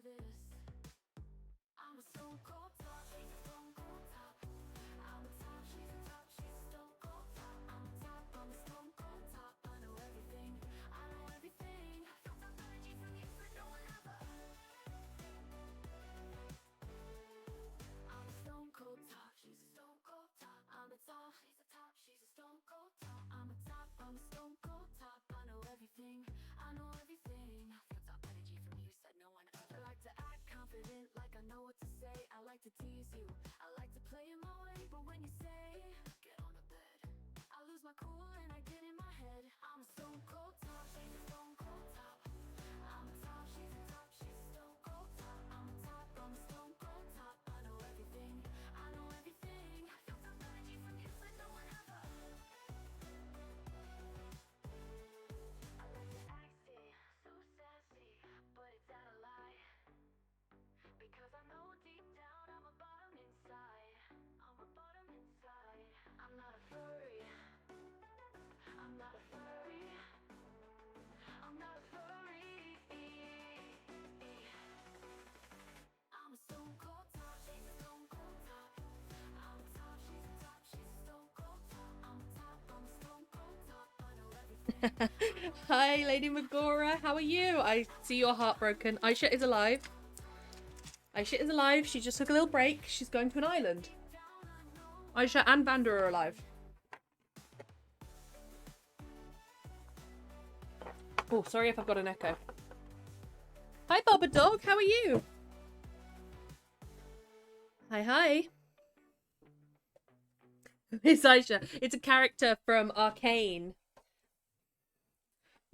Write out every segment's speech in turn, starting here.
this. I'm a stone cold top, she's a stone cold top. I'm a top, she's a top, she's a stone cold top. I'm a top, I'm a stone cold top. I know everything, I know everything. Feel top energy from you, but no one ever. I'm a stone cold top, she's a stone cold top. I'm a top, she's a top, she's a stone cold top. I'm a top, I'm a stone cold top. I know everything, I know everything. Feel top energy from you, said no one ever. I like to act confident, like I know what to say. I like to tease you, I like to play in my way. But when you say, get on the bed, I lose my cool and I get in my head. I'm a stone cold top, she's a stone cold top. I'm a top, she's a top, she's a stone cold top. I'm a top, I'm a stone cold top. I know everything, I know everything. Feel top energy from you, but no one ever. I like to act so sassy, but it's out a lie. Because I know deep down I'm a bottom inside. I'm a bottom inside. I'm not a furry. I'm not a furry. I'm not a furry. I'm a stone cold top, she's a stone cold top. I'm a top, she's a top, she's a stone cold top. I'm a top, I'm a stone cold top. I know everything. Hi, Lady Magora. How are you? I see you're heartbroken. Aisha is alive. Aisha is alive. She just took a little break. She's going to an island. Aisha and Vander are alive. Oh, sorry if I've got an echo. Hi, Baba Dog. How are you? Hi, hi. It's Aisha. It's a character from Arcane.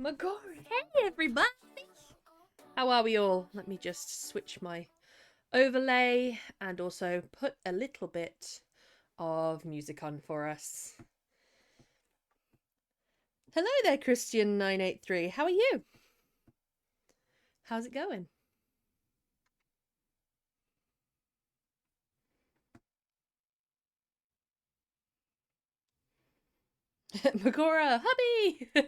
Magora. Hey, everybody. How are we all? Let me just switch my overlay and also put a little bit of music on for us. Hello there, Christian983. How are you? How's it going? Magora, hubby! Right,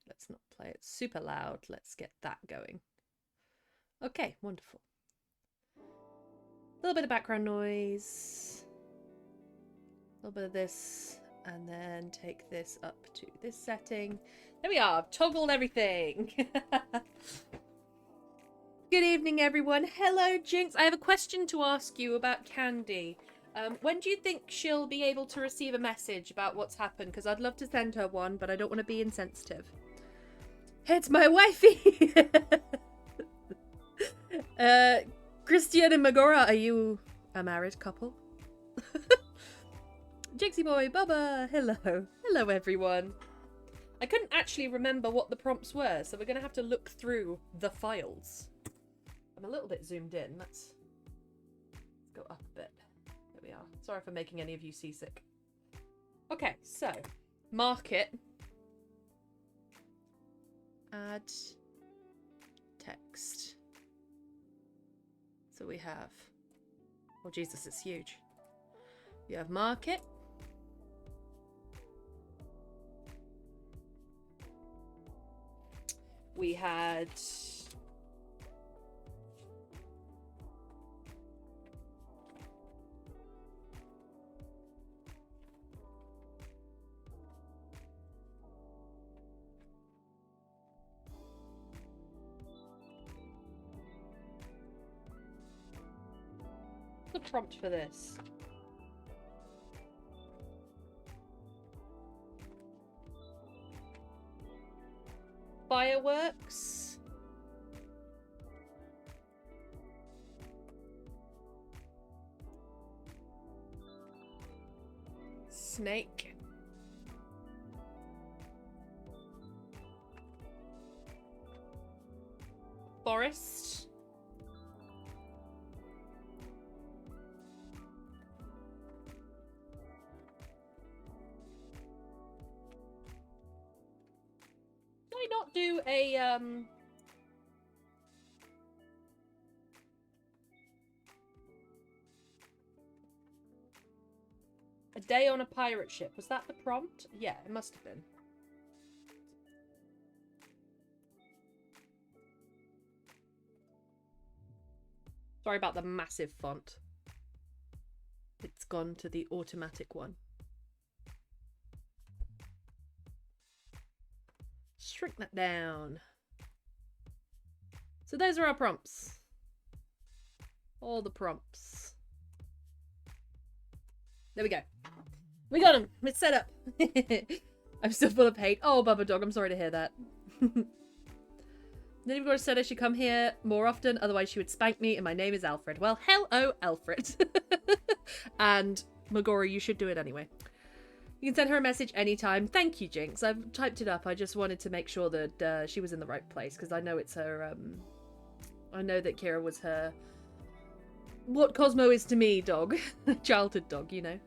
let's not play it super loud. Let's get that going. Okay, wonderful. A little bit of background noise. A little bit of this. And then take this up to this setting. There we are. I've toggled everything. Good evening, everyone. Hello, Jinx. I have a question to ask you about Candy. When do you think she'll be able to receive a message about what's happened? Because I'd love to send her one, but I don't want to be insensitive. It's my wifey! Christian and Magora, are you a married couple? Jinxie boy, Bubba, hello. Hello, everyone. I couldn't actually remember what the prompts were, so we're going to have to look through the files. I'm a little bit zoomed in. Let's go up a bit. There we are. Sorry for making any of you seasick. Okay, so market. Add text. So we have, oh Jesus, it's huge. We have market. We had the prompt for this. Fireworks. Snake. Forest. Did I not do a day on a pirate ship? Was that the prompt? Yeah, it must have been. Sorry about the massive font. It's gone to the automatic one. Shrink that down. So those are our prompts. All the prompts. There we go. We got them. It's set up. I'm still full of hate. Oh, Bubba Dog, I'm sorry to hear that. Lady Megora said I should come here more often, otherwise she would spank me, and my name is Alfred. Well, hello, Alfred. And Megora, you should do it anyway. You can send her a message anytime. Thank you, Jinx. I've typed it up. I just wanted to make sure that she was in the right place, because I know it's her, I know that Kira was her... What Cosmo is to me, dog. Childhood dog, you know.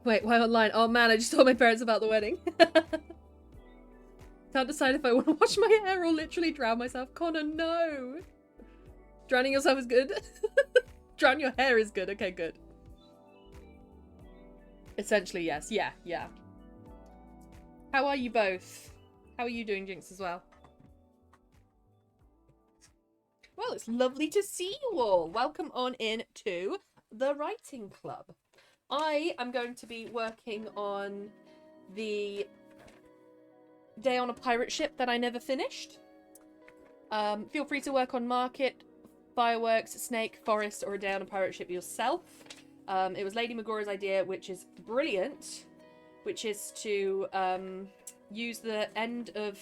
Wait, why online? Oh man, I just told my parents about the wedding. Can't decide if I want to wash my hair or literally drown myself. Connor, no! Drowning yourself is good. Drown your hair is good. Okay, good. Essentially, yes. Yeah, yeah. How are you both? How are you doing, Jinx, as well? Well, it's lovely to see you all. Welcome on in to the Writing Club. I am going to be working on the Day on a Pirate Ship that I never finished. Feel free to work on Market, Fireworks, Snake, Forest, or A Day on a Pirate Ship yourself. It was Lady Megora's idea, which is brilliant, which is to use the end of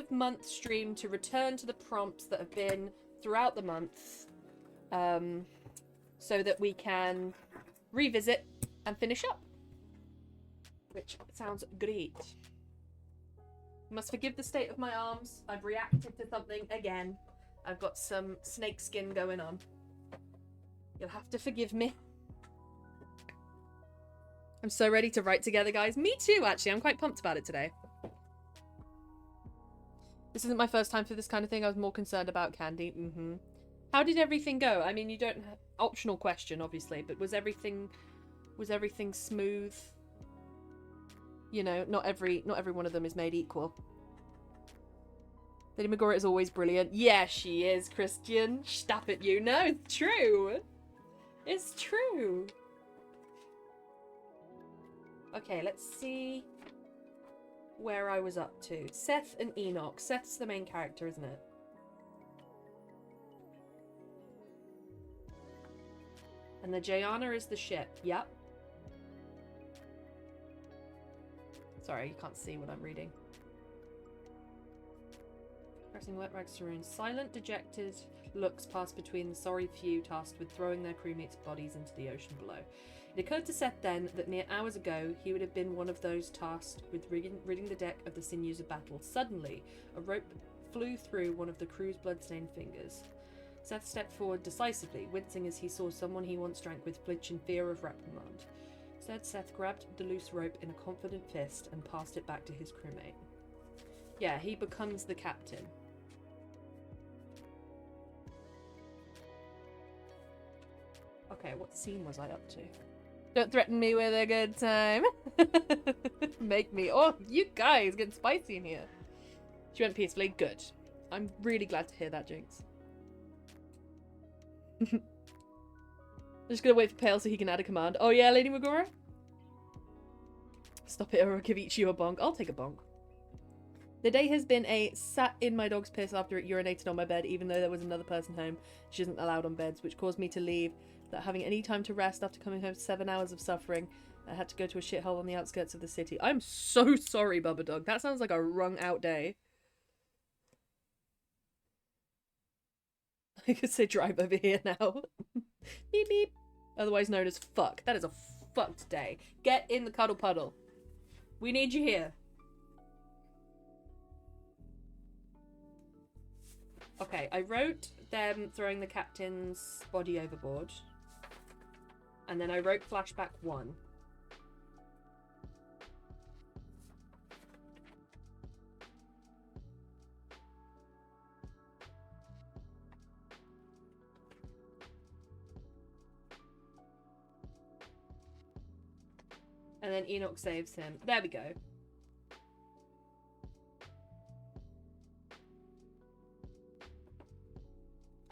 month stream to return to the prompts that have been throughout the month, so that we can revisit and finish up, which sounds great. You must forgive the state of my arms. I've reacted to something again. I've got some snake skin going on. You'll have to forgive me. I'm so ready to write together, guys. Me too, actually. I'm quite pumped about it today. This isn't my first time for this kind of thing. I was more concerned about Candy. How did everything go? I mean, you don't have... Optional question, obviously, but was everything smooth? You know, not every one of them is made equal. Lady Megora is always brilliant. Yeah, she is, Christian. Stop it, you. No, it's true. It's true. Okay, let's see where I was up to. Seth and Enoch. Seth's the main character, isn't it? And the Jayana is the ship. Yep. Sorry, you can't see what I'm reading. Pressing wet rags to ruin. Silent, dejected looks pass between the sorry few tasked with throwing their crewmates' bodies into the ocean below. It occurred to Seth then that mere hours ago he would have been one of those tasked with ridding the deck of the sinews of battle. Suddenly, a rope flew through one of the crew's blood-stained fingers. Seth stepped forward decisively, wincing as he saw someone he once drank with flinch in fear of reprimand. Instead, Seth grabbed the loose rope in a confident fist and passed it back to his crewmate. Yeah, he becomes the captain. Okay, what scene was I up to? Don't threaten me with a good time. Make me. Oh, you guys getting spicy in here. She went peacefully. Good. I'm really glad to hear that, Jinx. I'm just gonna wait for Pale so he can add a command. Oh yeah, Lady Megora? Stop it or I'll give each you a bonk. I'll take a bonk. The day has been a sat in my dog's piss after it urinated on my bed, even though there was another person home. She isn't allowed on beds, which caused me to leave without having any time to rest after coming home 7 hours of suffering. I had to go to a shithole on the outskirts of the city. I'm so sorry, Bubba Dog. That sounds like a wrung out day. I could say drive over here now. Beep beep. Otherwise known as fuck. That is a fucked day. Get in the cuddle puddle. We need you here. Okay, I wrote them throwing the captain's body overboard. And then I wrote flashback 1. And then Enoch saves him. There we go.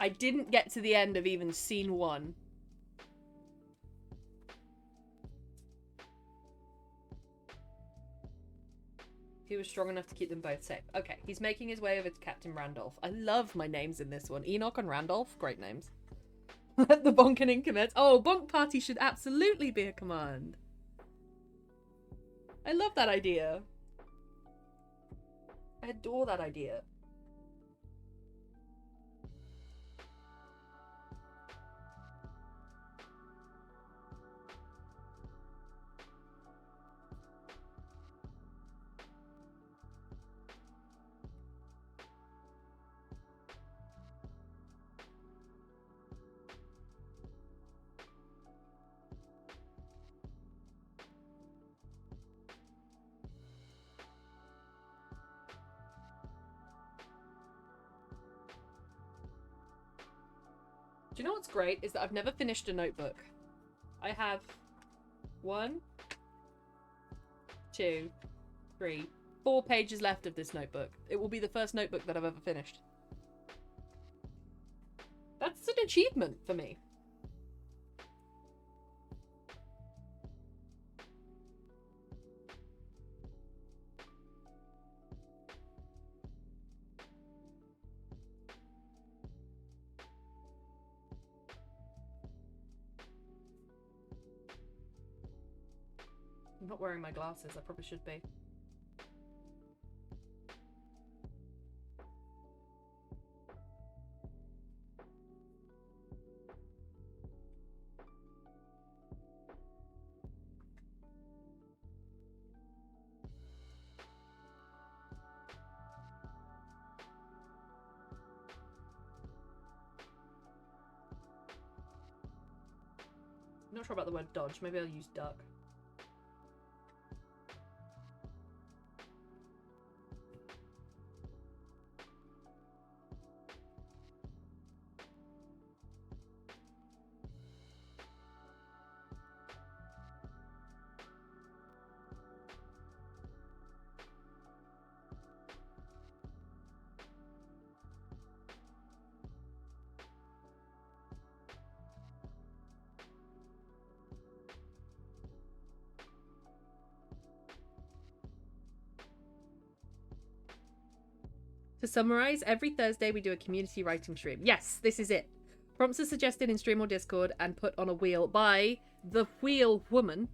I didn't get to the end of even scene 1. He was strong enough to keep them both safe. Okay, he's making his way over to Captain Randolph. I love my names in this one. Enoch and Randolph, great names. Let the bonkening commence. Oh, bonk party should absolutely be a command. I love that idea. I adore that idea. Do you know what's great is that I've never finished a notebook. I have 1, 2, 3, 4 pages left of this notebook. It will be the first notebook that I've ever finished. That's an achievement for me. I'm not wearing my glasses. I probably should be. I'm not sure about the word dodge. Maybe I'll use duck. To summarize, every Thursday we do a community writing stream. Yes, this is it. Prompts are suggested in stream or Discord and put on a wheel by the wheel woman.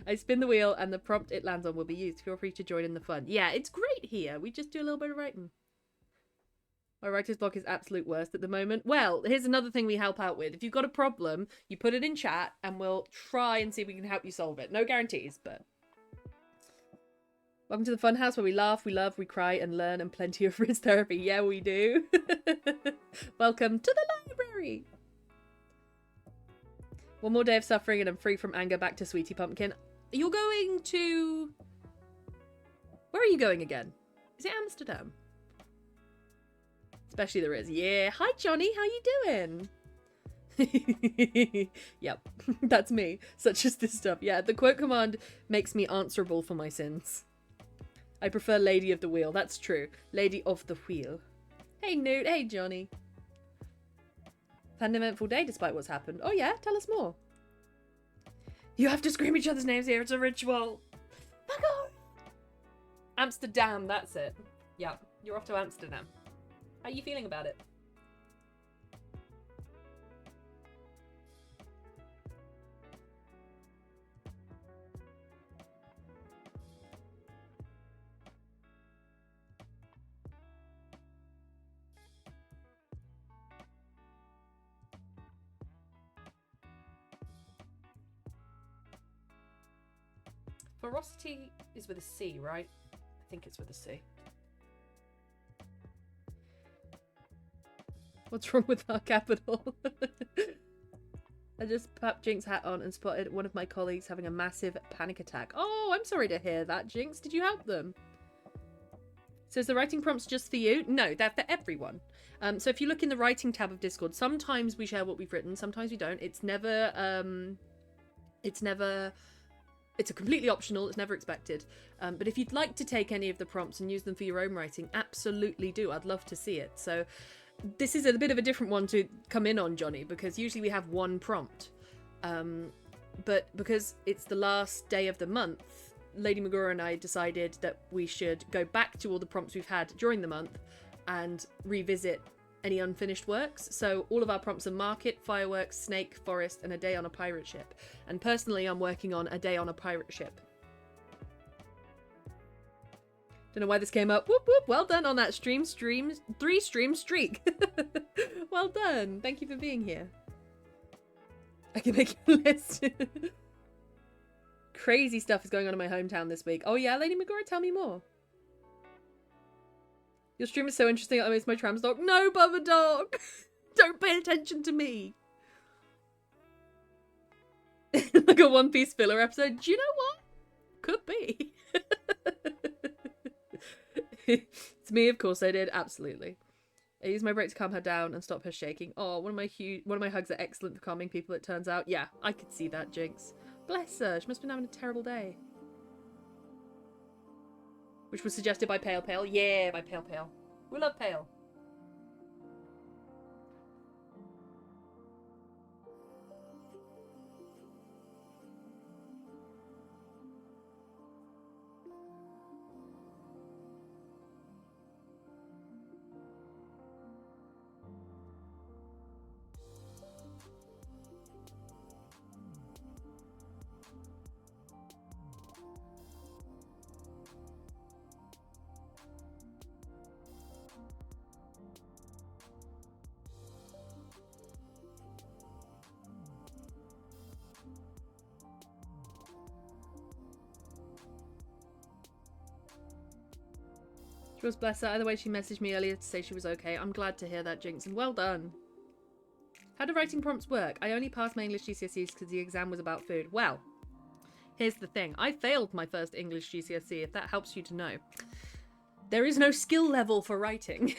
I spin the wheel and the prompt it lands on will be used. Feel free to join in the fun. Yeah, it's great here. We just do a little bit of writing. My writer's block is absolute worst at the moment. Well, here's another thing we help out with. If you've got a problem, you put it in chat and we'll try and see if we can help you solve it. No guarantees, but... Welcome to the Funhouse where we laugh, we love, we cry and learn and plenty of frizz therapy. Yeah, we do. Welcome to the library. One more day of suffering and I'm free from anger. Back to Sweetie Pumpkin. You're going to... Where are you going again? Is it Amsterdam? Especially there is. Yeah. Hi, Johnny. How you doing? Yep. That's me. Such as this stuff. Yeah, the quote command makes me answerable for my sins. I prefer Lady of the Wheel. That's true. Lady of the Wheel. Hey, Newt. Hey, Johnny. Planned an eventful day despite what's happened. Oh, yeah? Tell us more. You have to scream each other's names here. It's a ritual. Fuck off. Amsterdam. That's it. Yeah. You're off to Amsterdam. How are you feeling about it? Ferocity is with a C, right? I think it's with a C. What's wrong with our capital? I just popped Jinx's hat on and spotted one of my colleagues having a massive panic attack. Oh, I'm sorry to hear that, Jinx. Did you help them? So is the writing prompts just for you? No, they're for everyone. So if you look in the writing tab of Discord, sometimes we share what we've written, sometimes we don't. It's completely optional. It's never expected. But if you'd like to take any of the prompts and use them for your own writing, absolutely do. I'd love to see it. So this is a bit of a different one to come in on, Johnny, because usually we have one prompt. But because it's the last day of the month, Lady Magura and I decided that we should go back to all the prompts we've had during the month and revisit any unfinished works. So all of our prompts are market, fireworks, snake, forest, and a day on a pirate ship. And personally, I'm working on a day on a pirate ship. Don't know why this came up. Whoop whoop. Well done on that 3-stream streak. Well done. Thank you for being here. I can make a list. Crazy stuff is going on in my hometown this week. Oh yeah, Lady Magura, tell me more. Your stream is so interesting, I miss my tram stock. No, Bubba Dog! Don't pay attention to me! Like a One Piece filler episode. Do you know what? Could be. It's me, of course I did. Absolutely. I used my break to calm her down and stop her shaking. Oh, one of my hugs are excellent for calming people, it turns out. Yeah, I could see that, Jinx. Bless her. She must have been having a terrible day. Which was suggested by Pale Pale. Yeah, by Pale Pale. We love Pale. Was bless her. Either way, she messaged me earlier to say she was okay. I'm glad to hear that, Jinx, and well done. How do writing prompts work? I only passed my English GCSEs because the exam was about food. Well, here's the thing. I failed my first English GCSE, if that helps you to know. There is no skill level for writing.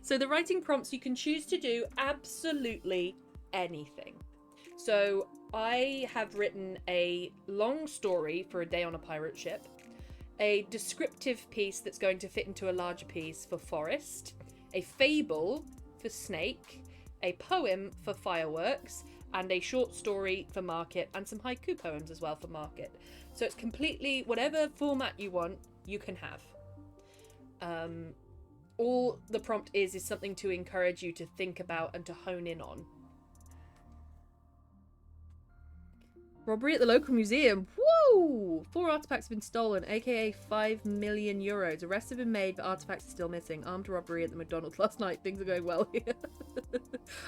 So the writing prompts, you can choose to do absolutely anything. So I have written a long story for a day on a pirate ship, a descriptive piece that's going to fit into a larger piece for forest, a fable for snake, a poem for fireworks, and a short story for market, and some haiku poems as well for market. So it's completely whatever format you want, you can have. All the prompt is something to encourage you to think about and to hone in on. Robbery at the local museum. Woo! 4 artifacts have been stolen, aka 5 million euros. Arrests have been made, but artifacts are still missing. Armed robbery at the McDonald's last night. Things are going well here.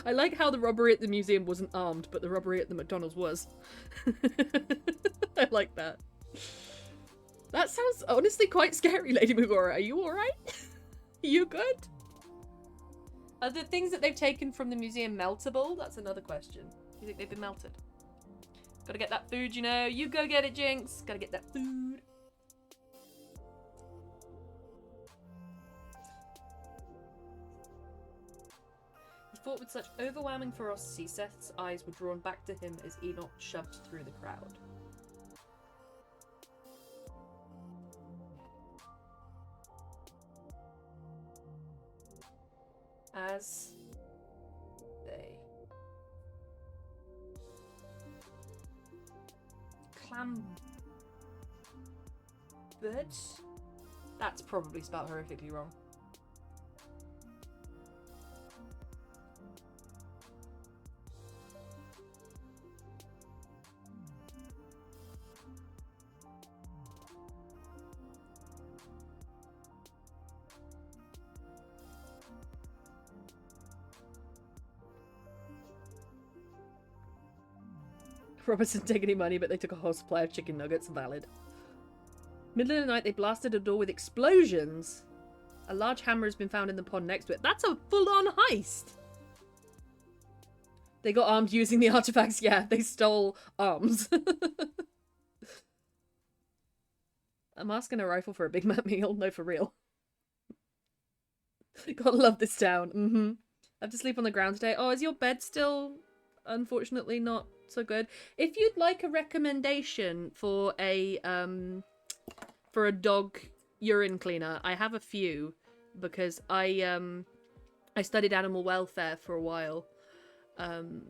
I like how the robbery at the museum wasn't armed, but the robbery at the McDonald's was. I like that. That sounds honestly quite scary, Lady Magura. Are you alright? You good? Are the things that they've taken from the museum meltable? That's another question. Do you think they've been melted? Gotta get that food, you know. You go get it, Jinx. Gotta get that food. He fought with such overwhelming ferocity, Seth's eyes were drawn back to him as Enoch shoved through the crowd. As they clambered. That's probably spelled horrifically wrong. Robertson didn't take any money, but they took a whole supply of chicken nuggets. Valid. Middle of the night, they blasted a door with explosions. A large hammer has been found in the pond next to it. That's a full-on heist! They got armed using the artifacts. Yeah, they stole arms. A mask and a rifle for a Big Mac meal? No, for real. Gotta love this town. I have to sleep on the ground today. Oh, is your bed still, unfortunately, not so good? If you'd like a recommendation for a dog urine cleaner, I have a few, because I I studied animal welfare for a while, and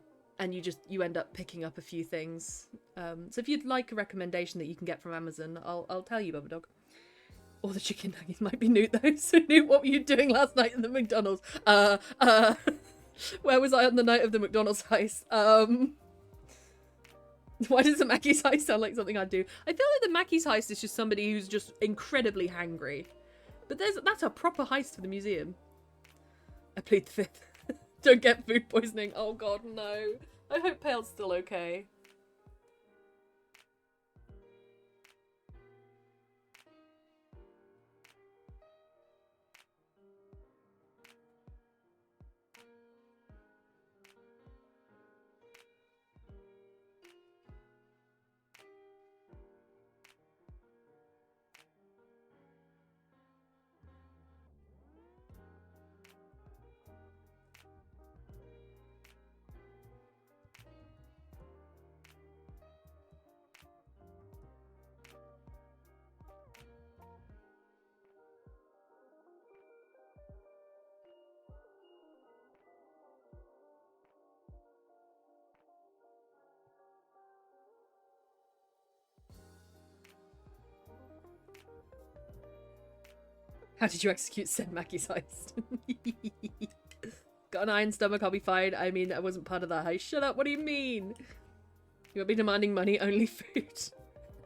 you end up picking up a few things. So if you'd like a recommendation that you can get from Amazon, I'll tell you, Bubba Dog. Or the chicken nuggets might be Newt though. So Newt, what were you doing last night in the McDonald's? Where was I on the night of the McDonald's heist? Why does the Mackey's heist sound like something I'd do? I feel like the Mackey's heist is just somebody who's just incredibly hangry. But that's a proper heist for the museum. I plead the fifth. Don't get food poisoning. Oh god, no. I hope Pale's still okay. How did you execute said Mackey's heist? Got an iron stomach, I'll be fine. I mean, I wasn't part of that heist. Shut up, what do you mean? You won't be demanding money, only food.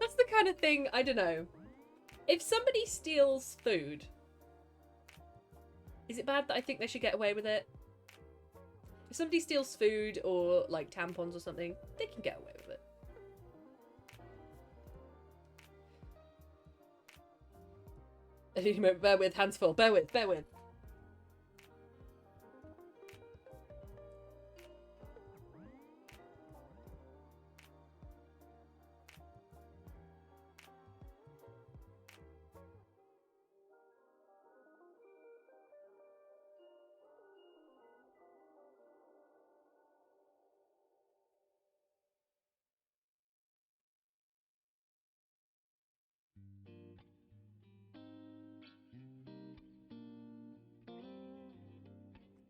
That's the kind of thing, I don't know. If somebody steals food, is it bad that I think they should get away with it? If somebody steals food or, like, tampons or something, they can get away with it. Bear with, hands full. Bear with, bear with.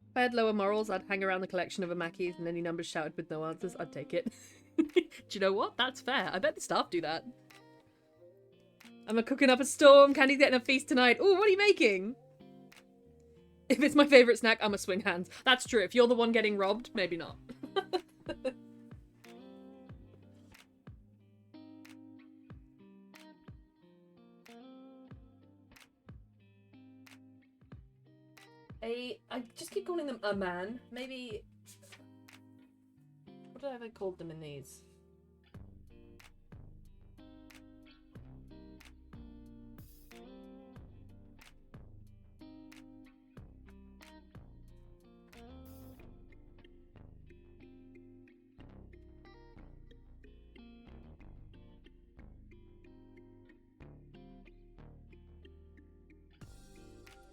If I had lower morals, I'd hang around the collection of a Mackey's and any numbers shouted with no answers, I'd take it. Do you know what? That's fair. I bet the staff do that. I'm cooking up a storm. Candy's getting a feast tonight. Ooh, what are you making? If it's my favourite snack, I'm a swing hands. That's true. If you're the one getting robbed, maybe not. I just keep calling them a man. Maybe... What have I called them in these?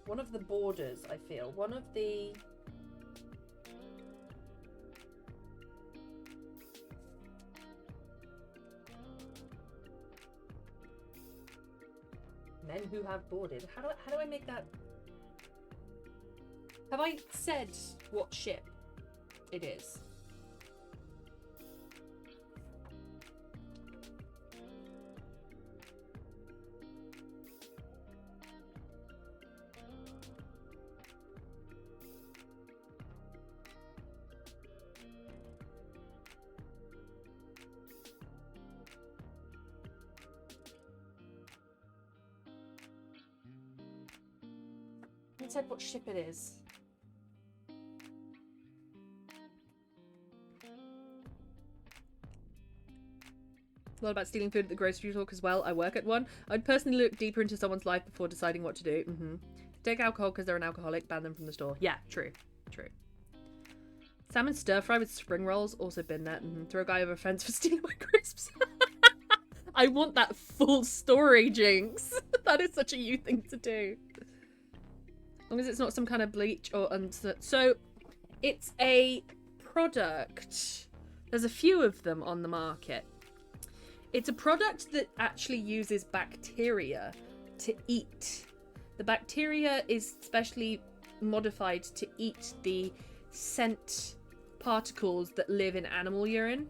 One of the borders, I feel. One of the... Men who have boarded. How do I make that... Have I said what ship it is? I said what ship it is. A lot about stealing food at the grocery store as well. I work at one. I'd personally look deeper into someone's life before deciding what to do. Take alcohol because they're an alcoholic. Ban them from the store. Yeah, true. True. Salmon stir fry with spring rolls. Also been there. Throw a guy over a fence for stealing my crisps. I want that full story, Jinx. That is such a you thing to do. As long as it's not some kind of bleach or so it's a product. There's a few of them on the market. It's a product that actually uses bacteria to eat. The bacteria is specially modified to eat the scent particles that live in animal urine.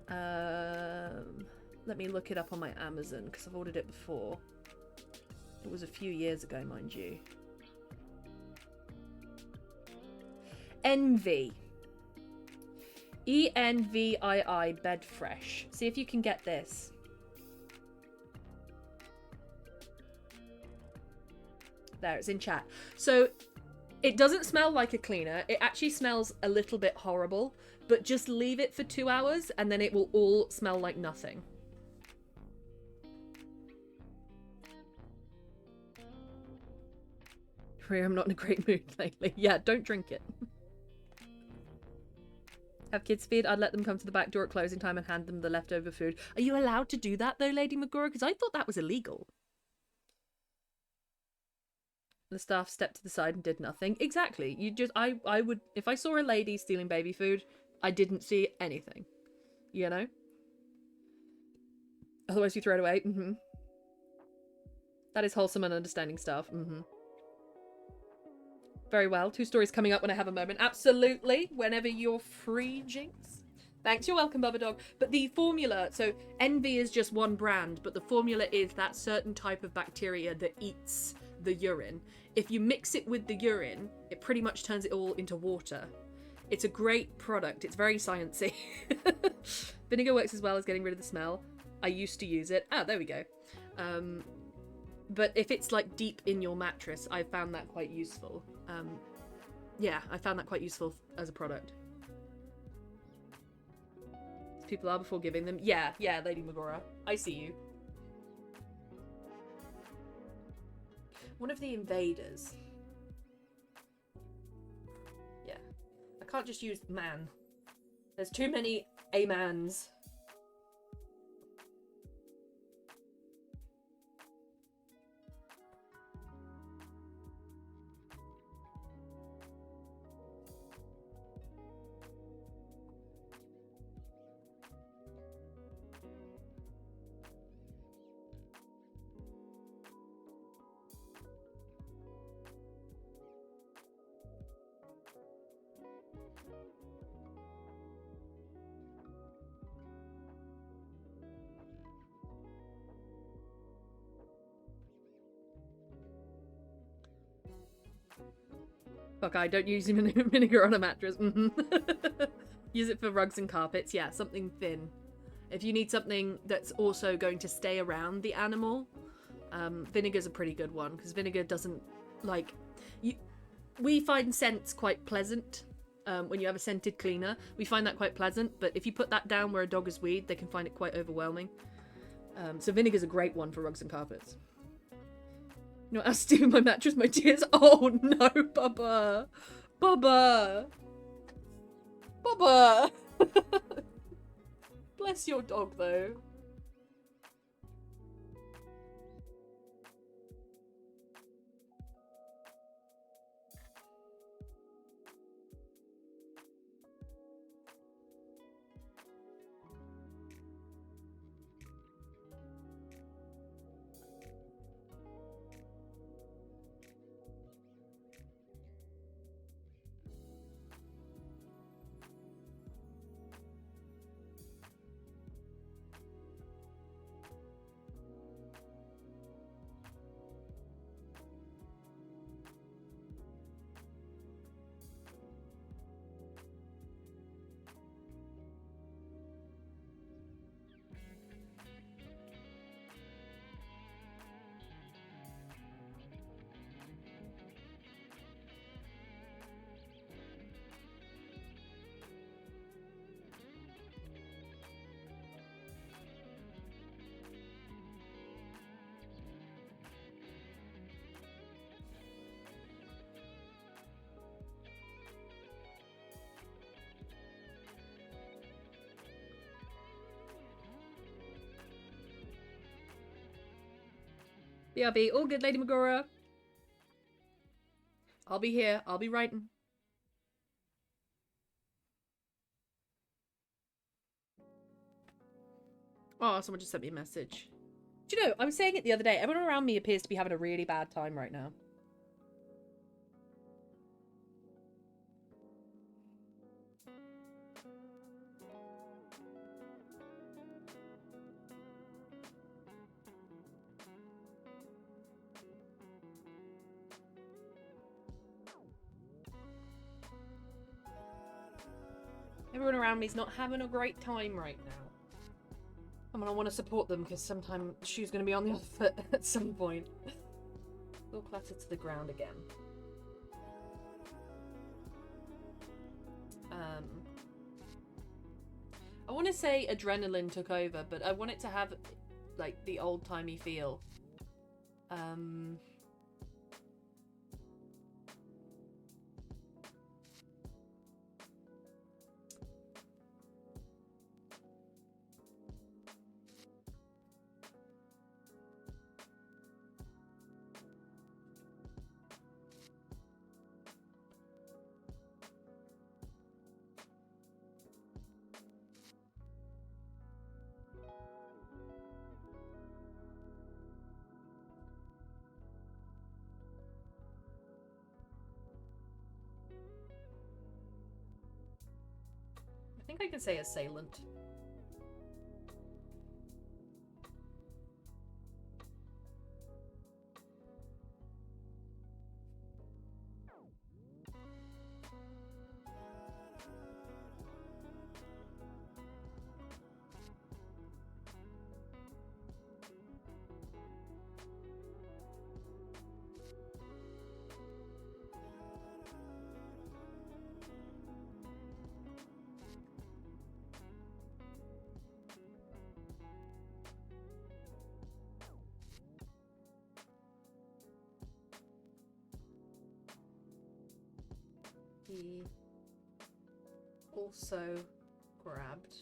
Let me look it up on my Amazon because I've ordered it before. It was a few years ago, mind you. Envii. ENVII Bed Fresh. See if you can get this. There, it's in chat. So it doesn't smell like a cleaner. It actually smells a little bit horrible, but just leave it for 2 hours and then it will all smell like nothing. I'm not in a great mood lately. Yeah, don't drink it. Have kids feed? I'd let them come to the back door at closing time and hand them the leftover food. Are you allowed to do that though, Lady Magora? Because I thought that was illegal. The staff stepped to the side and did nothing. Exactly. You just, I would, if I saw a lady stealing baby food, I didn't see anything. You know? Otherwise you throw it away. Mm-hmm. That is wholesome and understanding stuff. Mm-hmm. Very well. 2 stories coming up when I have a moment. Absolutely. Whenever you're free, Jinx. Thanks. You're welcome, Bubba Dog. But the formula, so Envii is just one brand, but the formula is that certain type of bacteria that eats the urine. If you mix it with the urine, it pretty much turns it all into water. It's a great product. It's very sciencey. Vinegar works as well as getting rid of the smell. I used to use it. Ah, there we go. But if it's like deep in your mattress, I found that quite useful. Yeah, I found that quite useful as a product. People are before giving them. Yeah, Lady Magora. I see you. One of the invaders. Yeah. I can't just use man. There's too many amans. Fuck, I don't use vinegar on a mattress. Use it for rugs and carpets. Yeah, something thin. If you need something that's also going to stay around the animal, vinegar's a pretty good one, because vinegar doesn't, like... We find scents quite pleasant when you have a scented cleaner. We find that quite pleasant, but if you put that down where a dog has weed, they can find it quite overwhelming. So vinegar's a great one for rugs and carpets. You know what else to do with my mattress? My tears. Oh no, Bubba. Bubba. Bubba. Bless your dog though. BRB, all good, Lady Magora. I'll be here. I'll be writing. Oh, someone just sent me a message. Do you know, I was saying it the other day. Everyone around me appears to be having a really bad time right now. Everyone around me's not having a great time right now. I mean, I want to support them because sometime shoe's going to be on the other foot at some point. All clatter to the ground again. I want to say adrenaline took over, but I want it to have like the old-timey feel. I think I can say assailant. He also grabbed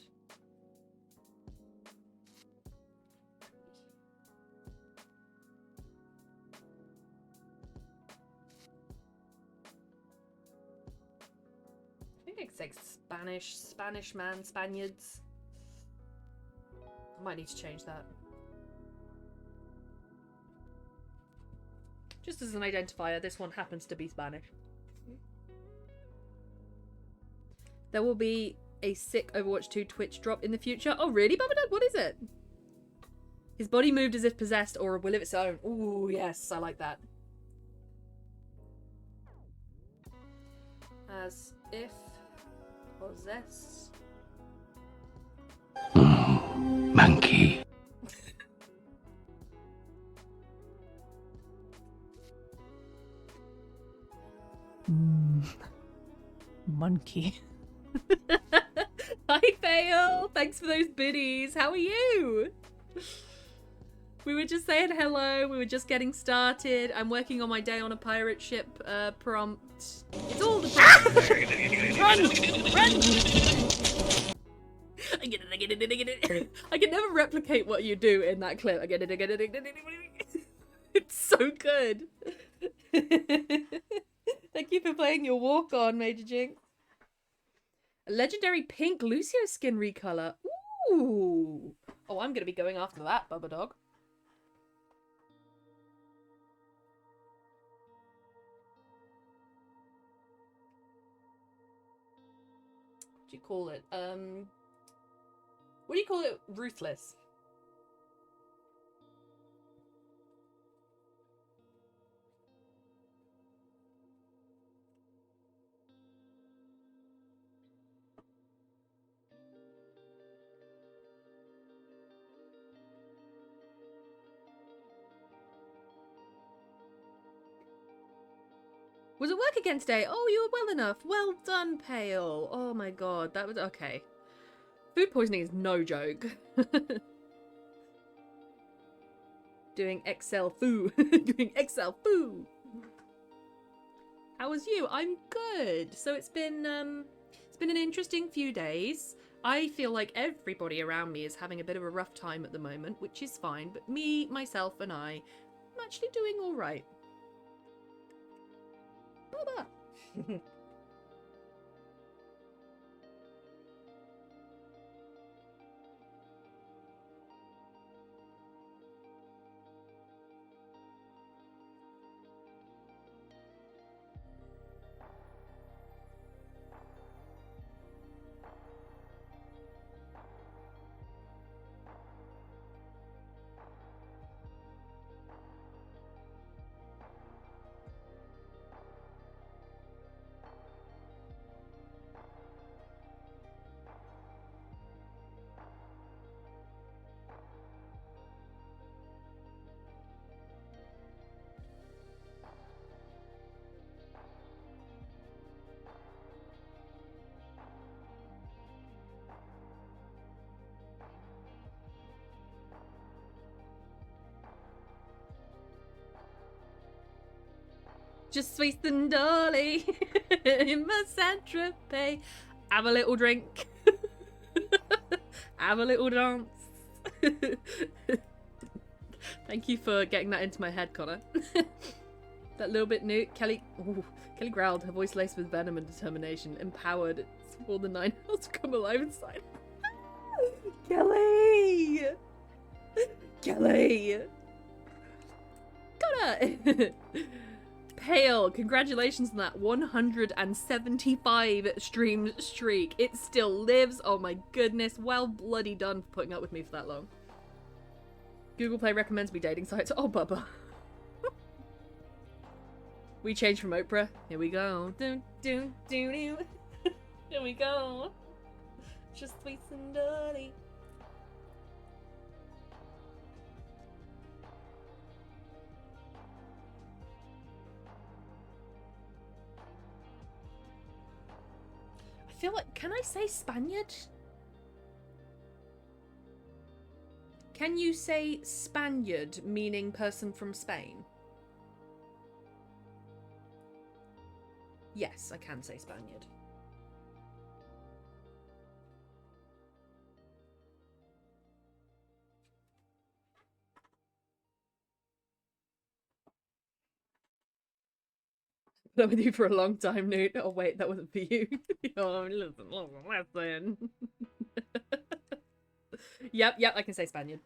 I think it's like Spanish man, Spaniards. I might need to change that. Just as an identifier, this one happens to be Spanish. There will be a sick Overwatch 2 Twitch drop in the future. Oh, really, Babadook? What is it? His body moved as if possessed or a will of its own. Ooh, yes, I like that. As if possessed. Monkey. Monkey. Hi, Fail! Thanks for those biddies. How are you? We were just saying hello. We were just getting started. I'm working on my day on a pirate ship prompt. It's all the Run! I get it, I get it, I get it. I can never replicate what you do in that clip. I get it, I get it, I get it. It's so good. Thank you for playing your walk on, Major Jinx. A legendary pink Lucio skin recolor. Ooh. Oh, I'm going to be going after that, Bubba Dog. What do you call it? What do you call it? Ruthless. Was it work again today? Oh, you were well enough. Well done, Pale. Oh my god, that was okay. Food poisoning is no joke. Doing Excel foo. Doing Excel foo. How was you? I'm good. So it's been an interesting few days. I feel like everybody around me is having a bit of a rough time at the moment, which is fine. But me, myself, and I'm actually doing all right. Baba. Just sweet and dolly in my Saint-Tropez. Have a little drink. Have a little dance. Thank you for getting that into my head, Connor. That little bit new. Kelly growled, her voice laced with venom and determination. Empowered. It's more than 9 hours to come alive inside. Kelly! Kelly! Connor! Pale, congratulations on that 175 stream streak. It still lives. Oh my goodness. Well bloody done for putting up with me for that long. Google Play recommends me dating sites. Oh, Bubba. We changed from Oprah. Here we go. Here we go. Just sweet and dirty. I feel like, can I say Spaniard? Can you say Spaniard, meaning person from Spain? Yes, I can say Spaniard. Been with you for a long time, Newt. Oh wait, that wasn't for you. Oh, listen. Yep, I can say Spaniard.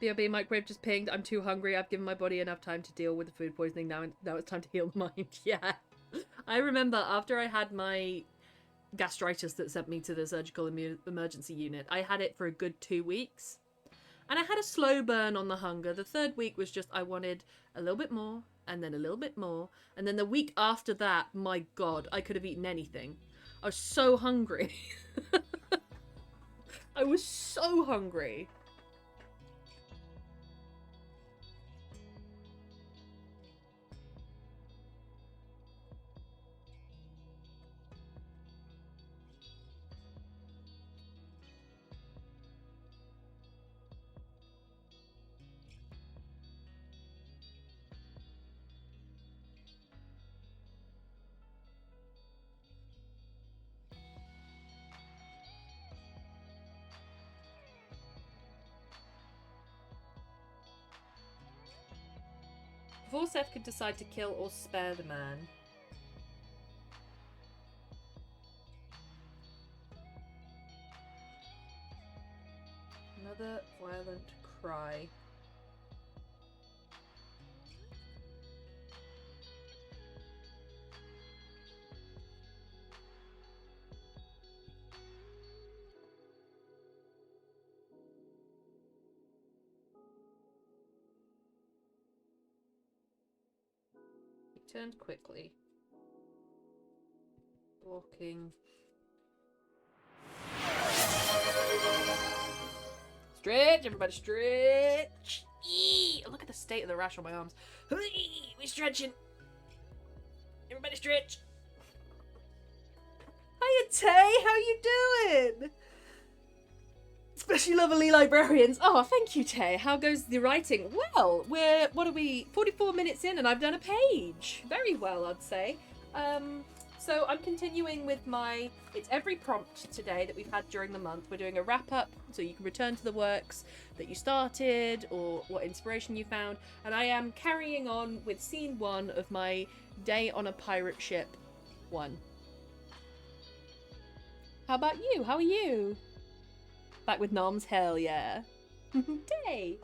BRB microwave just pinged. I'm too hungry. I've given my body enough time to deal with the food poisoning. Now it's time to heal the mind. Yeah. I remember after I had my gastritis that sent me to the surgical emergency unit, I had it for a good 2 weeks. And I had a slow burn on the hunger. The 3rd week was just I wanted a little bit more and then a little bit more. And then the week after that, my God, I could have eaten anything. I was so hungry. I was so hungry. Before Seth could decide to kill or spare the man. Another violent cry. Turned quickly. Walking. Stretch! Everybody stretch! Eee! Look at the state of the rash on my arms. We're stretching! Everybody stretch! Hiya, Tay! How you doing? Especially lovely librarians. Oh, thank you, Tay. How goes the writing? Well, what are we, 44 minutes in and I've done a page. Very well, I'd say. So I'm continuing with it's every prompt today that we've had during the month. We're doing a wrap up so you can return to the works that you started or what inspiration you found. And I am carrying on with scene 1 of my Day on a Pirate Ship 1. How about you? How are you? Back with noms? Hell yeah. Day!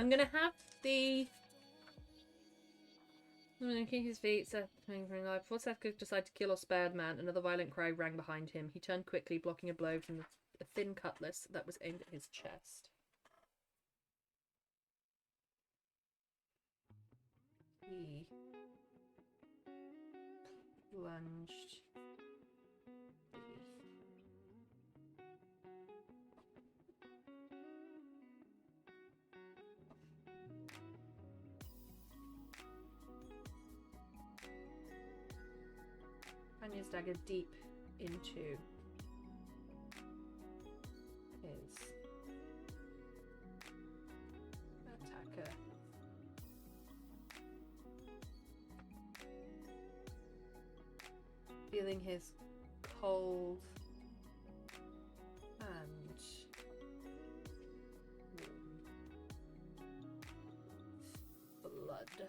I'm gonna have the... Keep his feet, Seth playing for life. Before Seth could decide to kill or spare the man, another violent cry rang behind him. He turned quickly, blocking a blow from a thin cutlass that was aimed at his chest. He lunged. Panya's dagger deep into his attacker. Feeling his cold and blood. A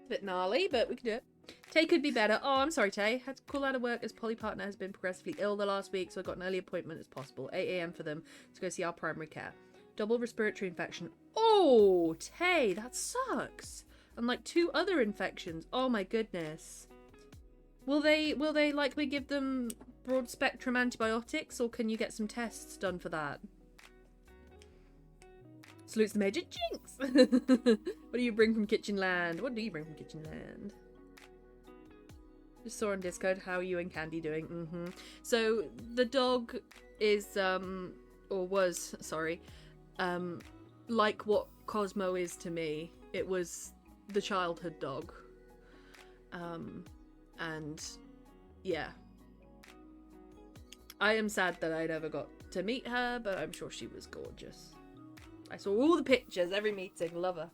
bit gnarly, but we can do it. Tay could be better. Oh, I'm sorry, Tay. Had to call out of work as Polly partner has been progressively ill the last week, so I got an early appointment as possible. 8 a.m. for them to go see our primary care. Double respiratory infection. Oh, Tay, that sucks. And like 2 other infections. Oh my goodness. Will they likely give them broad spectrum antibiotics, or can you get some tests done for that? Salutes the Major. Jinx! What do you bring from Kitchen Land? What do you bring from Kitchen Land? Just saw on Discord, how are you and Candy doing? So the dog is or was, sorry, like what Cosmo is to me. It was the childhood dog. And yeah, I am sad that I never got to meet her, but I'm sure she was gorgeous. I saw all the pictures, every meeting, love her.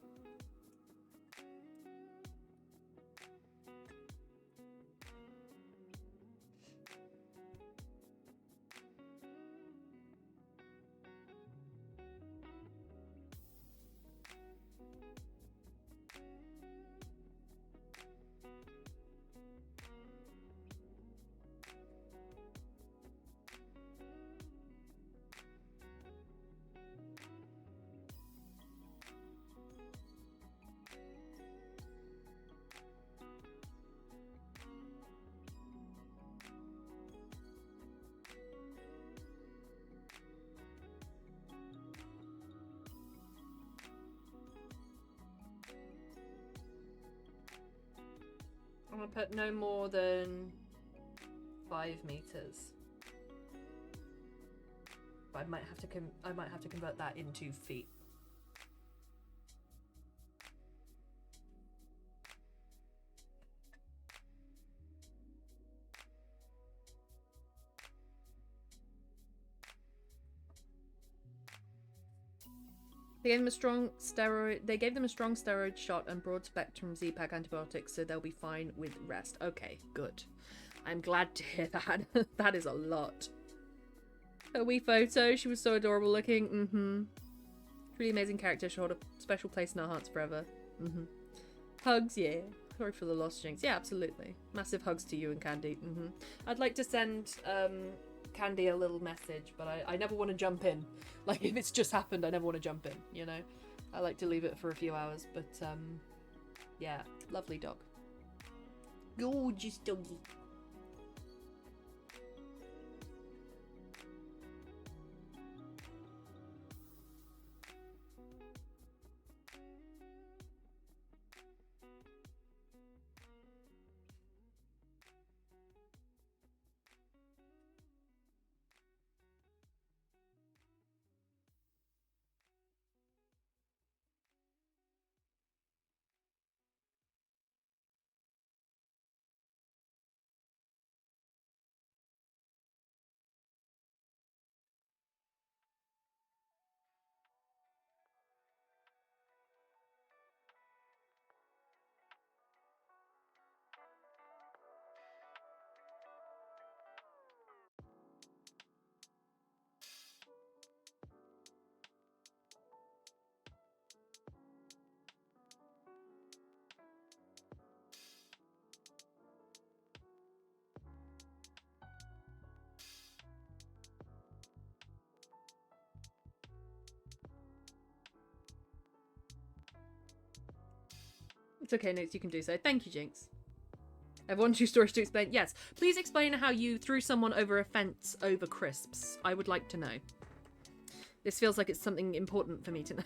I'm gonna put no more than 5 meters. But I might have to convert that into feet. They gave them a strong steroid shot and broad spectrum Z-Pack antibiotics, so they'll be fine with rest. Okay, good. I'm glad to hear that. That is a lot. Her wee photo, she was so adorable looking. Really amazing character. She'll hold a special place in our hearts forever. Hugs, yeah. Sorry for the lost, Jinx. Yeah, absolutely. Massive hugs to you and Candy. I'd like to send Candy a little message, but I never want to jump in. Like, if it's just happened, I never want to jump in, you know? I like to leave it for a few hours, but yeah, lovely dog. Gorgeous doggy. It's okay, Nix, you can do so. Thank you, Jinx. I have one true story to explain. Yes, please explain how you threw someone over a fence over crisps. I would like to know. This feels like it's something important for me to know.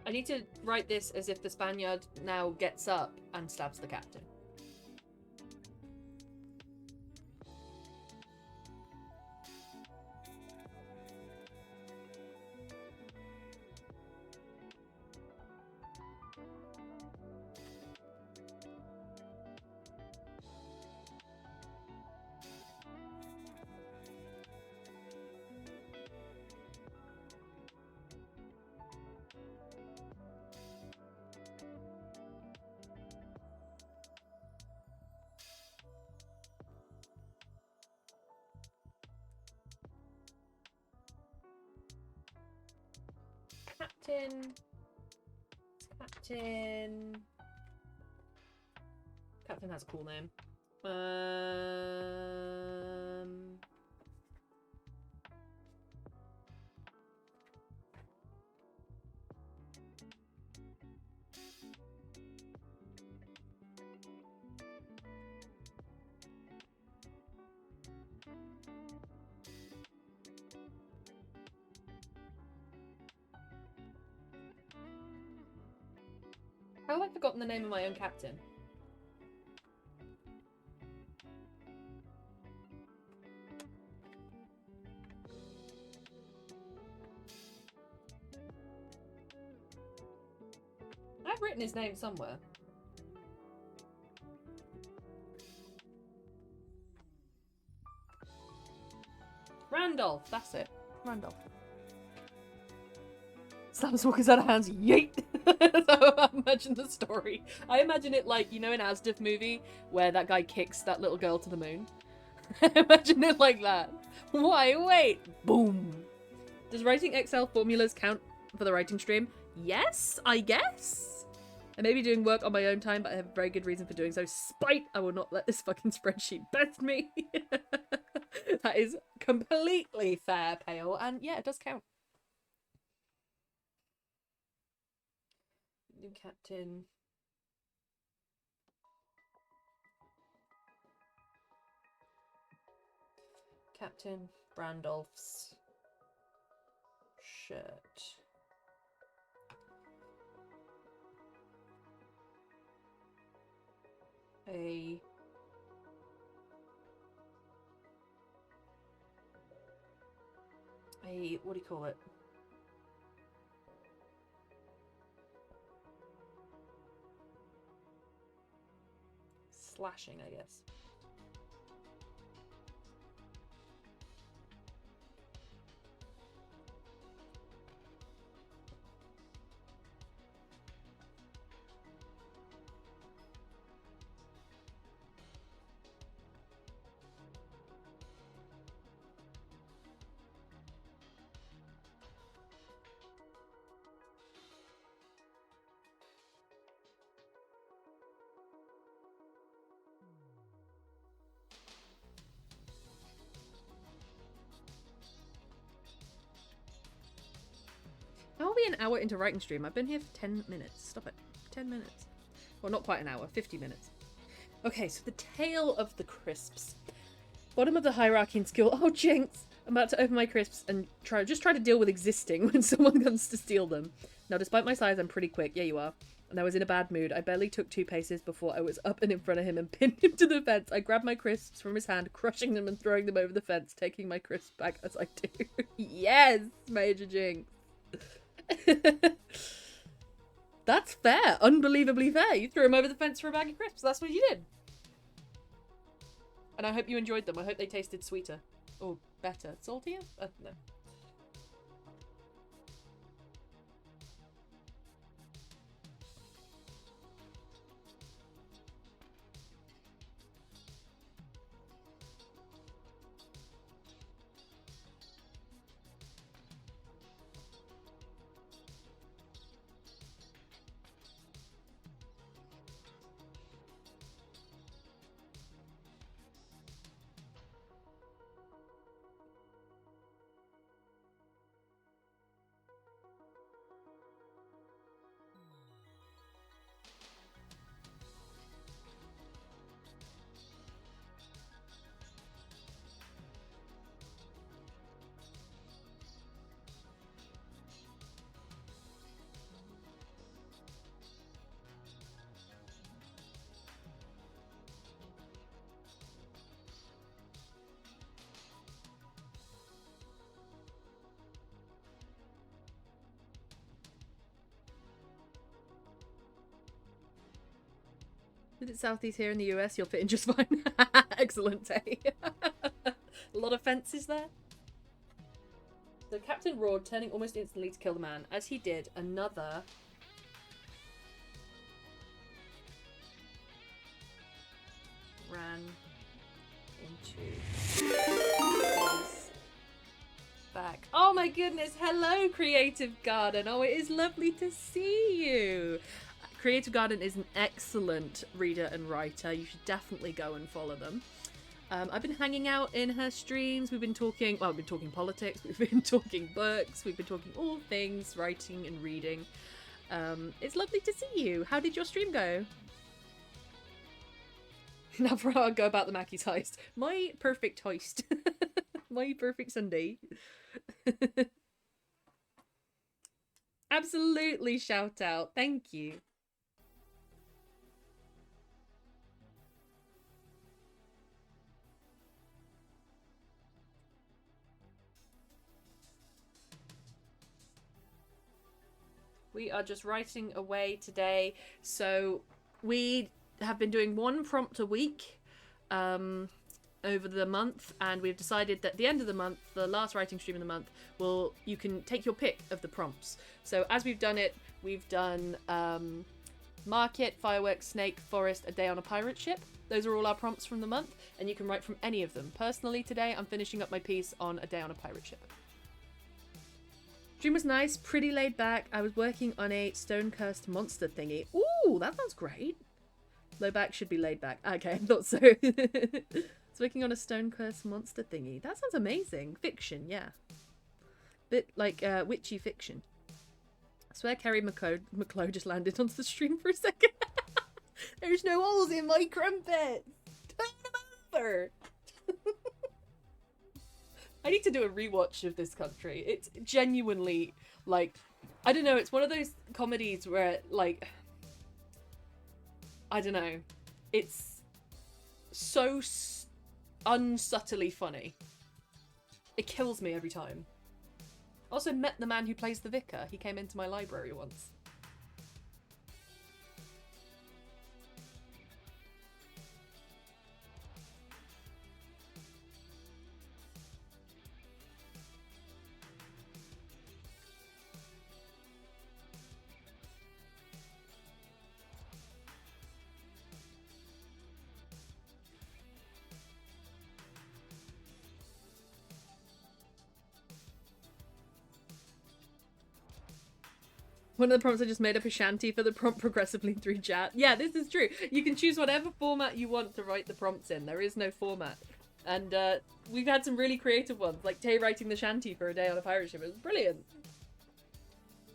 I need to write this as if the Spaniard now gets up and stabs the captain. Captain has a cool name. How have I forgotten the name of my own captain? I've written his name somewhere. Randolph, that's it. Randolph. Stabs walkers out of hands, yeet! So I imagine the story. I imagine it like, you know, in Asdif movie, where that guy kicks that little girl to the moon. I imagine it like that. Why, wait! Boom! Does writing Excel formulas count for the writing stream? Yes, I guess? I may be doing work on my own time, but I have a very good reason for doing so. Spite! I will not let this fucking spreadsheet best me. That is completely fair, Pale, and yeah, it does count. New captain. Captain Brandolph's shirt. What do you call it? Slashing, I guess. How are we an hour into writing stream? I've been here for 10 minutes. Stop it. 10 minutes. Well, not quite an hour. 50 minutes. Okay, so the tale of the crisps. Bottom of the hierarchy in skill. Oh, jinx! I'm about to open my crisps and try to deal with existing when someone comes to steal them. Now, despite my size, I'm pretty quick. Yeah, you are. And I was in a bad mood. I barely took 2 paces before I was up and in front of him and pinned him to the fence. I grabbed my crisps from his hand, crushing them and throwing them over the fence, taking my crisps back as I do. Yes, Major Jinx. That's fair. Unbelievably fair. You threw him over the fence for a bag of crisps. That's what you did. And I hope you enjoyed them. I hope they tasted sweeter. Or better. Saltier? No. Visit Southeast here in the US, you'll fit in just fine. Excellent day. A lot of fences there. The captain roared, turning almost instantly to kill the man. As he did, another ran into his back. Oh my goodness, hello Creative Garden. Oh, it is lovely to see you. Creative Garden is an excellent reader and writer. You should definitely go and follow them. I've been hanging out in her streams. We've been talking, well, we've been talking politics, we've been talking books, we've been talking all things writing and reading. It's lovely to see you. How did your stream go? Now for how I go about the Mackey's heist. My perfect heist. My perfect Sunday. Absolutely shout out. Thank you. We are just writing away today. So we have been doing one prompt a week over the month, and we've decided that at the end of the month, the last writing stream of the month, you can take your pick of the prompts. So as we've done it, we've done market, fireworks, snake, forest, a day on a pirate ship. Those are all our prompts from the month, and you can write from any of them. Personally today, I'm finishing up my piece on a day on a pirate ship. Stream was nice, pretty laid back. I was working on a stone-cursed monster thingy. Ooh, that sounds great. Low back should be laid back. Okay, I thought so. It's working on a stone-cursed monster thingy. That sounds amazing. Fiction, yeah. Bit like witchy fiction. I swear Kerry McClough just landed onto the stream for a second. There's no holes in my crumpet. Turn them over. I need to do a rewatch of This Country. It's genuinely, like, I don't know, it's one of those comedies where, like, I don't know, it's so unsubtly funny. It kills me every time. I also met the man who plays the vicar. He came into my library once. One of the prompts I just made up a shanty for the prompt progressively through chat. Yeah, this is true. You can choose whatever format you want to write the prompts in. There is no format. And we've had some really creative ones, like Tay writing the shanty for a day on a pirate ship. It was brilliant.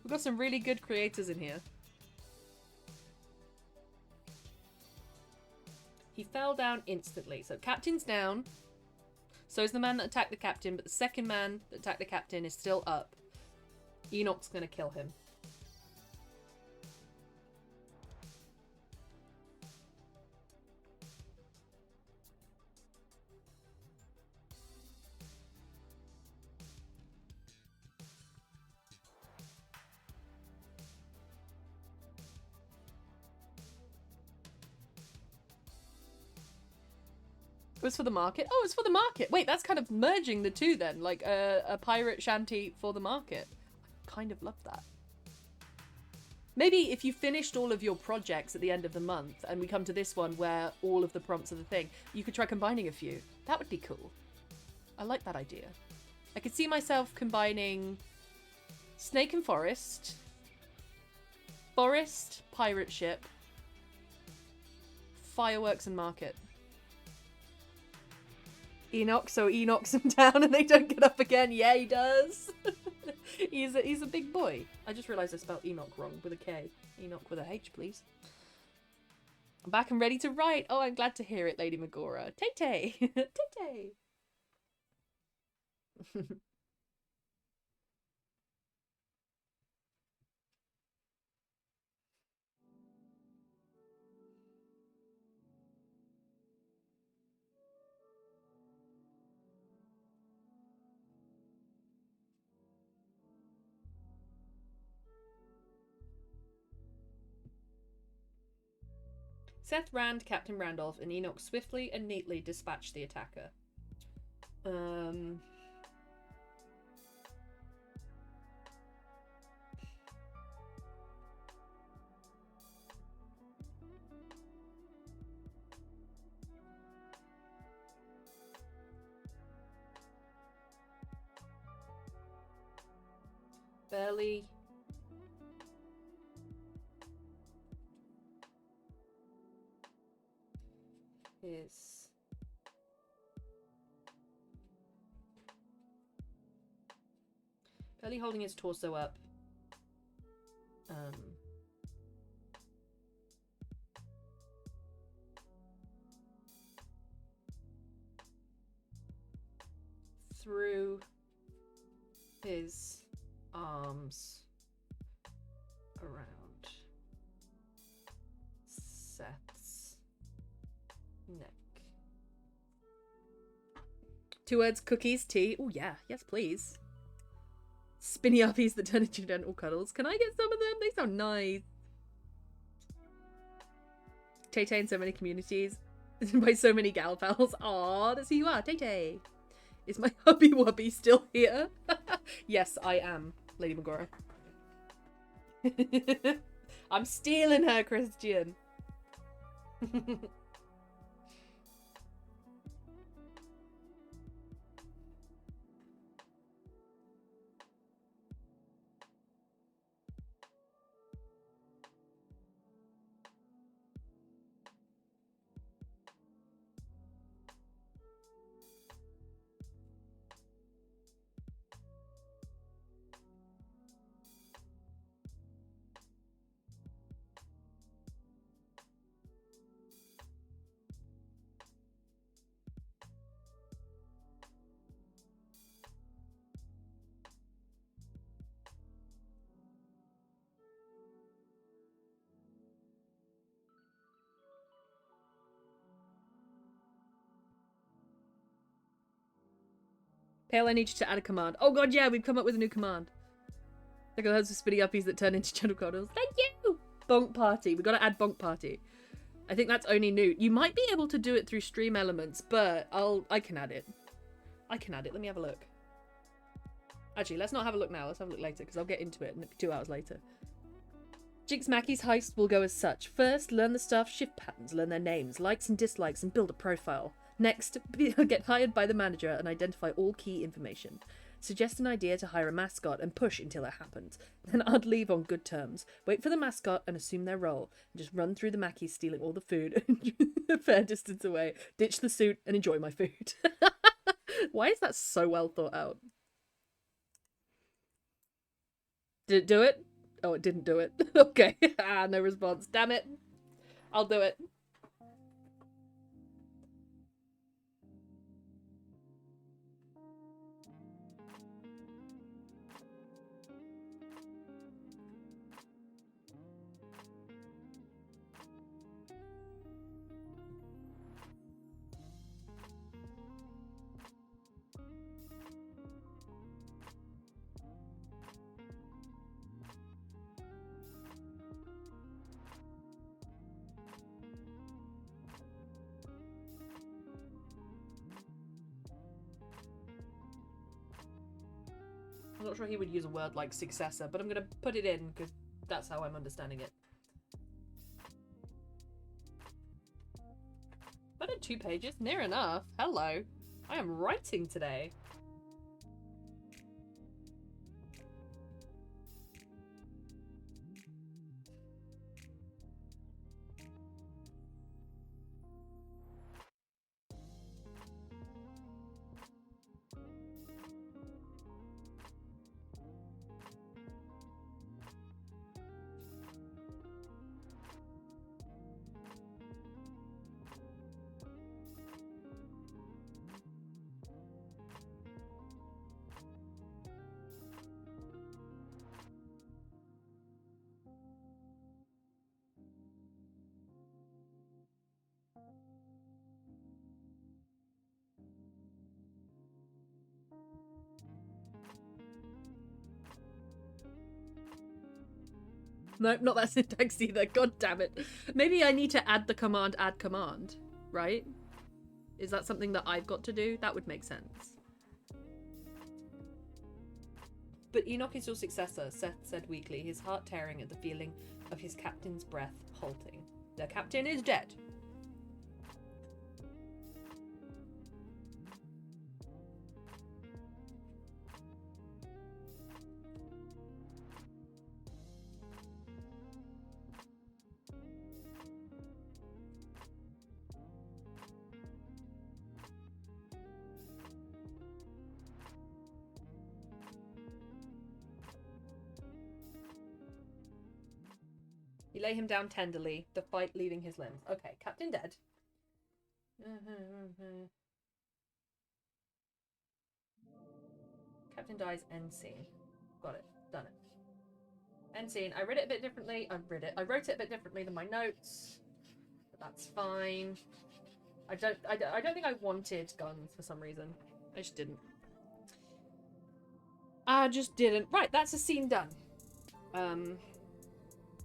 We've got some really good creators in here. He fell down instantly. So captain's down. So is the man that attacked the captain, but the second man that attacked the captain is still up. Enoch's gonna kill him. It was for the market? Oh, it's for the market. Wait, that's kind of merging the two then. Like a pirate shanty for the market. I kind of love that. Maybe if you finished all of your projects at the end of the month and we come to this one where all of the prompts are the thing, you could try combining a few. That would be cool. I like that idea. I could see myself combining snake and forest, forest, pirate ship, fireworks and market. Enoch, so he knocks them down and they don't get up again. Yeah, he does. He's a big boy. I just realised I spelled Enoch wrong with a K. Enoch with a H, please. I'm back and ready to write. Oh, I'm glad to hear it, Lady Magora. Tay-tay. Tay-tay. Seth Rand, Captain Randolph, and Enoch swiftly and neatly dispatched the attacker. Barely. Is barely holding his torso up. Through his arms around Seth's neck. 2 words, cookies, tea. Oh yeah, yes please. Spinny uppies that turn into gentle cuddles. Can I get some of them? They sound nice. Tay-Tay in so many communities. By so many gal pals. Aw, that's who you are, Tay-Tay. Is my hubby wubby still here? Yes, I am, Lady Magora. I'm stealing her, Christian. Pale, I need you to add a command. Oh god, yeah, we've come up with a new command. Like loads of spinny uppies that turn into gentle cuddles. Thank you! Bonk party. We gotta add bonk party. I think that's only new. You might be able to do it through Stream Elements, but I can add it. I can add it. Let me have a look. Actually, let's not have a look now. Let's have a look later, because I'll get into it 2 hours later. Jinx Mackey's heist will go as such. First, learn the staff shift patterns, learn their names, likes and dislikes, and build a profile. Next, get hired by the manager and identify all key information. Suggest an idea to hire a mascot and push until it happens. Then I'd leave on good terms. Wait for the mascot and assume their role. And just run through the Mackies stealing all the food a fair distance away. Ditch the suit and enjoy my food. Why is that so well thought out? Did it do it? Oh, it didn't do it. Okay. No response. Damn it. I'll do it. I'm not sure he would use a word like successor, but I'm going to put it in because that's how I'm understanding it. But in 2 pages, near enough. Hello. I am writing today. Nope, not that syntax either. God damn it. Maybe I need to add the command add command, right? Is that something that I've got to do? That would make sense. But Enoch is your successor, Seth said weakly, his heart tearing at the feeling of his captain's breath halting. The captain is dead. You lay him down tenderly, the fight leaving his limbs. Okay, captain dead. Captain dies, end scene. Got it. Done it. End scene. I read it a bit differently. I wrote it a bit differently than my notes. But that's fine. I don't think I wanted guns for some reason. I just didn't. Right, that's a scene done.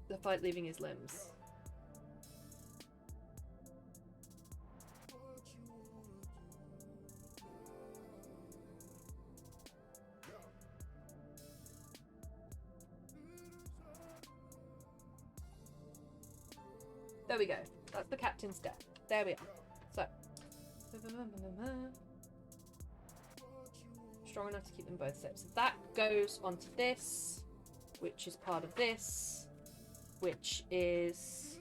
The fight leaving his limbs. There we go. That's the captain's death. There we are. So. Strong enough to keep them both safe. So that goes onto this, which is part of this, which is...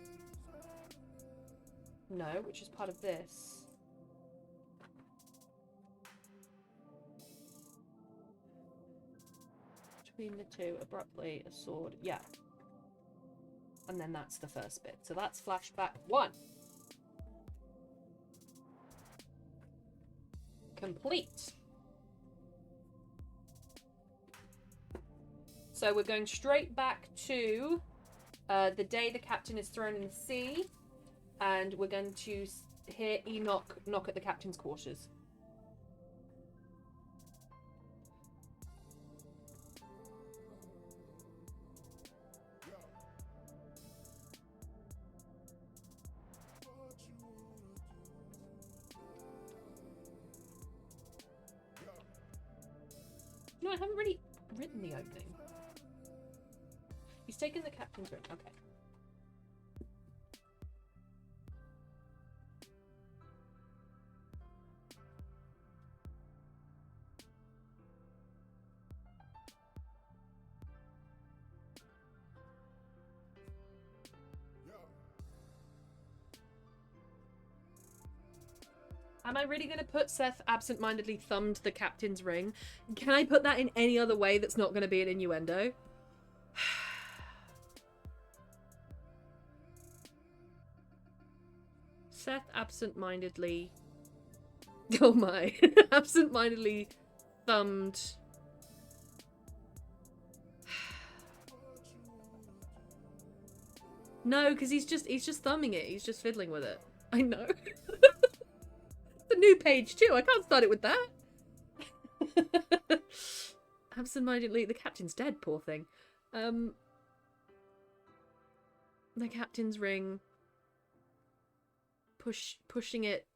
No, which is part of this. Between the two, abruptly, a sword. Yeah. And then that's the first bit. So that's flashback 1. Complete. So we're going straight back to the day the captain is thrown in the sea. And we're going to hear Enoch knock at the captain's quarters. No, I haven't really written the opening. He's taken the captain's ring. Okay. Am I really going to put Seth absent-mindedly thumbed the captain's ring? Can I put that in any other way that's not going to be an innuendo? Seth absent-mindedly... Oh my. Absent-mindedly thumbed... No, because he's just thumbing it. He's just fiddling with it. I know. The new page too. I can't start it with that. Absent-mindedly, the captain's dead. Poor thing. The captain's ring. Pushing it.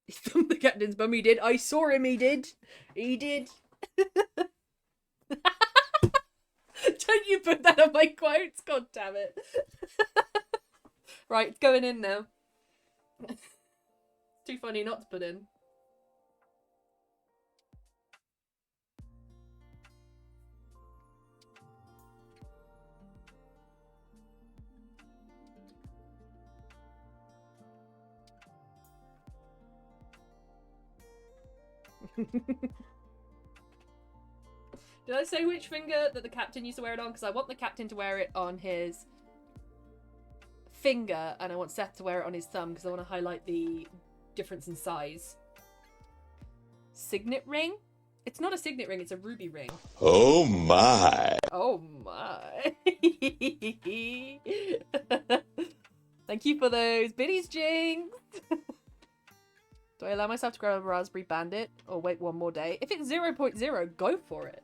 He thumbed the captain's bum. He did. I saw him. He did. He did. Don't you put that on my quotes? God damn it. Right, it's going in now. It's too funny not to put in. Did I say which finger that the captain used to wear it on? Because I want the captain to wear it on his finger, and I want Seth to wear it on his thumb because I want to highlight the difference in size. Signet ring? It's not a signet ring, it's a ruby ring. Oh my. Oh my. Thank you for those biddies, Jinx. Do I allow myself to grab a Raspberry Bandit or wait one more day? If it's 0.0, go for it.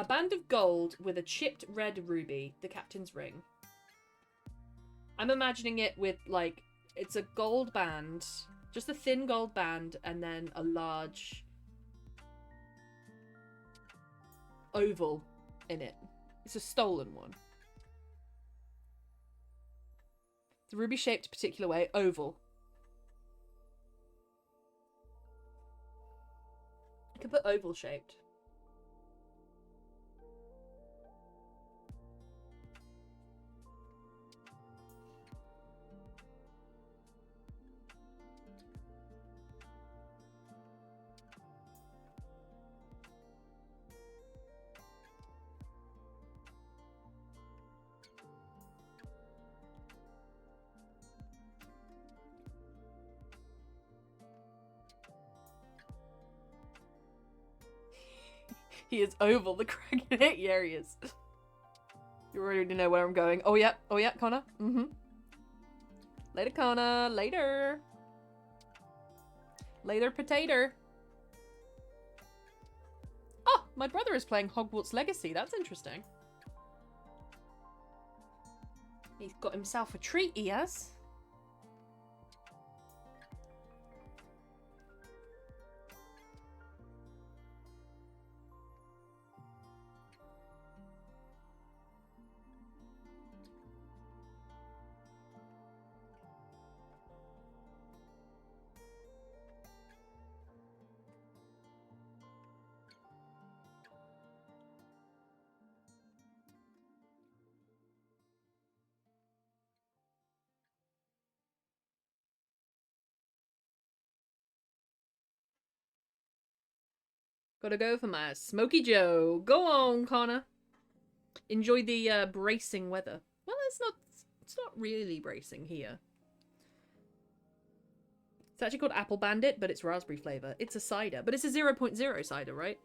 A band of gold with a chipped red ruby, the captain's ring. I'm imagining it with, like, it's a gold band, just a thin gold band, and then a large oval in it. It's a stolen one. It's a ruby shaped a particular way, oval. I could put oval shaped. He is oval, the Kraken. Yeah, he is. You already know where I'm going. Oh, yeah. Oh, yeah, Connor. Mm-hmm. Later, Connor. Later. Later, potato. Oh, my brother is playing Hogwarts Legacy. That's interesting. He's got himself a treat, he has. Gotta go for my Smoky Joe. Go on, Connor. Enjoy the bracing weather. Well, it's not really bracing here. It's actually called Apple Bandit, but it's raspberry flavor. It's a cider, but it's a 0.0 cider, right?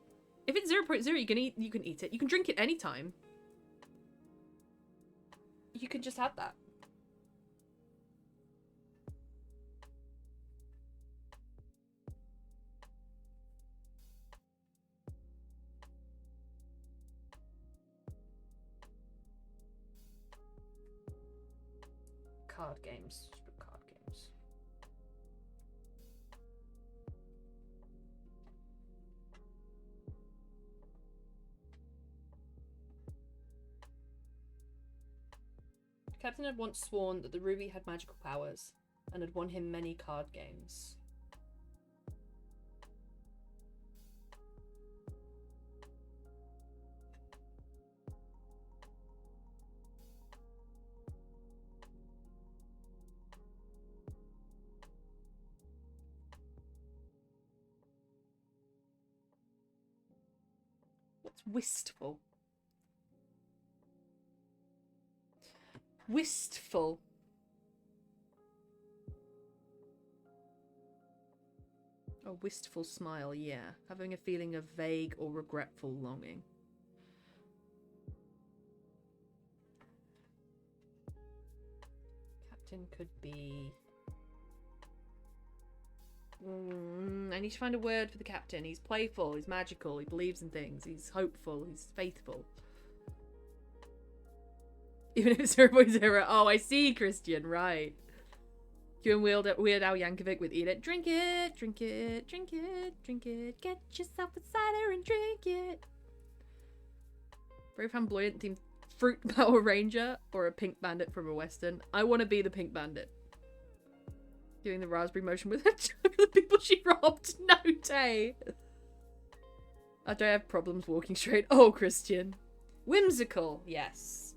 If it's 0.0, you can eat it. You can drink it anytime. You can just have that. Card games. Card games. Captain had once sworn that the ruby had magical powers and had won him many card games. What's wistful? Wistful. A wistful smile, yeah. Having a feeling of vague or regretful longing. Captain could be... I need to find a word for the captain. He's playful, he's magical, he believes in things, he's hopeful, he's faithful. Even if it's 0.0. Oh, I see, Christian, right. You and Weird Al Yankovic with Eat It. Drink it, drink it, drink it, drink it. Get yourself a cider and drink it. Very flamboyant themed fruit Power Ranger or a pink bandit from a western. I want to be the pink bandit. Doing the raspberry motion with her chunk of the people she robbed. No, Tay. I don't have problems walking straight. Oh, Christian. Whimsical, yes.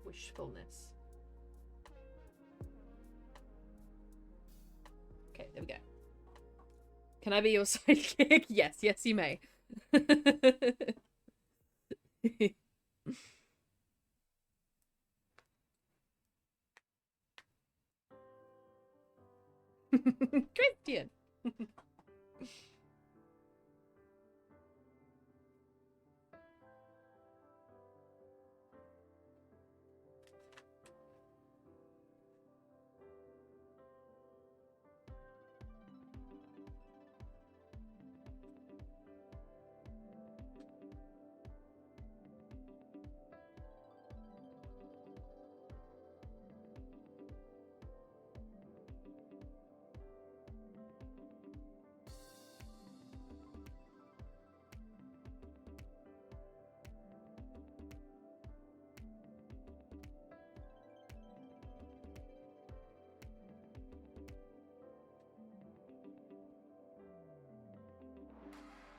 Wishfulness. Okay, there we go. Can I be your sidekick? Yes, yes, you may. Christian.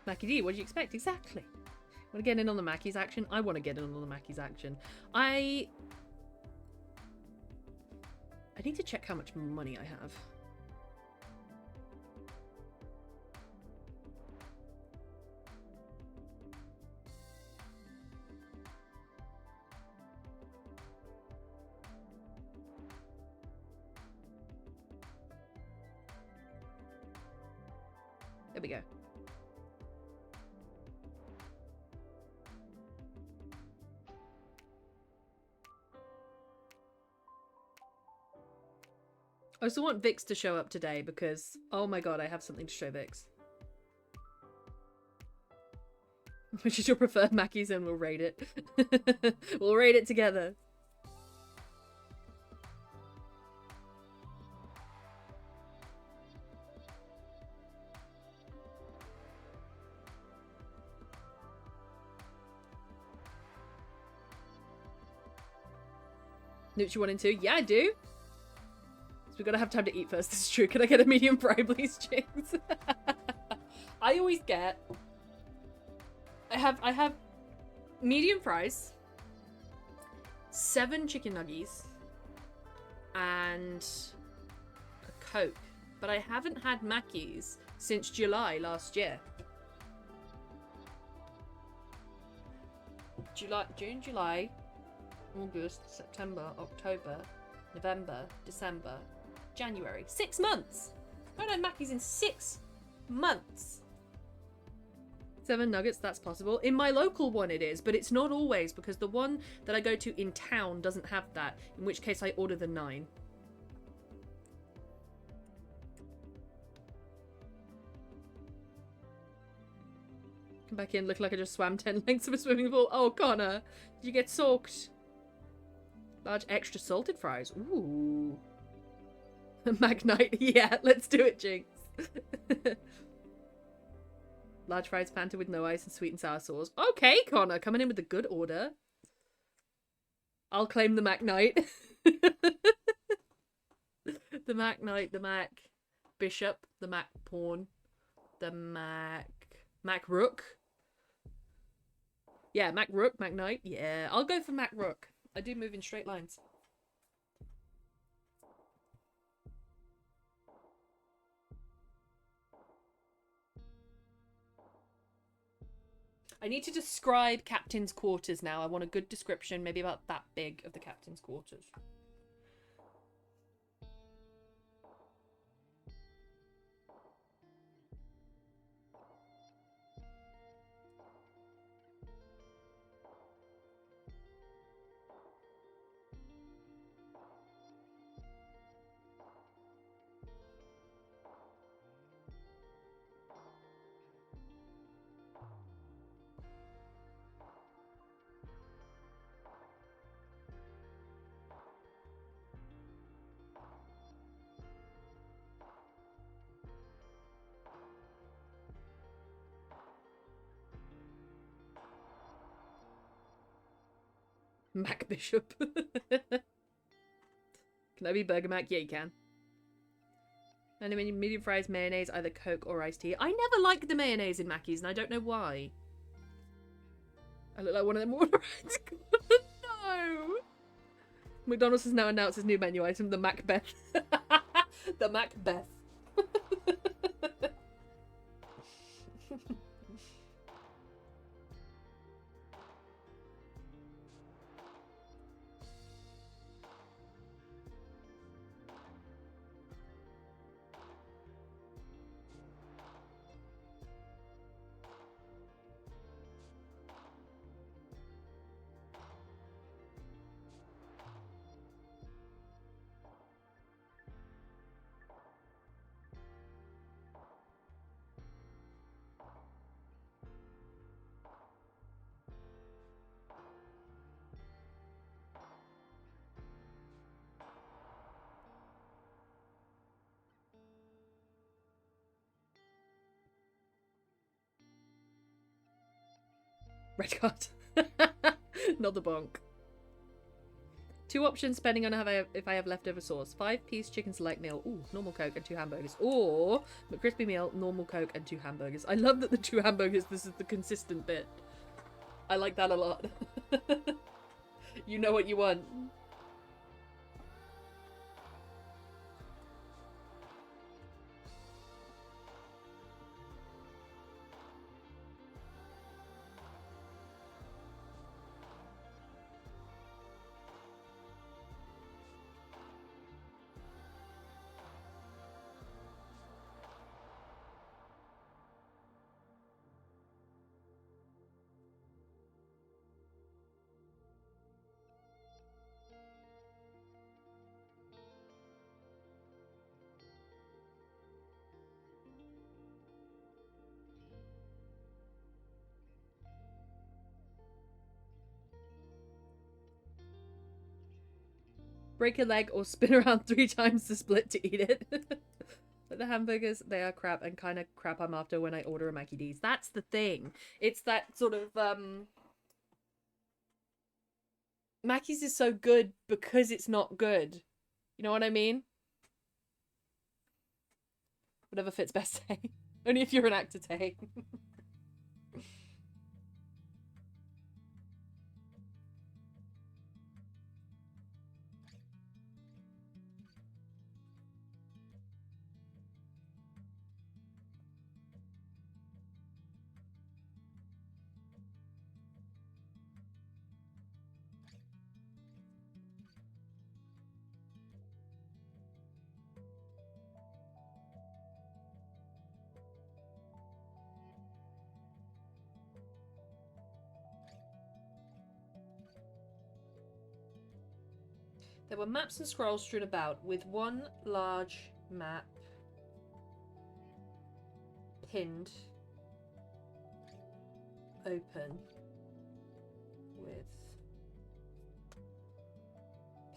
Mackie D, what do you expect? Exactly. Want to get in on the Mackie's action? I want to get in on the Mackie's action. I need to check how much money I have. There we go. I also want Vix to show up today because, oh my god, I have something to show Vix. Which is your preferred Mackie's and we'll raid it. We'll raid it together. Nooch, you 1 and 2? Yeah, I do. We gotta have time to eat first. This is true. Can I get a medium fry, please, Jinx? I always get. I have medium fries, 7 chicken nuggies, and a Coke. But I haven't had Mackey's since July last year. June, July, August, September, October, November, December, January. 6 months! I haven't had Mackey's in 6 months. 7 nuggets, that's possible. In my local one it is, but it's not always because the one that I go to in town doesn't have that, in which case I order the 9. Come back in, look like I just swam 10 lengths of a swimming pool. Oh, Connor, did you get soaked? Large extra salted fries. Ooh. Magnite. Yeah, let's do it, Jinx. Large fries, Fanta with no ice and sweet and sour sauce. Okay, Connor, coming in with a good order. I'll claim the Mac Knight. The Mac Knight, the Mac Bishop, the Mac Pawn, the Mac Rook. Yeah, Mac Rook, Mac Knight. Yeah, I'll go for Mac Rook. I do move in straight lines. I need to describe Captain's Quarters now. I want a good description, maybe about that big, of the Captain's Quarters. Mac Bishop. Can I be Burger Mac? Yeah, you can. And I mean, medium fries, mayonnaise, either Coke or iced tea. I never liked the mayonnaise in Mackey's, and I don't know why. I look like one of them order rights. No! McDonald's has now announced its new menu item, the Macbeth. The Macbeth. Red card. Not the bonk. 2 options depending on if I have leftover sauce. 5-piece chicken select meal. Ooh, normal Coke and 2 hamburgers. Or McCrispy meal, normal Coke and 2 hamburgers. I love that the 2 hamburgers, this is the consistent bit. I like that a lot. You know what you want. Break a leg or spin around 3 times to split to eat it. But the hamburgers, they are crap, and kind of crap I'm after when I order a Mackie D's. That's the thing. It's that sort of, Mackey's is so good because it's not good. You know what I mean? Whatever fits best, Tay. Only if you're an actor, Tay. There were maps and scrolls strewn about, with one large map pinned open with...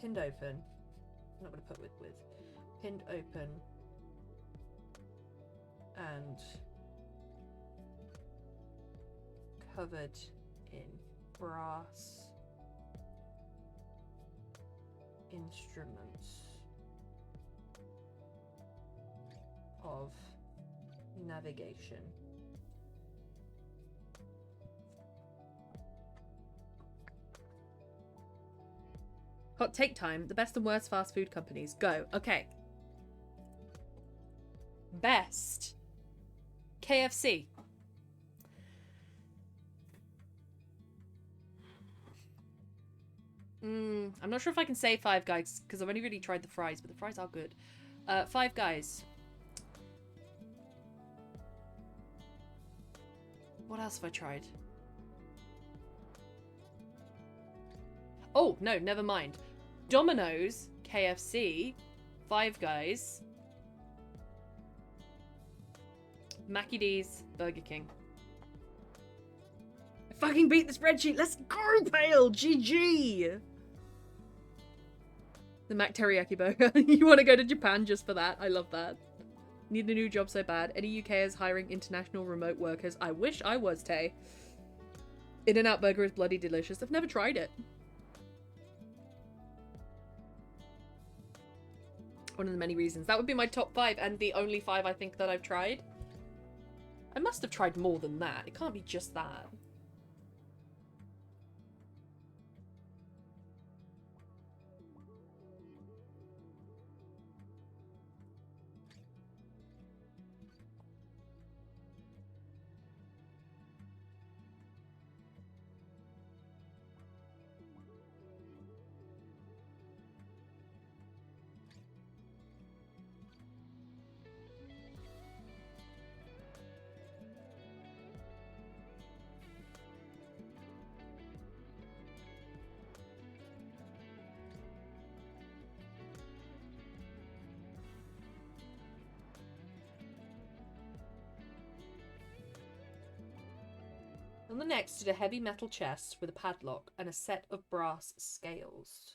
Pinned open. I'm not going to put with. Pinned open. And covered in brass instruments of navigation. Hot take time. The best and worst fast food companies. Go. Okay. Best. KFC. I'm not sure if I can say Five Guys because I've only really tried the fries, but the fries are good. Five Guys. What else have I tried? Oh, no, never mind. Domino's, KFC, Five Guys, Mackie D's, Burger King. I fucking beat the spreadsheet. Let's go, Pale. GG. The Mac Teriyaki Burger. You want to go to Japan just for that? I love that. Need a new job so bad. Any UKers hiring international remote workers? I wish I was, Tay. In-N-Out Burger is bloody delicious. I've never tried it. One of the many reasons. That would be my top 5 and the only 5 I think that I've tried. I must have tried more than that. It can't be just that. On the next stood a heavy metal chest with a padlock and a set of brass scales.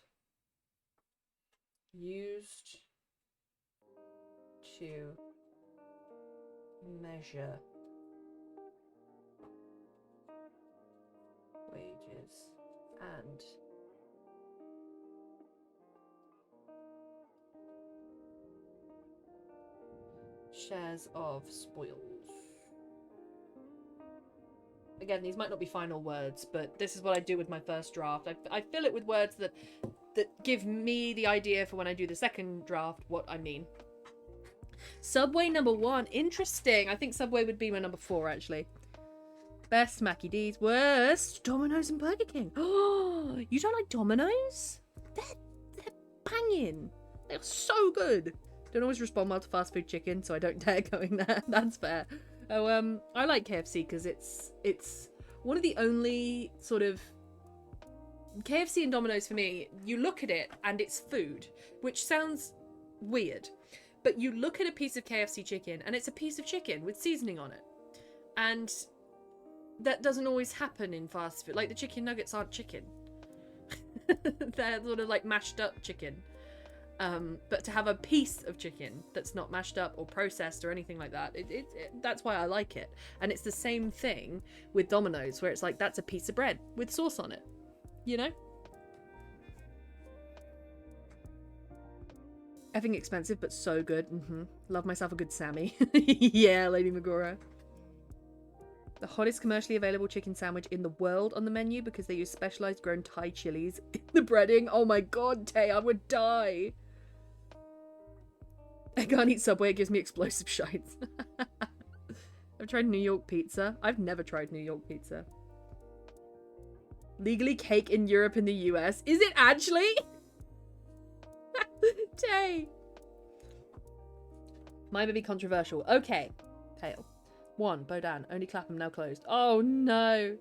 Used to measure and shares of spoils. Again, these might not be final words, but this is what I do with my first draft. I fill it with words that give me the idea for when I do the second draft what I mean. Subway number 1. Interesting. I think Subway would be my number 4, actually. Best Mackie D's. Worst Domino's and Burger King. Oh, you don't like Domino's? They're banging. They're so good. Don't always respond well to fast food chicken, so I don't dare going there. That's fair. Oh, I like KFC because it's one of the only sort of KFC and Domino's for me. You look at it and it's food, which sounds weird, but you look at a piece of KFC chicken and it's a piece of chicken with seasoning on it, and that doesn't always happen in fast food. Like, the chicken nuggets aren't chicken. They're sort of like mashed up chicken. But to have a piece of chicken that's not mashed up or processed or anything like that, that's why I like it. And it's the same thing with Domino's, where it's like, that's a piece of bread with sauce on it, you know? Effing expensive, but so good. Love myself a good Sammy. Yeah, Lady Megora. The hottest commercially available chicken sandwich in the world on the menu because they use specialized grown Thai chilies in the breading. Oh my god, Tay, I would die. I can't eat Subway, it gives me explosive shites. I've tried New York pizza. I've never tried New York pizza. Legally cake in Europe and the US. Is it actually? Tay. Mine may be controversial. Okay. Pale. 1. Bodan. Only Clapham, now closed. Oh no.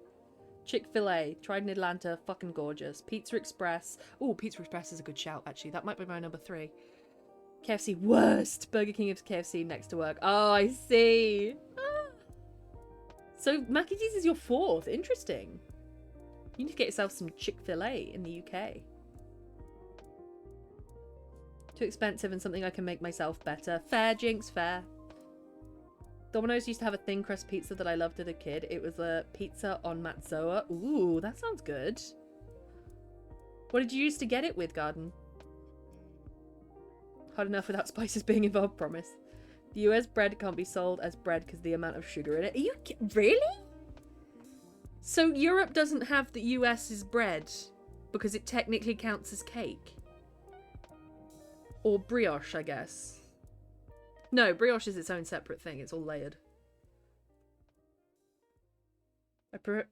Chick-fil-A. Tried in Atlanta. Fucking gorgeous. Pizza Express. Oh, Pizza Express is a good shout, actually. That might be my number 3. KFC. Worst. Burger King of KFC next to work. Oh, I see. So, Mackie D's is your 4th. Interesting. You need to get yourself some Chick-fil-A in the UK. Too expensive and something I can make myself better. Fair, Jinx, fair. Domino's used to have a thin crust pizza that I loved as a kid. It was a pizza on Matzoa. Ooh, that sounds good. What did you used to get it with, Garden? Hard enough without spices being involved, promise. The US bread can't be sold as bread because of the amount of sugar in it. Are you really? So Europe doesn't have the US's bread because it technically counts as cake? Or brioche, I guess. No, brioche is its own separate thing. It's all layered.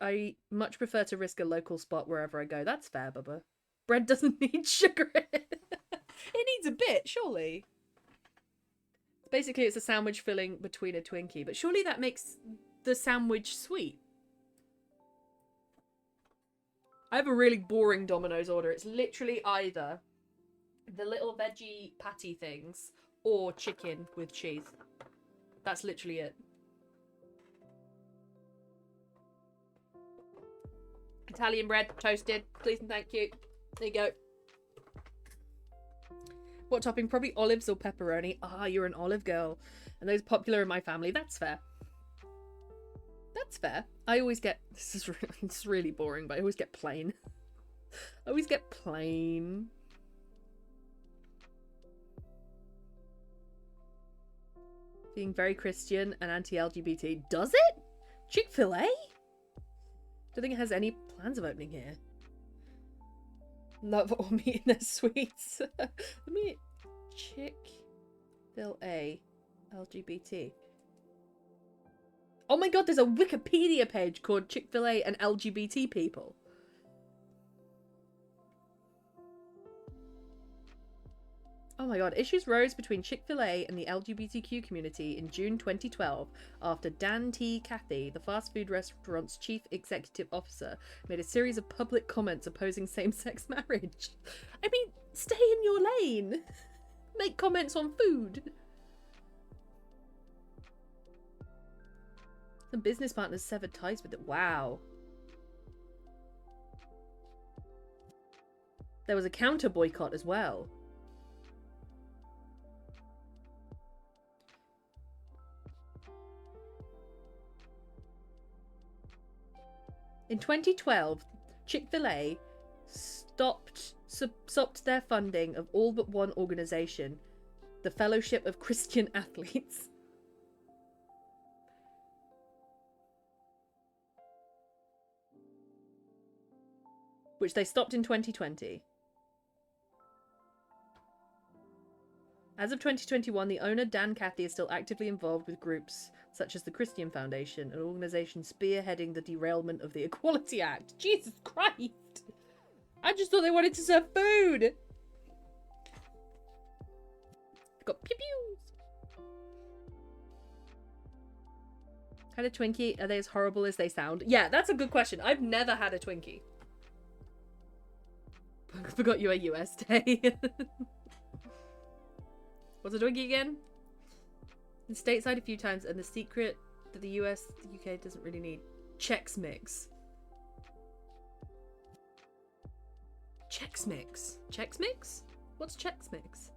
I much prefer to risk a local spot wherever I go. That's fair, Bubba. Bread doesn't need sugar in it. It needs a bit, surely. Basically, it's a sandwich filling between a Twinkie. But surely that makes the sandwich sweet. I have a really boring Domino's order. It's literally either the little veggie patty things or chicken with cheese. That's literally it. Italian bread, toasted. Please and thank you. There you go. What topping? Probably olives or pepperoni. Ah, you're an olive girl. And those popular in my family. That's fair. That's fair. I always get... This is really boring, but I always get plain. I always get plain. Being very Christian and anti-LGBT. Does it? Chick-fil-A? Don't think it has any plans of opening here. Love or meat in their sweets. Let me... Chick-fil-A. LGBT. Oh my god, there's a Wikipedia page called Chick-fil-A and LGBT people. Oh my god, issues rose between Chick-fil-A and the LGBTQ community in June 2012 after Dan T. Cathy, the fast food restaurant's chief executive officer, made a series of public comments opposing same-sex marriage. I mean, stay in your lane. Make comments on food. Some business partners severed ties with it. Wow. There was a counter boycott as well. In 2012, Chick-fil-A stopped their funding of all but one organisation, the Fellowship of Christian Athletes. Which they stopped in 2020. As of 2021, the owner, Dan Cathy, is still actively involved with groups such as the Christian Foundation, an organisation spearheading the derailment of the Equality Act. Jesus Christ! I just thought they wanted to serve food! They've got pew-pews! Had a Twinkie? Are they as horrible as they sound? Yeah, that's a good question. I've never had a Twinkie. I forgot you were US Day. What's a Twinkie again? Been stateside a few times, and the secret that the UK doesn't really need. Chex Mix. Chex Mix? Chex Mix? What's Chex Mix?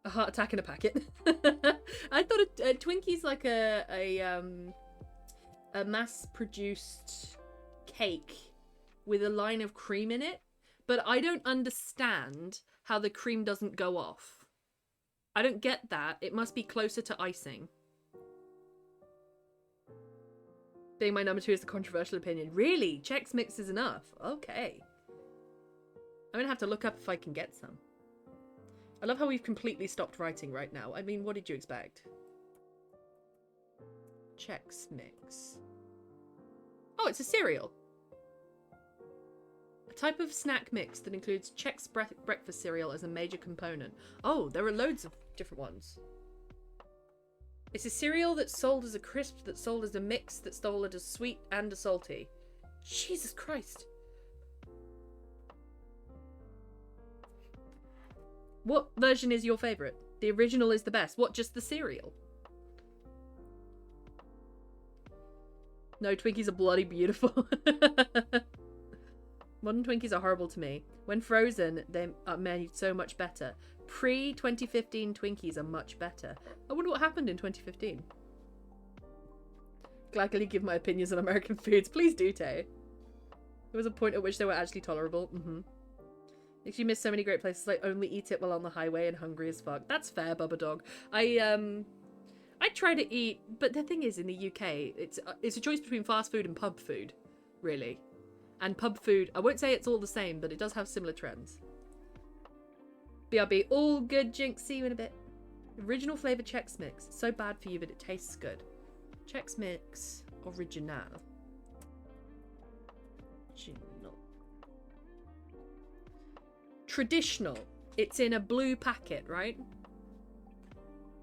A heart attack in a packet. I thought a Twinkie's like a mass-produced cake with a line of cream in it, but I don't understand how the cream doesn't go off. I don't get that. It must be closer to icing. Being my number 2 is the controversial opinion. Really? Chex Mix is enough? Okay. I'm gonna have to look up if I can get some. I love how we've completely stopped writing right now. I mean, what did you expect? Chex Mix. Oh, it's a cereal. A type of snack mix that includes Chex breakfast cereal as a major component. Oh, there are loads of different ones. It's a cereal that's sold as a crisp, that's sold as a mix, that's sold as a sweet and a salty. Jesus Christ. What version is your favourite? The original is the best. What, just the cereal? No, Twinkies are bloody beautiful. Modern Twinkies are horrible to me. When frozen, they are made so much better. Pre-2015 Twinkies are much better. I wonder what happened in 2015. Gladly give my opinions on American foods. Please do, Tay. There was a point at which they were actually tolerable. Makes you miss so many great places. Like only eat it while on the highway and hungry as fuck. That's fair, Bubba Dog. I try to eat, but the thing is, in the UK, it's a choice between fast food and pub food, really. And pub food, I won't say it's all the same, but it does have similar trends. BRB, all good, Jinx. See you in a bit. Original flavour Chex Mix. So bad for you, but it tastes good. Chex Mix Original. Traditional. It's in a blue packet, right?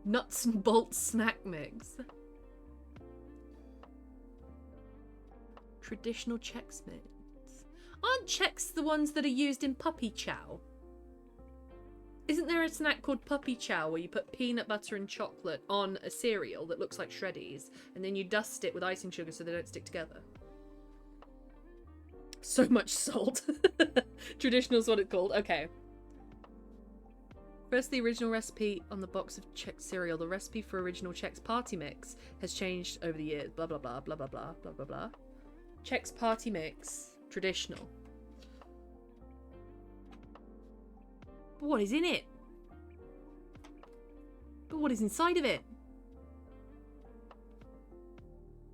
Nuts and bolts snack mix. Traditional Chex Mix. Aren't Chex the ones that are used in puppy chow? Isn't there a snack called puppy chow where you put peanut butter and chocolate on a cereal that looks like Shreddies and then you dust it with icing sugar so they don't stick together? So much salt. Traditional is what it's called. Okay. First, the original recipe on the box of Chex cereal. The recipe for original Chex Party Mix has changed over the years. Blah, blah, blah, blah, blah, blah, blah, blah, blah. Chex Party Mix. Traditional. But what is in it? But what is inside of it?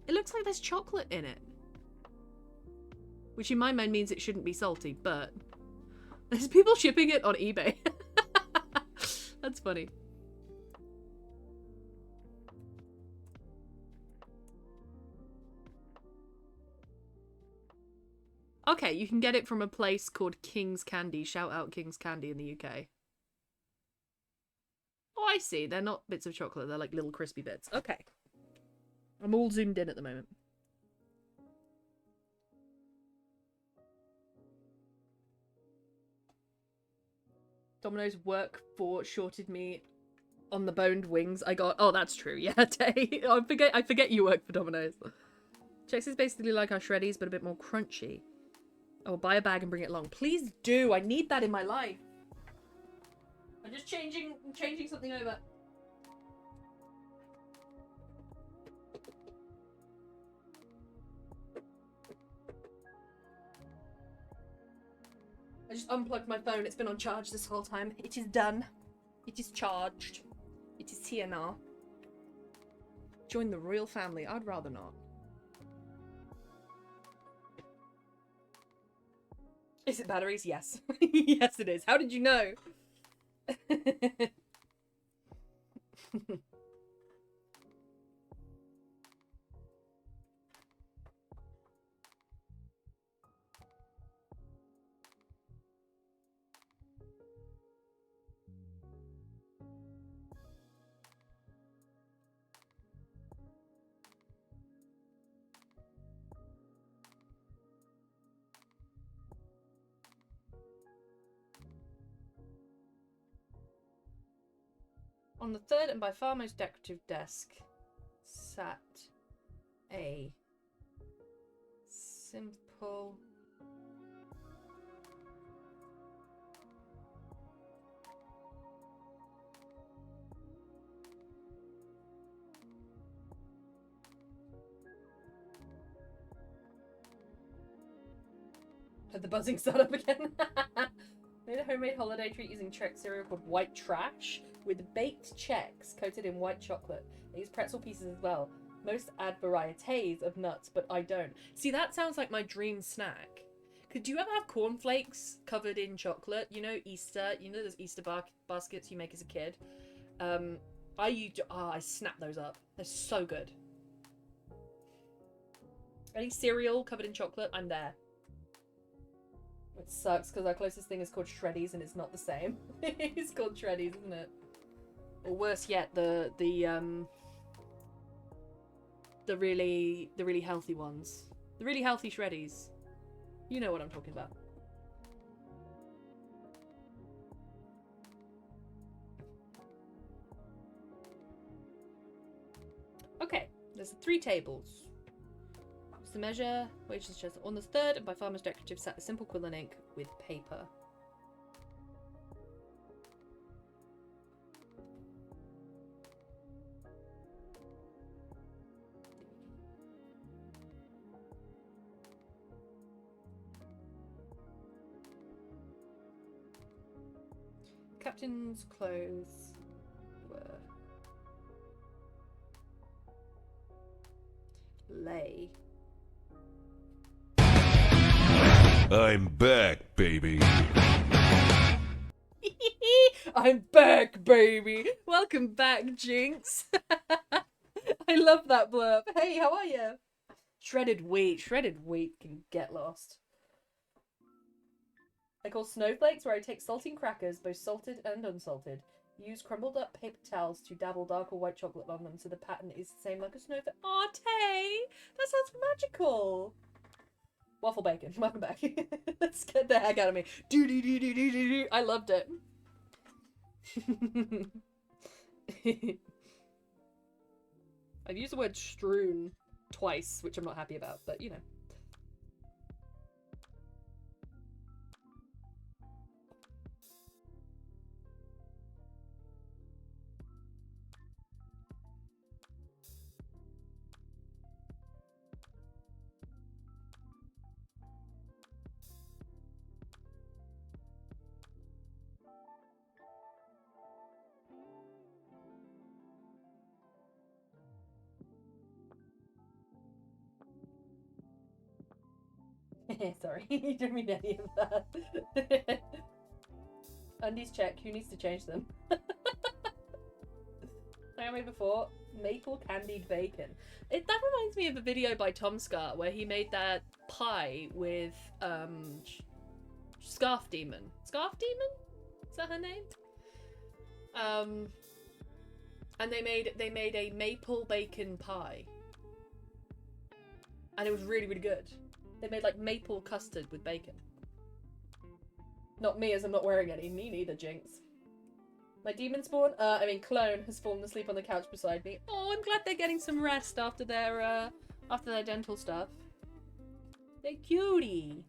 It looks like there's chocolate in it. Which in my mind means it shouldn't be salty, but there's people shipping it on eBay. That's funny. Okay, you can get it from a place called King's Candy. Shout out King's Candy in the UK. Oh, I see. They're not bits of chocolate. They're like little crispy bits. Okay. I'm all zoomed in at the moment. Domino's work for shorted me on the boned wings I got. Oh, that's true. Yeah, Tay. I forget you work for Domino's. Chex is basically like our Shreddies, but a bit more crunchy. Oh, buy a bag and bring it along. Please do. I need that in my life. I'm just changing something over. I just unplugged my phone. It's been on charge this whole time. It is done. It is charged. It is here now. Join the royal family. I'd rather not. Is it batteries? Yes. Yes, it is. How did you know? On the third and by far most decorative desk sat a simple had the buzzing start up again. Made a homemade holiday treat using Czech cereal called White Trash with baked Czechs coated in white chocolate. I use pretzel pieces as well. Most add varieties of nuts, but I don't. See, that sounds like my dream snack. Could you ever have cornflakes covered in chocolate? You know, Easter. You know those Easter baskets you make as a kid? I snap those up. They're so good. Any cereal covered in chocolate, I'm there. It sucks because our closest thing is called Shreddies and it's not the same. It's called Shreddies, isn't it? Or worse yet, the really healthy ones. The really healthy Shreddies. You know what I'm talking about. Okay, there's 3 tables. The measure, wages just on the third, and by far most decorative sat a simple quill and ink with paper. Captain's clothes were lay. I'm back, baby. I'm back, baby. Welcome back, Jinx. I love that blurb. Hey, how are you? Shredded wheat. Shredded wheat can get lost. I call snowflakes where I take saltine crackers, both salted and unsalted. Use crumbled up paper towels to dabble dark or white chocolate on them so the pattern is the same like a snowflake. Aw, Tay! That sounds magical! Waffle bacon, welcome back. Let's get the heck out of me. Do. I loved it. I've used the word strewn twice, which I'm not happy about, but you know. Sorry, you didn't mean any of that. Undies check. Who needs to change them? Like I made before, maple candied bacon. That reminds me of a video by Tom Scar where he made that pie with Scarf Demon. Scarf Demon? Is that her name? And they made a maple bacon pie, and it was really, really good. They made like maple custard with bacon. Not me, as I'm not wearing any. Me neither, Jinx. My demon spawn, clone, has fallen asleep on the couch beside me. Oh, I'm glad they're getting some rest after their dental stuff. They're cutie.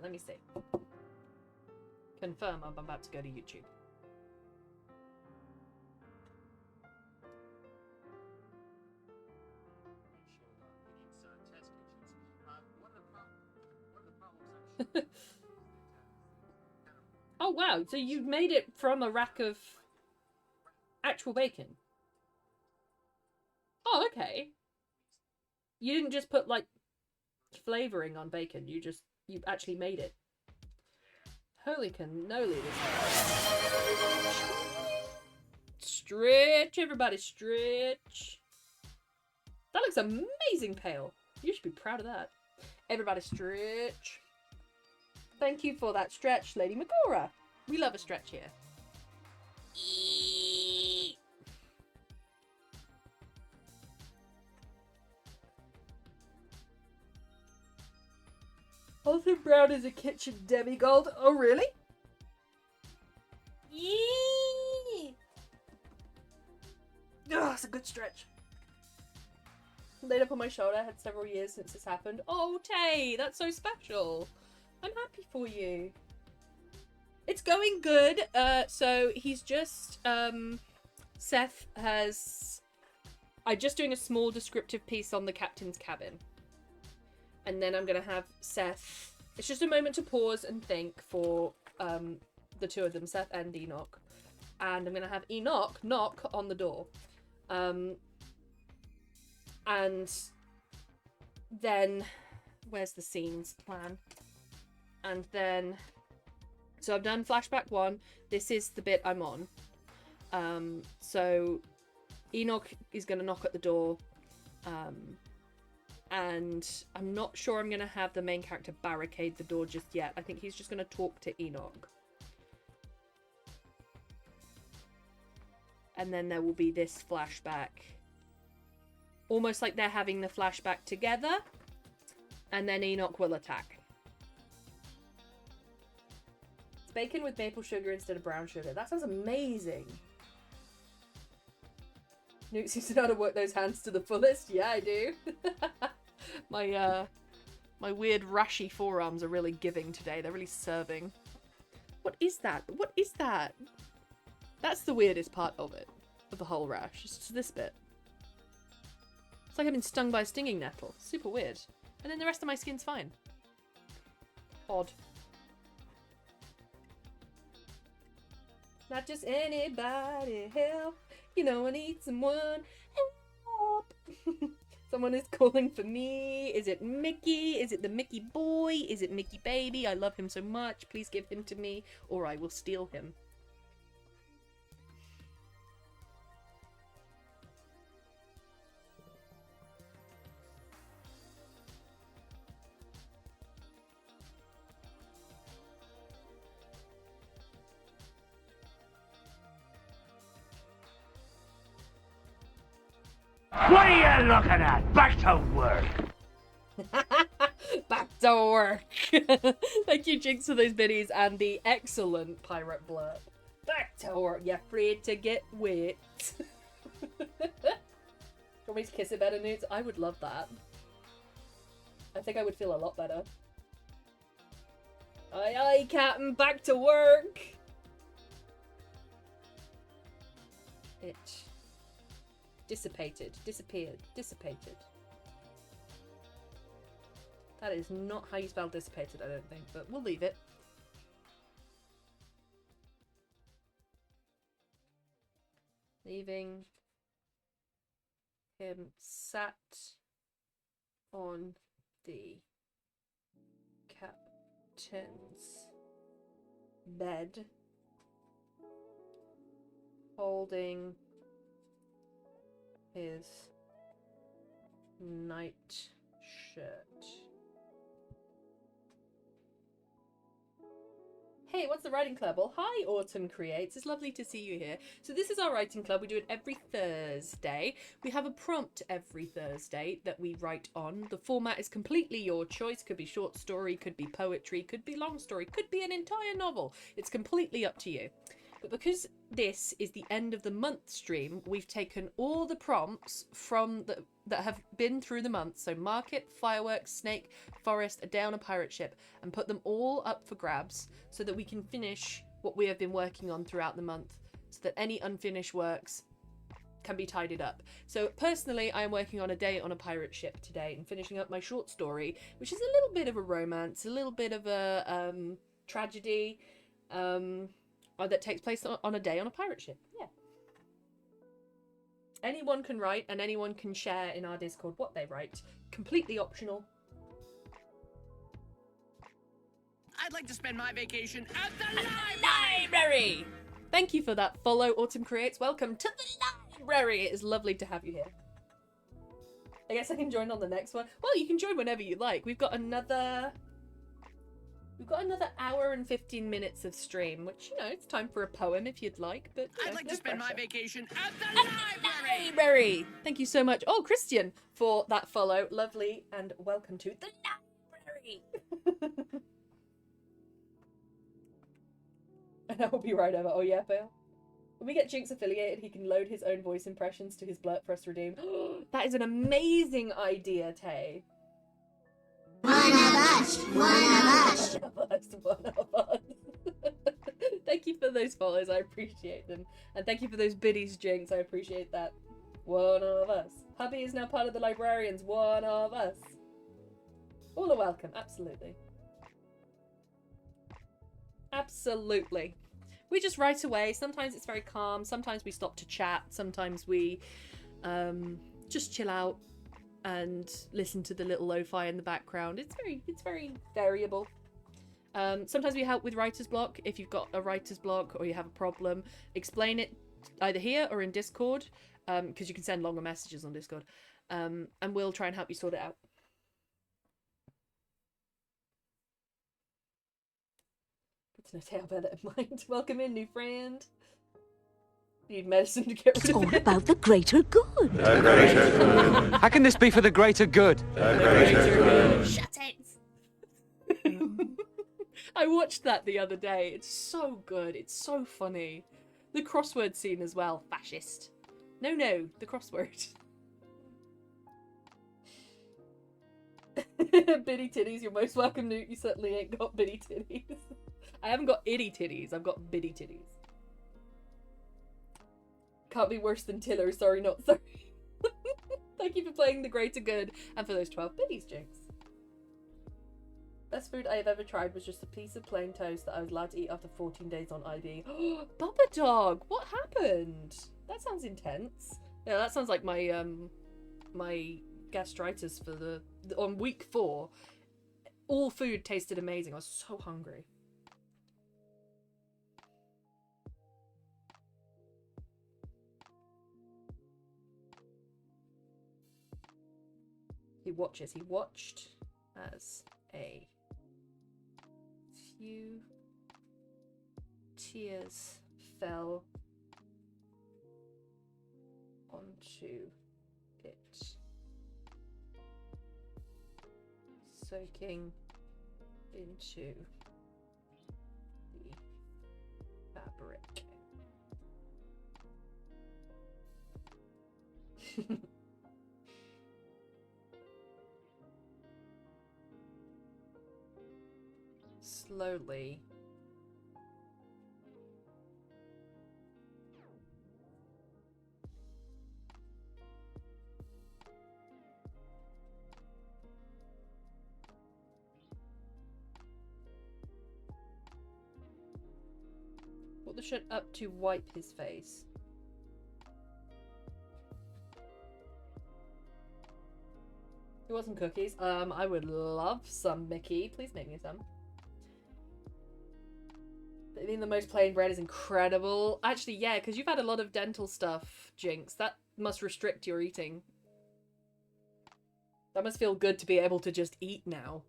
Right, let me see. Confirm I'm about to go to YouTube. Oh wow, so you made it from a rack of actual bacon. Oh, okay. You didn't just put like flavoring on bacon, you actually made it. Holy cannoli, this stretch, everybody, stretch. That looks amazing pale. You should be proud of that. Everybody stretch. Thank you for that stretch, Lady Magora. We love a stretch here. Eee. Alton Brown is a kitchen demigod. Oh, really? Yee! Oh, it's a good stretch. Laid up on my shoulder. Had several years since this happened. Oh, Tay, that's so special. I'm happy for you. It's going good. So he's just Seth has. I'm just doing a small descriptive piece on the captain's cabin. And then I'm going to have Seth... It's just a moment to pause and think for the two of them, Seth and Enoch. And I'm going to have Enoch knock on the door. And then... Where's the scenes plan? And then... So I've done flashback 1. This is the bit I'm on. So Enoch is going to knock at the door. And I'm not sure I'm going to have the main character barricade the door just yet. I think he's just going to talk to Enoch. And then there will be this flashback. Almost like they're having the flashback together. And then Enoch will attack. It's bacon with maple sugar instead of brown sugar. That sounds amazing. Nuke seems to know how to work those hands to the fullest. Yeah, I do. My weird rashy forearms are really giving today. They're really serving. What is that? What is that? That's the weirdest part of it. Of the whole rash. It's just this bit. It's like I've been stung by a stinging nettle. Super weird. And then the rest of my skin's fine. Odd. Not just anybody help. You know I need someone help. Someone is calling for me. Is it Mickey? Is it the Mickey boy? Is it Mickey baby? I love him so much. Please give him to me or I will steal him. What are you looking at? Back to work. Back to work. Thank you, Jinx, for those biddies and the excellent pirate blurb. Back to work. You're afraid to get wet. Want me to kiss it better, Newt? I would love that. I think I would feel a lot better. Aye, aye, Captain. Back to work. It dissipated, disappeared, dissipated. That is not how you spell dissipated, I don't think, but we'll leave it. Leaving him sat on the captain's bed, holding his night shirt. Hey, what's the writing club? Well, hi, Autumn Creates. It's lovely to see you here. So this is our writing club. We do it every Thursday. We have a prompt every Thursday that we write on. The format is completely your choice. Could be short story, could be poetry, could be long story, could be an entire novel. It's completely up to you. But because this is the end of the month stream, we've taken all the prompts from that have been through the month, so market, fireworks, snake, forest, a day on a pirate ship, and put them all up for grabs so that we can finish what we have been working on throughout the month, so that any unfinished works can be tidied up. So personally, I am working on a day on a pirate ship today and finishing up my short story, which is a little bit of a romance, a little bit of a tragedy that takes place on a day on a pirate ship. Yeah. Anyone can write and anyone can share in our Discord what they write. Completely optional. I'd like to spend my vacation at the Library! Thank you for that follow, Autumn Creates. Welcome to the library. It is lovely to have you here. I guess I can join on the next one. Well, you can join whenever you like. We've got another hour and 15 minutes of stream, which, you know, it's time for a poem if you'd like, but I'd like no to spend my pressure. vacation at the library. Library! Thank you so much. Oh, Christian, for that follow. Lovely, and welcome to the library. And I will be right over. Oh yeah, Bill. When we get Jinx affiliated, he can load his own voice impressions to his blurt for us to redeem. That is an amazing idea, Tay. One of us. One of us. Thank you for those follows. I appreciate them. And thank you for those biddies, Jinx. I appreciate that. One of us. Hubby is now part of the librarians. One of us. All are welcome. Absolutely. Absolutely. We just write away. Sometimes it's very calm. Sometimes we stop to chat. Sometimes we just chill out and listen to the little lo-fi in the background. It's very variable. Sometimes we help with writer's block. If you've got a writer's block or you have a problem, explain it either here or in Discord, because you can send longer messages on Discord, and we'll try and help you sort it out. Good to know, I'll bear that in mind. Welcome in, new friend. Need medicine to get rid It's of all it. about the greater good. How can this be for the greater good? Shut it! I watched that the other day. It's so good. It's so funny. The crossword scene as well. Fascist. No, the crossword. Biddy titties, you're most welcome, Newt. You certainly ain't got biddy titties. I haven't got itty titties. I've got biddy titties. Can't be worse than Tiller. Sorry, not sorry. Thank you for playing the greater good and for those 12 biddies, Jinx. Best food I have ever tried was just a piece of plain toast that I was allowed to eat after 14 days on ID. Bubba Dog, what happened? That sounds intense. Yeah, that sounds like my my gastritis for on week 4. All food tasted amazing. I was so hungry. He watched as a few tears fell onto it, soaking into the fabric. Slowly. Put the shit up to wipe his face. It wasn't cookies. I would love some, Mickey. Please make me some. I mean, the most plain bread is incredible. Actually, yeah, because you've had a lot of dental stuff, Jinx. That must restrict your eating. That must feel good to be able to just eat now.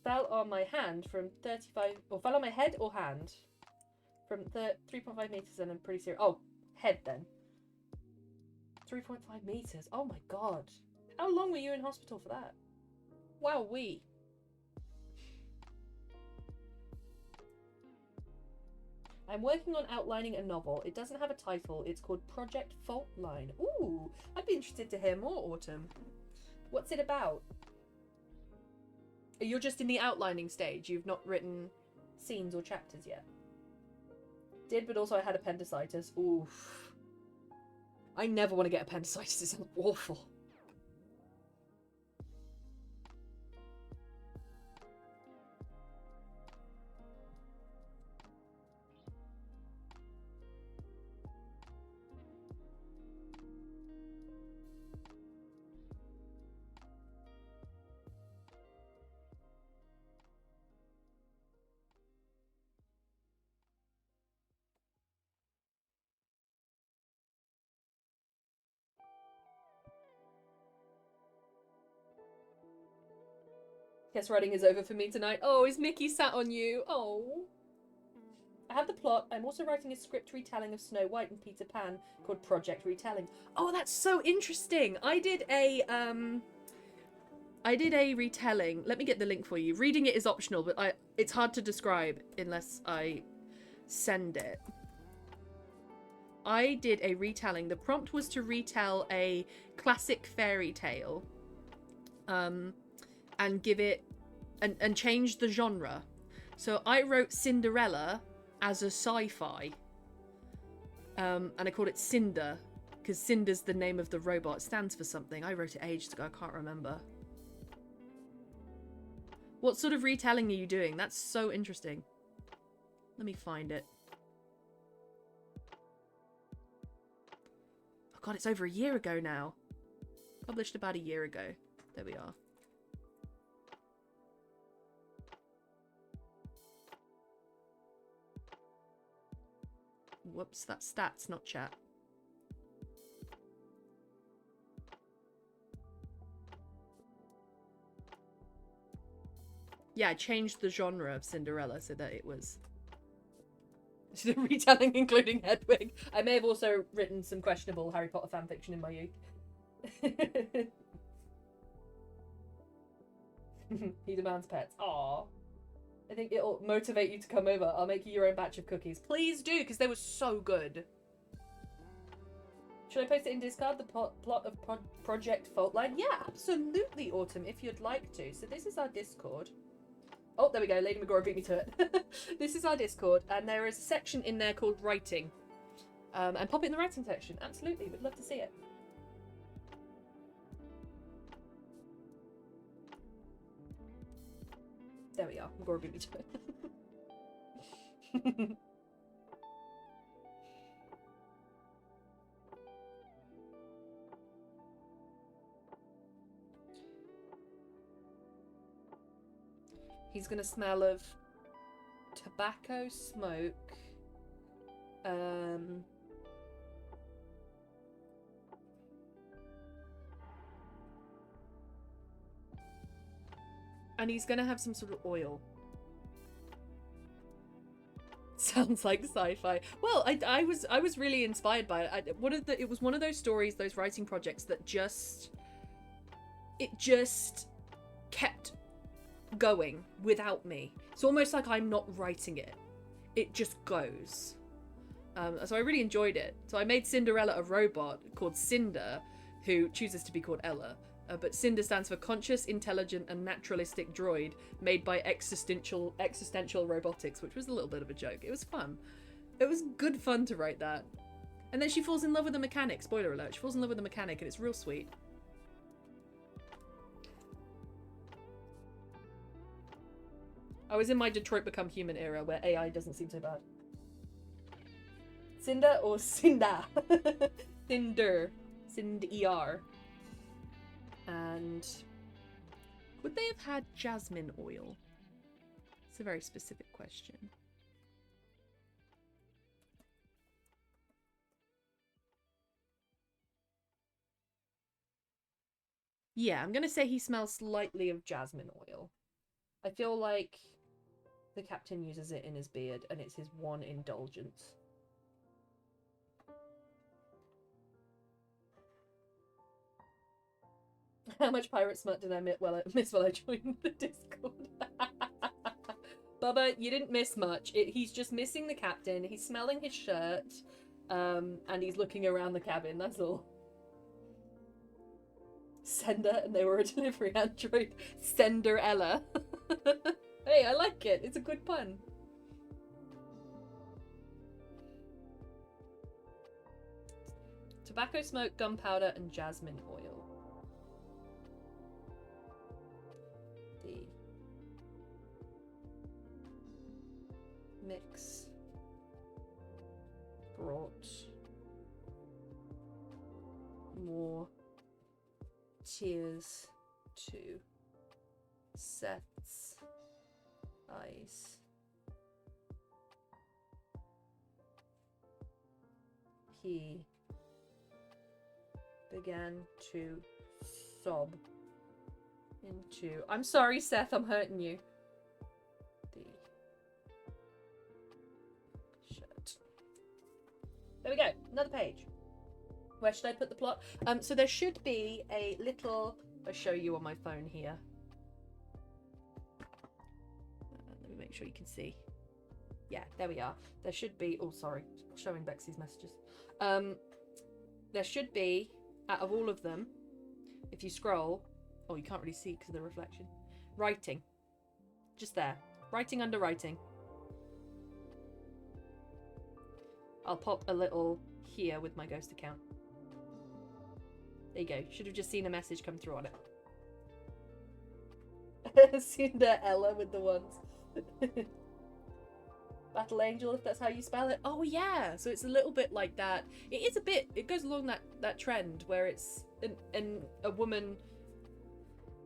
Fell on my hand from 35... Or fell on my head or hand? From 3.5 meters and I'm pretty serious. Oh, head then. 3.5 meters. Oh my god. How long were you in hospital for that? Wowee. I'm working on outlining a novel. It doesn't have a title. It's called Project Faultline. Ooh, I'd be interested to hear more, Autumn. What's it about? You're just in the outlining stage. You've not written scenes or chapters yet. Did, but also I had appendicitis. Oof. I never want to get appendicitis. It's awful. Guess writing is over for me tonight. Oh, is Mickey sat on you? Oh. I have the plot. I'm also writing a script retelling of Snow White and Peter Pan called Project Retelling. Oh, that's so interesting. I did a retelling. Let me get the link for you. Reading it is optional, but it's hard to describe unless I send it. I did a retelling. The prompt was to retell a classic fairy tale. And give it and change the genre. So I wrote Cinderella as a sci-fi. And I called it Cinder, because Cinder's the name of the robot. It stands for something. I wrote it ages ago, I can't remember. What sort of retelling are you doing? That's so interesting. Let me find it. Oh god, it's over a year ago now. Published about a year ago. There we are. Whoops, that's stats, not chat. Yeah, I changed the genre of Cinderella so that it was retelling including Hedwig. I may have also written some questionable Harry Potter fanfiction in my youth. He demands pets. Aww. I think it'll motivate you to come over. I'll make you your own batch of cookies. Please do, because they were so good. Should I post it in Discord, the plot of Project Faultline? Yeah, absolutely, Autumn, if you'd like to. So this is our Discord. Oh, there we go. Lady Megora beat me to it. This is our Discord, and there is a section in there called Writing. And pop it in the writing section. Absolutely, we'd love to see it. There we are. Megora beat me to it. He's gonna smell of tobacco, smoke, and he's gonna have some sort of oil. Sounds like sci-fi. Well, I was really inspired by it. It was one of those stories, those writing projects that just kept going without me. It's almost like I'm not writing it. It just goes. So I really enjoyed it. So I made Cinderella a robot called Cinder, who chooses to be called Ella. But Cinder stands for Conscious, Intelligent, and Naturalistic Droid, made by Existential Robotics, which was a little bit of a joke. It was fun. It was good fun to write that. And then she falls in love with the mechanic. Spoiler alert. She falls in love with the mechanic, and it's real sweet. I was in my Detroit Become Human era, where AI doesn't seem so bad. Cinder or Cinda? Cinder. Cinder. And would they have had jasmine oil? It's a very specific question. Yeah, I'm gonna say he smells slightly of jasmine oil. I feel like the captain uses it in his beard and it's his one indulgence. How much pirate smut did I miss while I joined the Discord? Bubba, you didn't miss much. He's just missing the captain. He's smelling his shirt. And he's looking around the cabin, that's all. Sender, and they were a delivery android. Sender Ella. Hey, I like it. It's a good pun. Tobacco smoke, gunpowder, and jasmine oil. D. Mix. Brought. More. Tears. To. Sets. Eyes. He began to sob into... I'm sorry, Seth, I'm hurting you. The shirt. There we go, another page. Where should I put the plot? So there should be a little... I'll show you on my phone here. Let me make sure you can see. Yeah, there we are. There should be... Oh, sorry. Showing Bexy's messages. There should be, out of all of them, if you scroll... Oh, you can't really see because of the reflection. Writing. Just there. Writing under writing. I'll pop a little here with my ghost account. There you go. Should have just seen a message come through on it. Cinderella with the ones. Battle Angel, if that's how you spell it. Oh yeah, so it's a little bit like that. It is a bit, it goes along that trend where it's a woman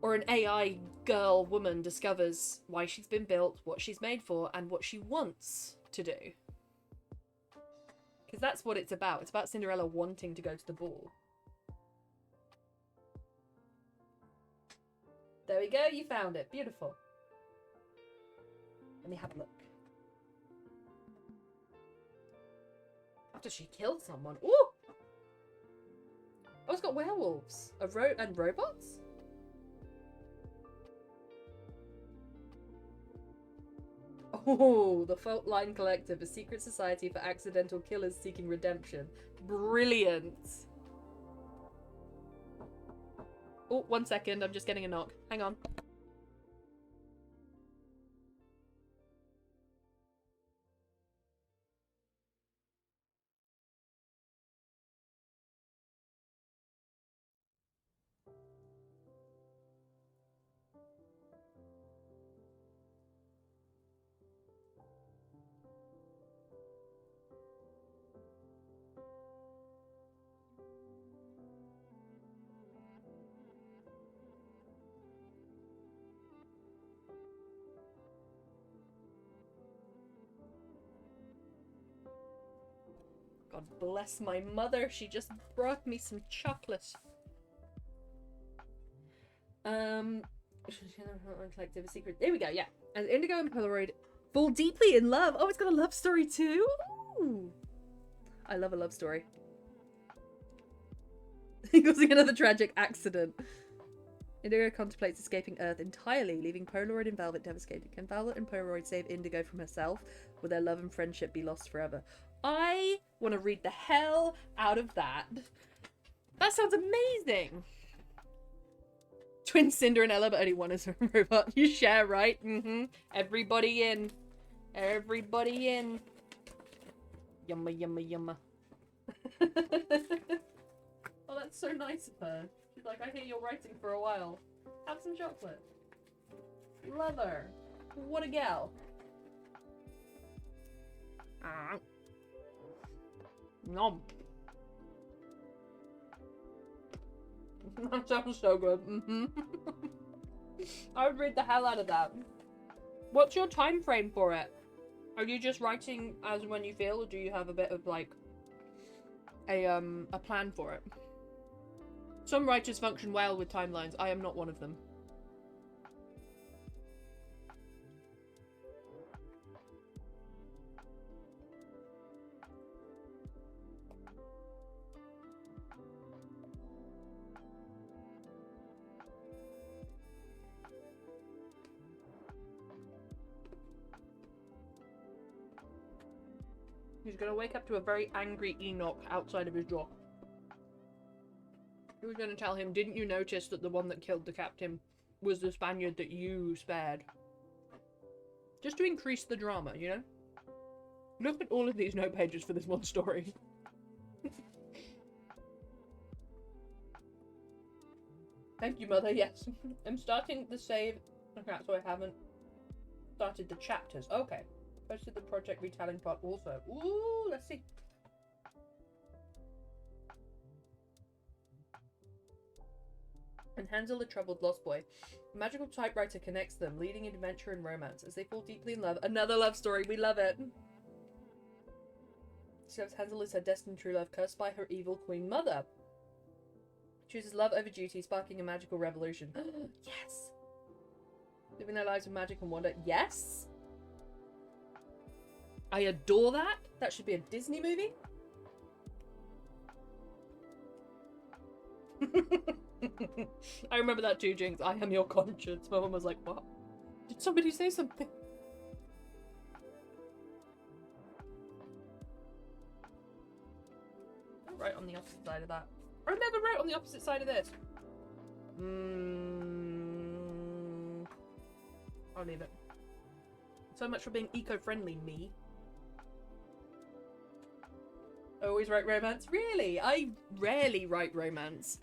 or an AI girl woman discovers why she's been built, what she's made for, and what she wants to do. Because that's what it's about. It's about Cinderella wanting to go to the ball. There we go, you found it. Beautiful. Let me have a look. After she killed someone. Ooh! Oh, it's got werewolves. And robots? Oh, the Fault Line Collective, a secret society for accidental killers seeking redemption. Brilliant. Oh, 1 second, I'm just getting a knock. Hang on. God bless my mother. She just brought me some chocolate. Collective, a secret. There we go, yeah. As Indigo and Polaroid fall deeply in love. Oh, it's got a love story too? Ooh. I love a love story. Causing another tragic accident. Indigo contemplates escaping Earth entirely, leaving Polaroid and Velvet devastated. Can Velvet and Polaroid save Indigo from herself? Will their love and friendship be lost forever? I want to read the hell out of that. That sounds amazing. Twin Cinder and Ella, but only one is a robot. You share, right? Mm-hmm. Everybody in. Everybody in. Yumma, yumma, yumma. Oh, that's so nice of her. She's like, I hear you're writing for a while. Have some chocolate. Love her. What a gal. Nom. That sounds so good. Mm-hmm. I would read the hell out of that. What's your time frame for it? Are you just writing as when you feel, or do you have a bit of like a plan for it? Some writers function well with timelines. I am not one of them. He's gonna wake up to a very angry Enoch outside of his door. He was gonna tell him, didn't you notice that the one that killed the captain was the Spaniard that you spared? Just to increase the drama, you know? Look at all of these note pages for this one story. Thank you, Mother. Yes. I'm starting the save. Okay, so I haven't started the chapters. Okay. Posted the project retelling part also. Ooh, let's see. And Hansel, the troubled lost boy. A magical typewriter connects them, leading in adventure and romance as they fall deeply in love. Another love story. We love it. Discovers Hansel is her destined true love, cursed by her evil queen mother. Chooses love over duty, sparking a magical revolution. Yes! Living their lives of magic and wonder. Yes! I adore that. That should be a Disney movie. I remember that too, Jinx. I am your conscience. My mum was like, what? Did somebody say something? Right on the opposite side of that. I never wrote on the opposite side of this. I'll leave it. So much for being eco-friendly, me. I always write romance. Really? I rarely write romance.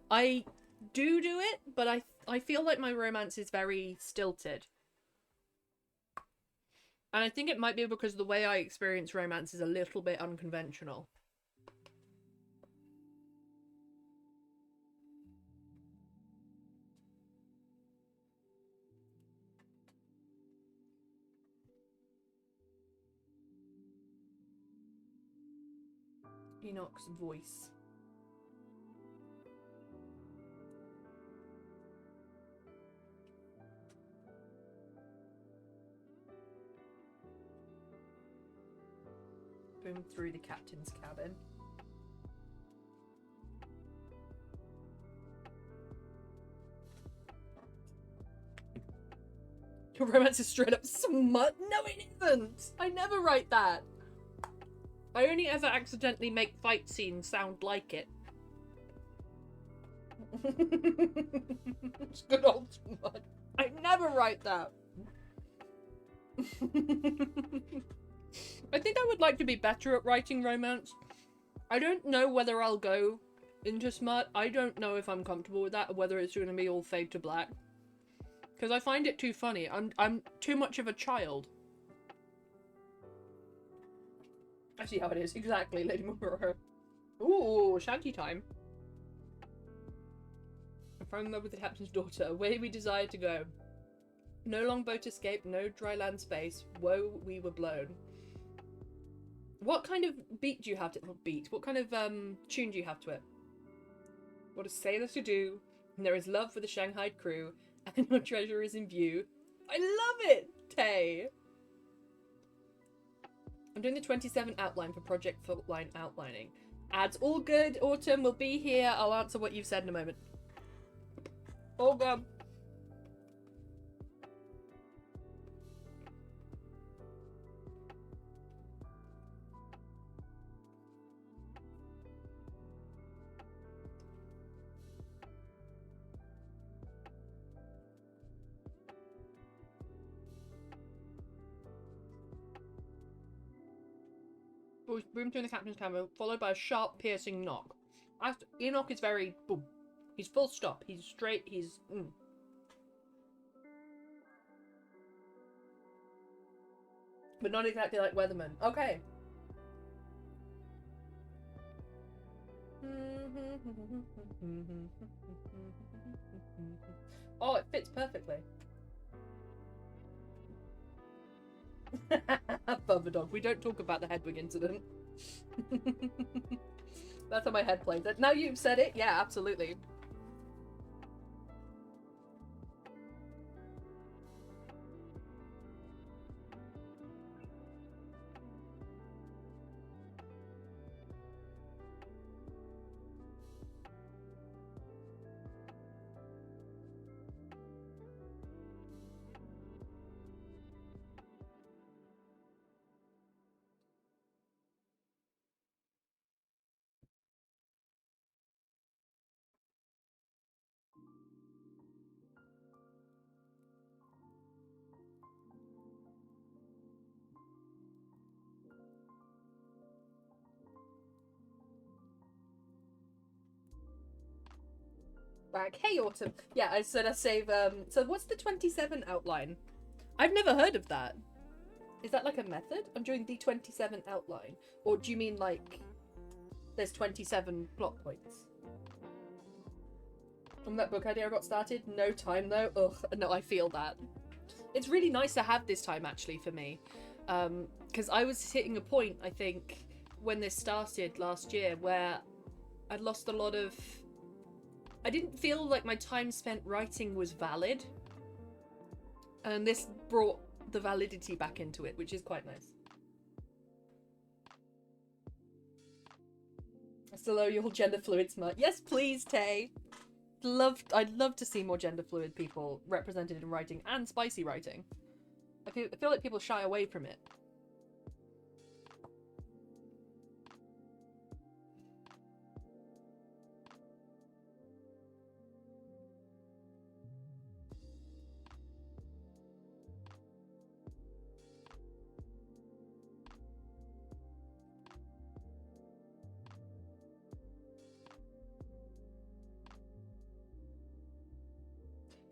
I do it, but I feel like my romance is very stilted. And I think it might be because the way I experience romance is a little bit unconventional. Enoch's voice. Boom through the captain's cabin. Your romance is straight up smut? No, it isn't! I never write that. I only ever accidentally make fight scenes sound like it. It's good old smut. I never write that. I think I would like to be better at writing romance. I don't know whether I'll go into smut. I don't know if I'm comfortable with that or whether it's going to be all fade to black. Because I find it too funny. I'm too much of a child. I see how it is. Exactly, Lady Mororo. Ooh, shanty time. I fell in love with the captain's daughter. Away we desire to go. No long boat escape, no dry land space. Woe, we were blown. What kind of beat do you have to... Not beat. What kind of tune do you have to it? What a sailor to do. And there is love for the Shanghai crew. And your treasure is in view. I love it, Tay! I'm doing the 27 outline for Project Faultline outlining. Ads all good. Autumn will be here. I'll answer what you've said in a moment. All good. Boom through the captain's camera, followed by a sharp, piercing knock. Enoch is very boom. He's full stop. He's straight. He's. But not exactly like Weatherman. Okay. Oh, it fits perfectly. Bubba dog. We don't talk about the Hedwig incident. That's how my head plays it. Now you've said it, yeah, absolutely. back. Hey, Autumn. Yeah, I said I save. So what's the 27 outline? I've never heard of that. Is that like a method? I'm doing the 27 outline, or do you mean like there's 27 plot points? From that book idea I got started, no time though. Ugh, no, I feel that. It's really nice to have this time actually for me, because I was hitting a point, I think, when this started last year where I'd lost a lot of. I didn't feel like my time spent writing was valid, and this brought the validity back into it, which is quite nice. I still owe you all gender fluid smut. Yes, please, Tay. I'd love to see more gender fluid people represented in writing and spicy writing. I feel like people shy away from it.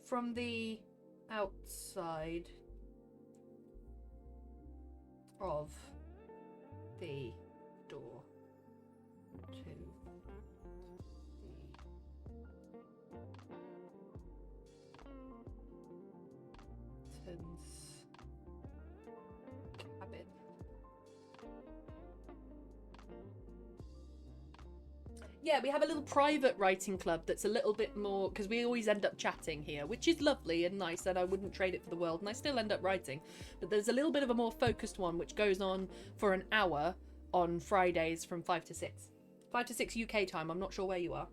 From the outside of the door to the Ten's cabin. Yeah, we have a little private writing club that's a little bit more, because we always end up chatting here, which is lovely and nice, and I wouldn't trade it for the world, and I still end up writing. But there's a little bit of a more focused one, which goes on for an hour on Fridays from 5 to 6. 5 to 6 UK time, I'm not sure where you are.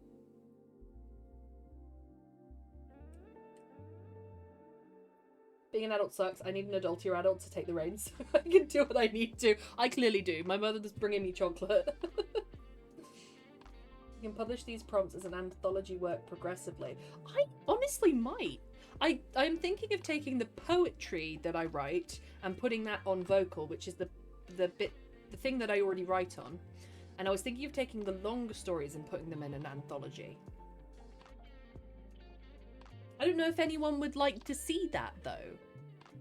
Being an adult sucks. I need an adultier adult to take the reins. I can do what I need to. I clearly do. My mother's bringing me chocolate. You can publish these prompts as an anthology work progressively. I honestly might. I'm thinking of taking the poetry that I write and putting that on Vocal, which is the thing that I already write on. And I was thinking of taking the longer stories and putting them in an anthology. I don't know if anyone would like to see that though,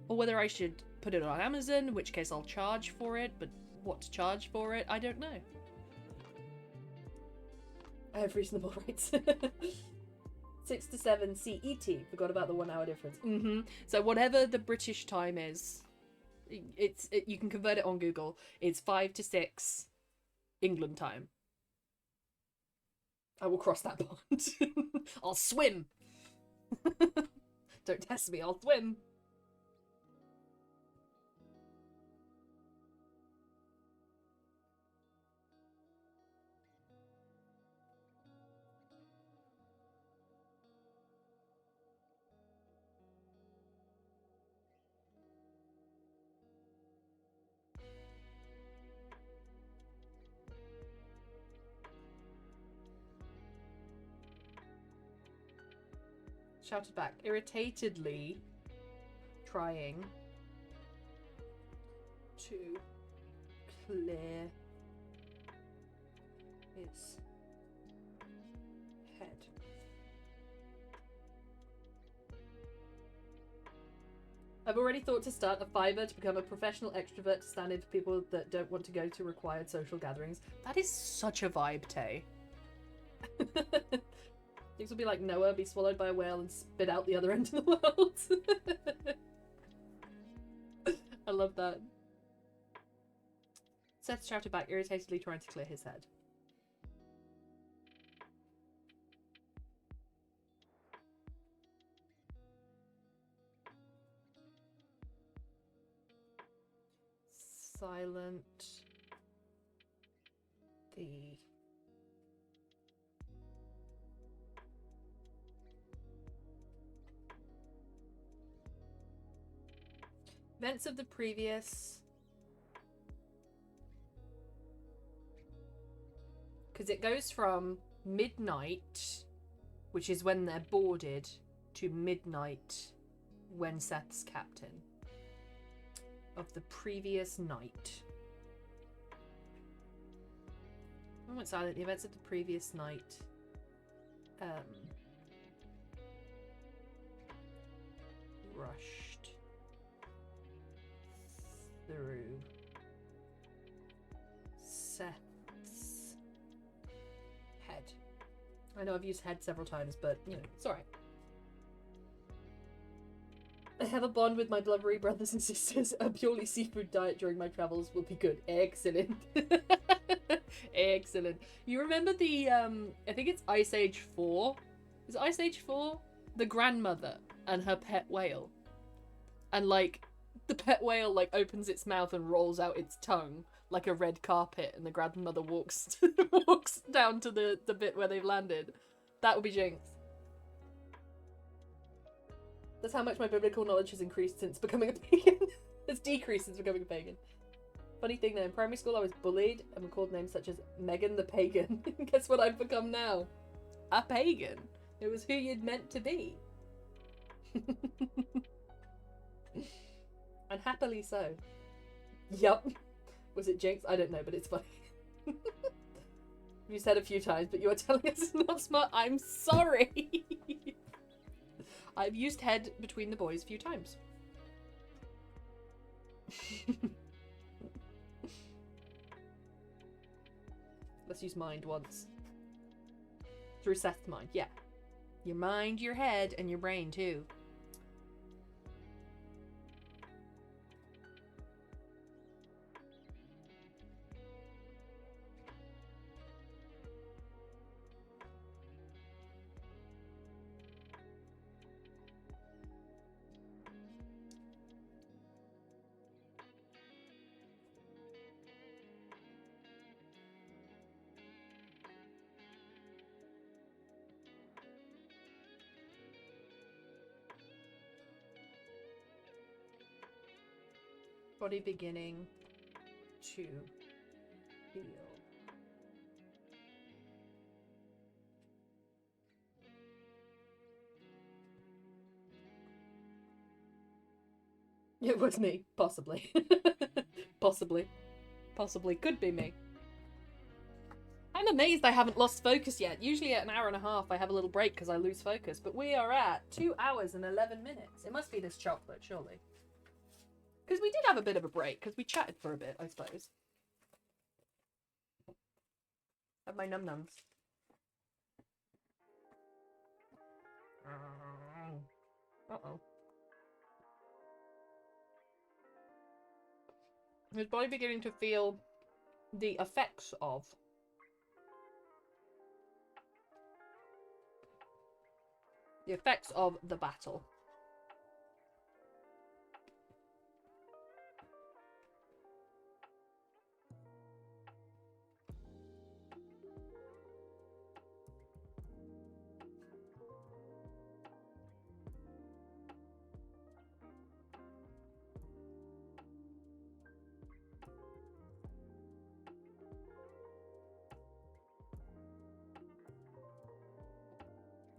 or whether I should put it on Amazon, in which case I'll charge for it. But what to charge for it, I don't know. I have reasonable rights. 6 to 7 CET. Forgot about the 1 hour difference. So whatever the British time is, you can convert it on Google. It's 5 to 6 England time. I will cross that pond. I'll swim. Don't test me, I'll swim. Shouted back, irritatedly trying to clear his head. I've already thought to start a Fiverr to become a professional extrovert to stand in for people that don't want to go to required social gatherings. That is such a vibe, Tay. Things will be like Noah, be swallowed by a whale and spit out the other end of the world. I love that. Seth shouted back, irritatedly trying to clear his head. Silent. The events of the previous, because it goes from midnight, which is when they're boarded, to midnight when Seth's captain, of the previous night. I went silent. The events of the previous night. rushed through Seth's head. I know I've used head several times, but, you know, it's alright. I have a bond with my blubbery brothers and sisters. A purely seafood diet during my travels will be good. Excellent. Excellent. You remember the, I think it's Ice Age 4? Is it Ice Age 4? The grandmother and her pet whale. And, like, the pet whale, like, opens its mouth and rolls out its tongue like a red carpet, and the grandmother walks walks down to the bit where they've landed. That would be Jinx. That's how much my biblical knowledge has increased since becoming a pagan. It's decreased since becoming a pagan. Funny thing though, in primary school I was bullied and were called names such as Megan the Pagan. Guess what I've become now? A pagan. It was who you'd meant to be. And happily so. Yup. Was it Jinx? I don't know, but it's funny. You said a few times, but you are telling us it's not smart. I'm sorry. I've used head between the boys a few times. Let's use mind once. Through Seth's mind, yeah. Your mind, your head, and your brain too. Body beginning to heal. It was me, possibly. Possibly. Possibly could be me. I'm amazed I haven't lost focus yet. Usually at an hour and a half I have a little break because I lose focus, but we are at 2 hours and 11 minutes. It must be this chocolate, surely. Because we did have a bit of a break, because we chatted for a bit, I suppose. Have my num-nums. Uh-oh. His body beginning to feel the effects of the battle.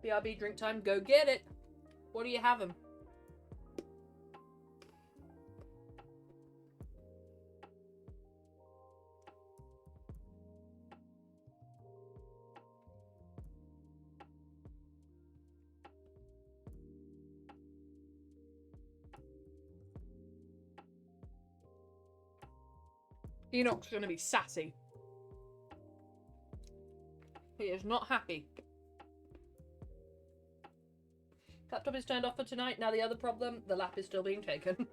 BRB drink time, go get it. What are you having? Enoch's gonna be sassy. He is not happy. Laptop is turned off for tonight. Now the other problem, the lap is still being taken.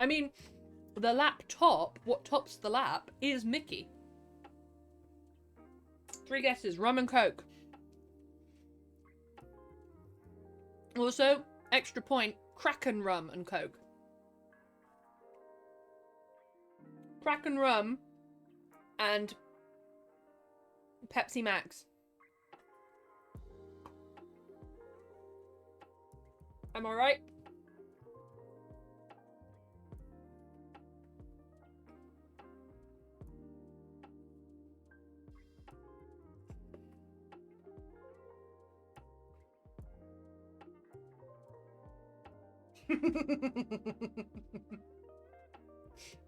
I mean, the laptop, what tops the lap, is Mickey. 3 guesses, rum and coke. Also, extra point, Kraken rum and coke. Kraken rum and Pepsi Max. Am I right?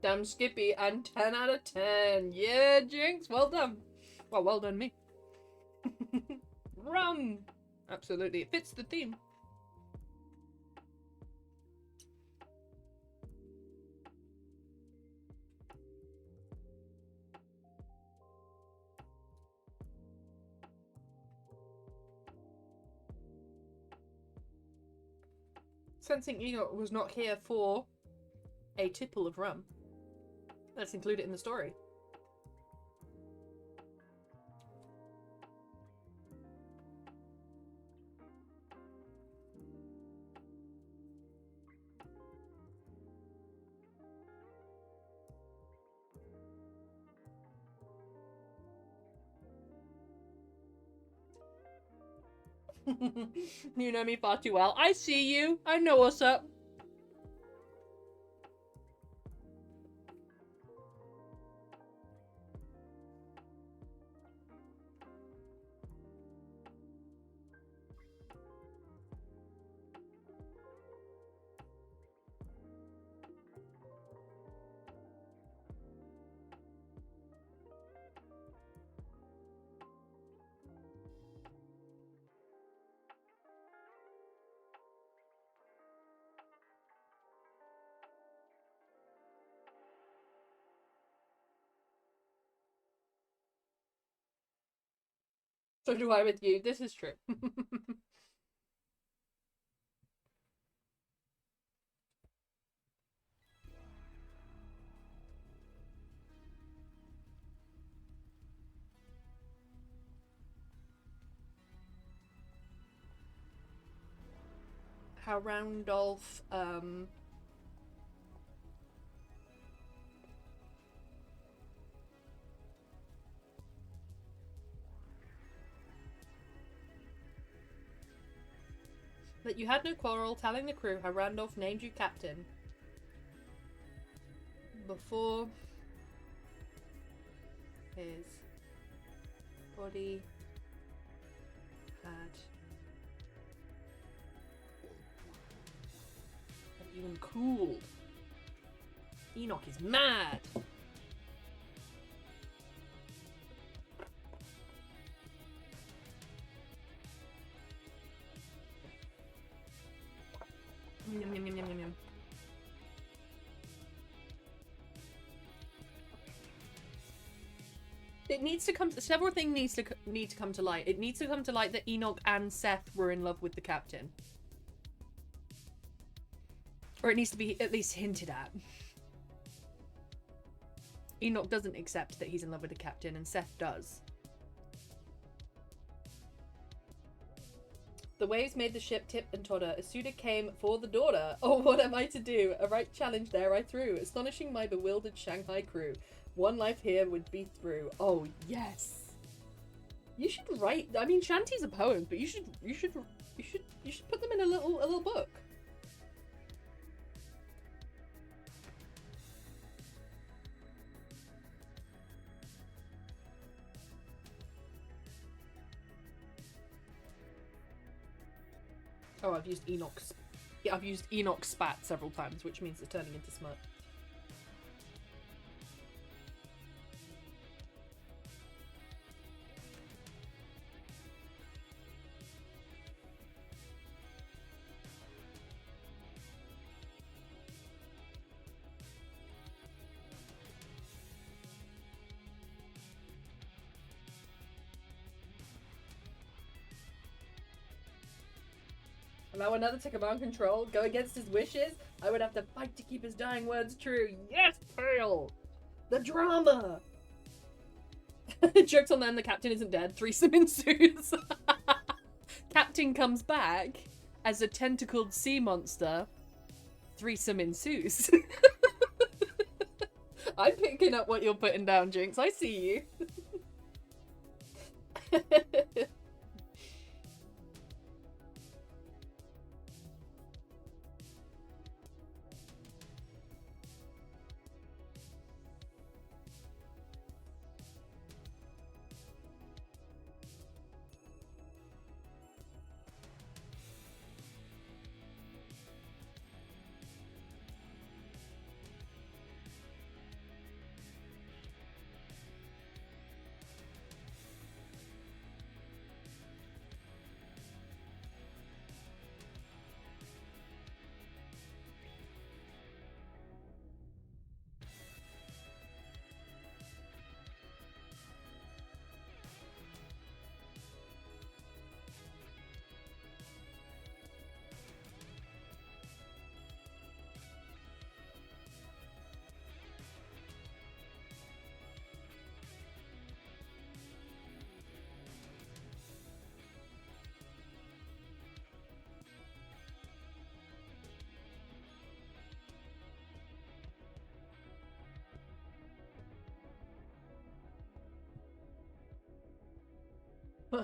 Damn Skippy and 10 out of 10. Yeah, Jinx, well done. Well done me. Rum. Absolutely, it fits the theme. Sensing Enoch was not here for a tipple of rum. Let's include it in the story. You know me far too well. I see you. I know what's up. So do I with you. This is true. How Randolph, that you had no quarrel telling the crew how Randolph named you captain before his body had even cooled. Enoch is mad. Yum, yum, yum, yum, yum, yum. It needs to come. Several things need to come to light. It needs to come to light that Enoch and Seth were in love with the captain, or it needs to be at least hinted at. Enoch doesn't accept that he's in love with the captain, and Seth does. The waves made the ship tip and totter. A suitor came for the daughter. Oh, what am I to do? A right challenge there I threw, astonishing my bewildered Shanghai crew. One life here would be through. Oh, yes. You should write. I mean, shanties are poems, but you should put them in a little book. Oh, I've used Enoch's. Yeah, I've used Enoch spat several times, which means it's turning into smut. Allow another to command control, go against his wishes? I would have to fight to keep his dying words true. Yes, Pale! The drama! Jokes on them, the captain isn't dead. Threesome ensues. Captain comes back as a tentacled sea monster. Threesome ensues. I'm picking up what you're putting down, Jinx. I see you.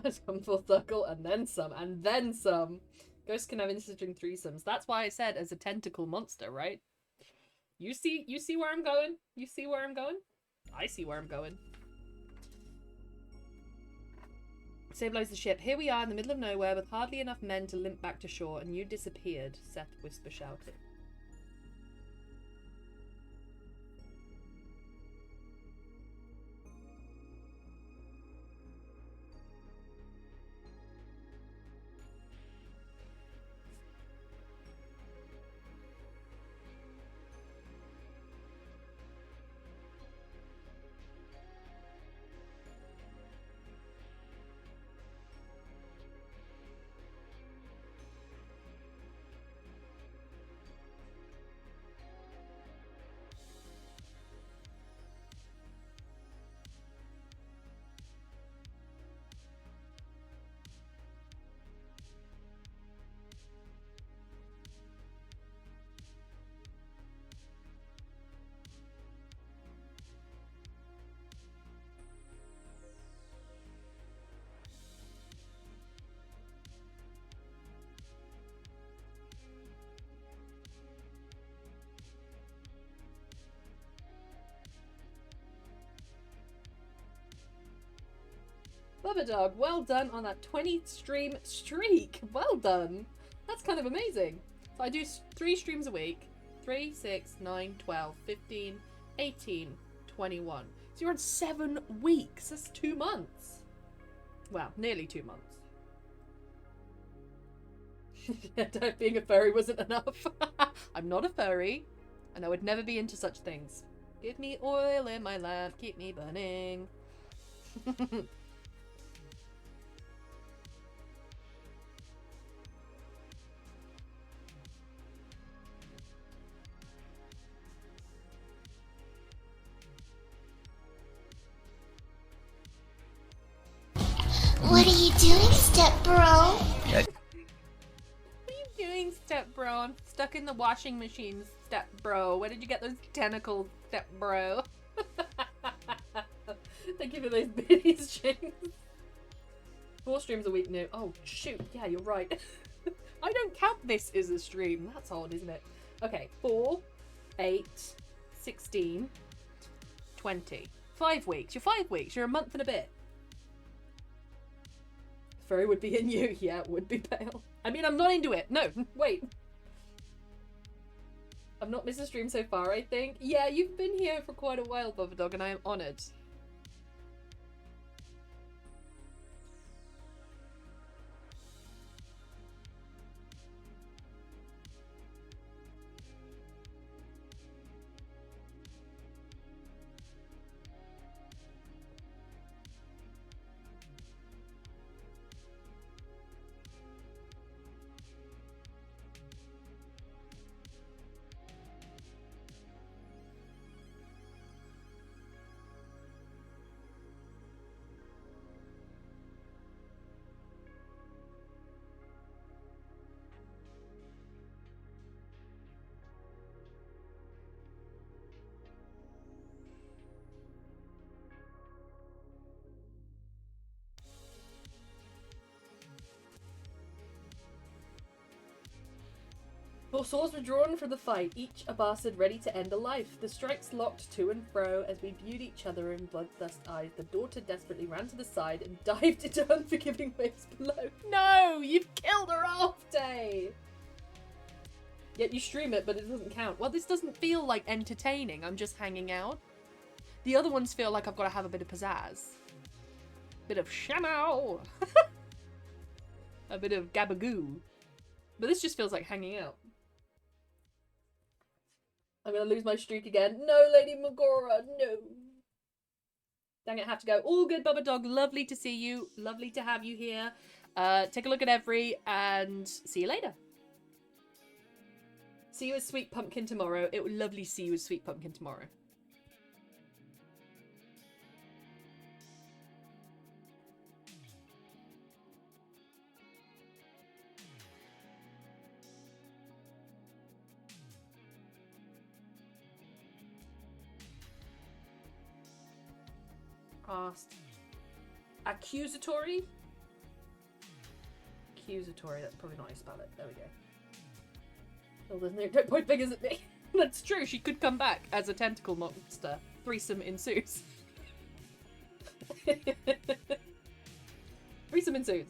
It's come full circle, and then some, and then some. Ghosts can have interesting threesomes. That's why I said as a tentacle monster, right? You see where I'm going? You see where I'm going? I see where I'm going. Stabilize the ship. Here we are in the middle of nowhere with hardly enough men to limp back to shore, and you disappeared, Seth Whisper shouted. Bubba Dog, well done on that 20 stream streak. Well done. That's kind of amazing. So I do 3 streams a week. 3, 6, 9, 12, 15, 18, 21. So you're on 7 weeks. That's 2 months. Well, nearly 2 months. Yeah, being a furry wasn't enough. I'm not a furry, and I would never be into such things. Give me oil in my lamp, keep me burning. What are you doing, step bro? What are you doing, step bro? I'm stuck in the washing machine, step bro. Where did you get those tentacles, step bro? Thank you for those biddies, strings. 4 streams a week new. Oh, shoot. Yeah, you're right. I don't count this as a stream. That's odd, isn't it? Okay, 4, 8, 16, 20. 5 weeks. You're 5 weeks. You're a month and a bit. Furry would be in you. Yeah, it would be pale. I mean, I'm not into it. No, wait. I've not missed a stream so far, I think. Yeah, you've been here for quite a while, Bubba Dog, and I am honoured. Four swords were drawn for the fight, each a bastard ready to end a life. The strikes locked to and fro as we viewed each other in bloodthirst eyes. The daughter desperately ran to the side and dived into unforgiving waves below. No! You've killed her off, Day! Yet you stream it, but it doesn't count. Well, this doesn't feel like entertaining. I'm just hanging out. The other ones feel like I've got to have a bit of pizzazz. Bit of shamow! A bit of gabagoo. But this just feels like hanging out. I'm gonna lose my streak again. No, Lady Magora, no. Dang it, I have to go. All good, Bubba Dog. Lovely to see you. Lovely to have you here. Take a look at Every, and see you later. See you as Sweet Pumpkin tomorrow. It would lovely to see you as Sweet Pumpkin tomorrow. Past. Accusatory? accusatory. That's probably not how you spell it. There we go. Oh, there's no, don't point fingers at me. That's true. She could come back as a tentacle monster. Threesome ensues. Threesome ensues.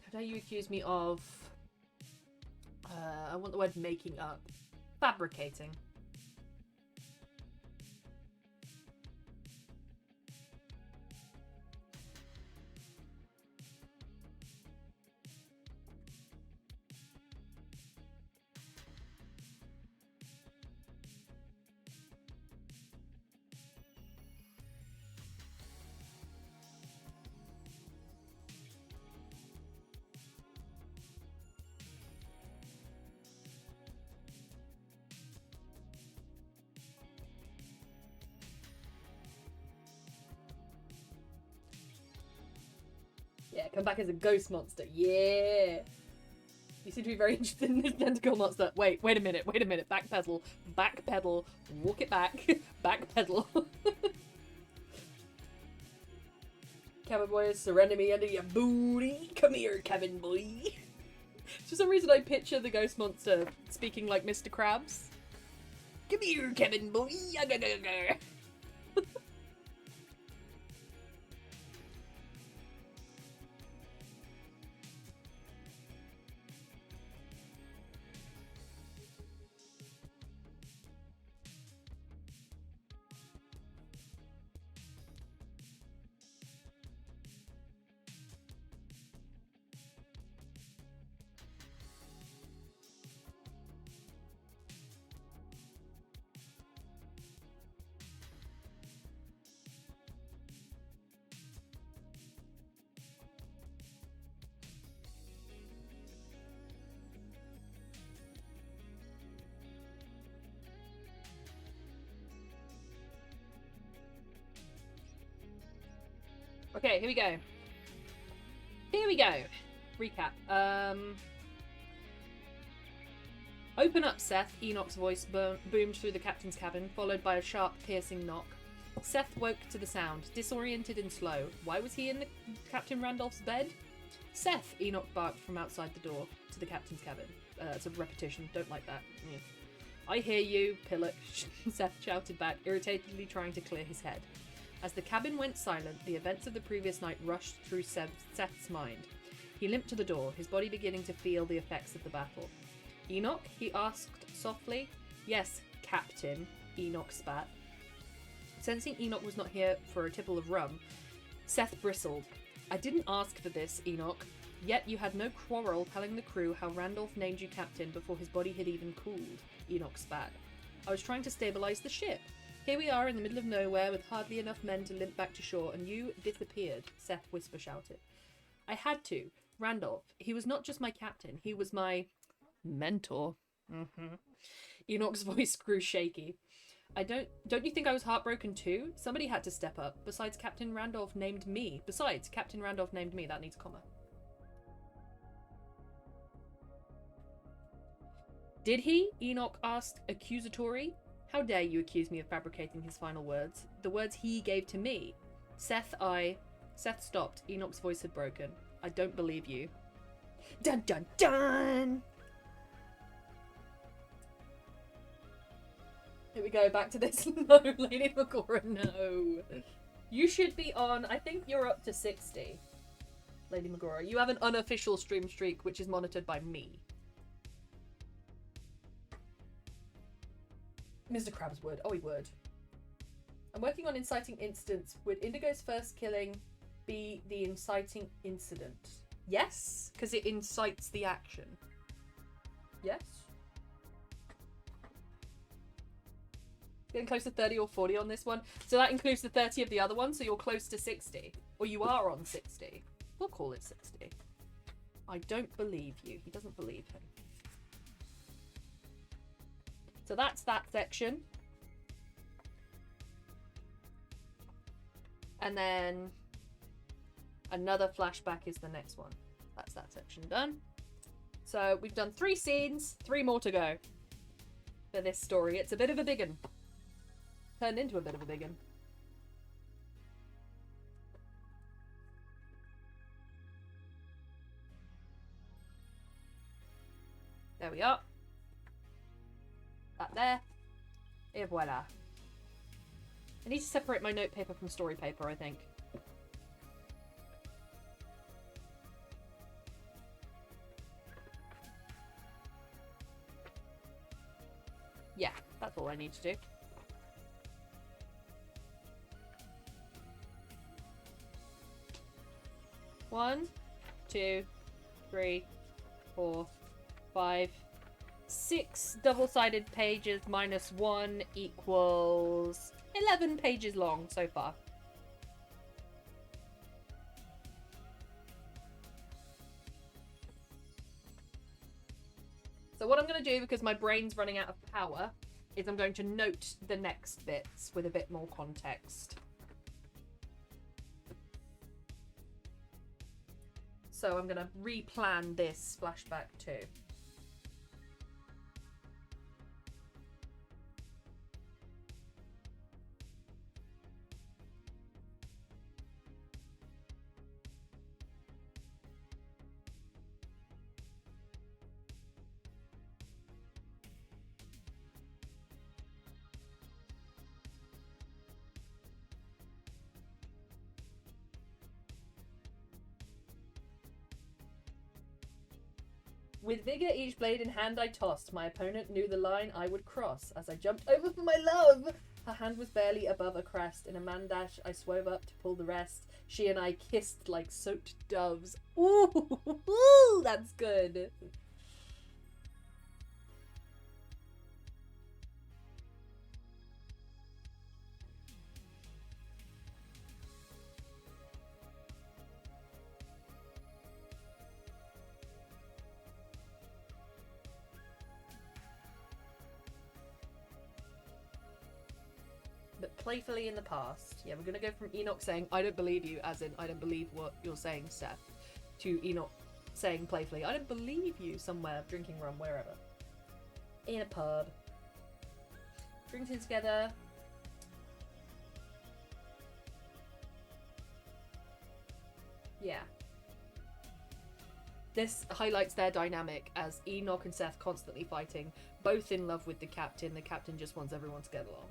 How dare you accuse me of... I want the word making up. Fabricating. Yeah, come back as a ghost monster. Yeah. You seem to be very interested in this tentacle monster. Wait a minute. Backpedal. Walk it back. Backpedal. Cabin boy, surrender me under your booty. Come here, cabin boy. For some reason, I picture the ghost monster speaking like Mr. Krabs. Come here, cabin boy. Okay, here we go. Recap. Open up, Seth. Enoch's voice boomed through the captain's cabin, followed by a sharp, piercing knock. Seth woke to the sound, disoriented and slow. Why was he in the Captain Randolph's bed? Seth, Enoch barked from outside the door to the captain's cabin. It's a repetition. Don't like that. Yeah. I hear you, Pillock, Seth shouted back, irritatedly trying to clear his head. As the cabin went silent, the events of the previous night rushed through Seth's mind. He limped to the door, his body beginning to feel the effects of the battle. Enoch? He asked softly. Yes, Captain, Enoch spat. Sensing Enoch was not here for a tipple of rum, Seth bristled. I didn't ask for this, Enoch. Yet you had no quarrel telling the crew how Randolph named you captain before his body had even cooled, Enoch spat. I was trying to stabilize the ship. Here we are in the middle of nowhere with hardly enough men to limp back to shore, and you disappeared, Seth whisper shouted. I had to. Randolph. He was not just my captain, he was my... mentor. Enoch's voice grew shaky. Don't you think I was heartbroken too? Somebody had to step up. Besides, Captain Randolph named me. That needs a comma. Did he? Enoch asked, accusatory. How dare you accuse me of fabricating his final words? The words he gave to me. Seth stopped. Enoch's voice had broken. I don't believe you. Dun dun dun! Here we go, back to this. No, Lady Magora, no. You should be on, I think you're up to 60. Lady Magora. You have an unofficial stream streak, which is monitored by me. Mr. Krabs would. Oh, he would. I'm working on inciting incidents. Would Indigo's first killing be the inciting incident? Yes, because it incites the action. Yes? Getting close to 30 or 40 on this one. So that includes the 30 of the other one, so you're close to 60. Or you are on 60. We'll call it 60. I don't believe you. He doesn't believe him. So that's that section. And then Another flashback is the next one. That's that section done. So we've done 3 scenes, 3 more to go for this story. It's a bit of a big one. Turned into a bit of a big one. There we are. That there. Et voila. I need to separate my note paper from story paper, I think. Yeah, that's all I need to do. One, 2, 3, 4, 5, 6 double-sided pages minus 1 equals 11 pages long so far. So what I'm going to do, because my brain's running out of power, is I'm going to note the next bits with a bit more context. So I'm going to replan this flashback too. With vigour each blade in hand I tossed. My opponent knew the line I would cross. As I jumped over for my love, her hand was barely above a crest. In a man dash, I swerve up to pull the rest. She and I kissed like soaked doves. Ooh, ooh, that's good. But playfully in the past. Yeah, we're going to go from Enoch saying, I don't believe you, as in, I don't believe what you're saying, Seth, to Enoch saying playfully, I don't believe you, somewhere, drinking rum, wherever. In a pub. Drinking together. Yeah. This highlights their dynamic as Enoch and Seth constantly fighting, both in love with the captain. The captain just wants everyone to get along.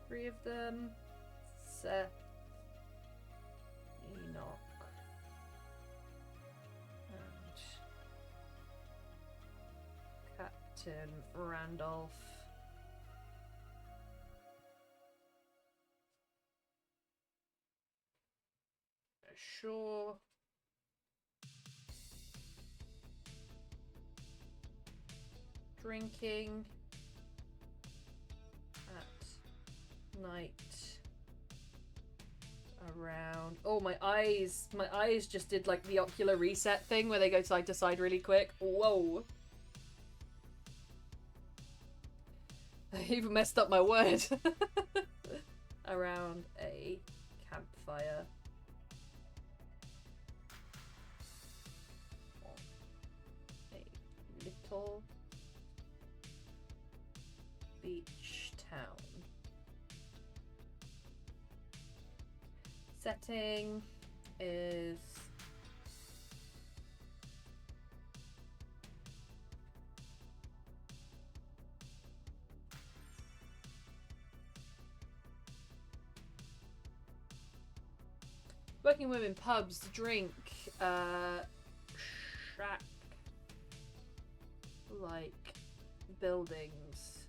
Three of them. Seth. Enoch. And Captain Randolph. Sure. Drinking. Night around. Oh, my eyes just did like the ocular reset thing where they go side to side really quick. Whoa. I even messed up my word. Around a campfire. A little beach town. Setting is working women, pubs, drink, shack, like buildings.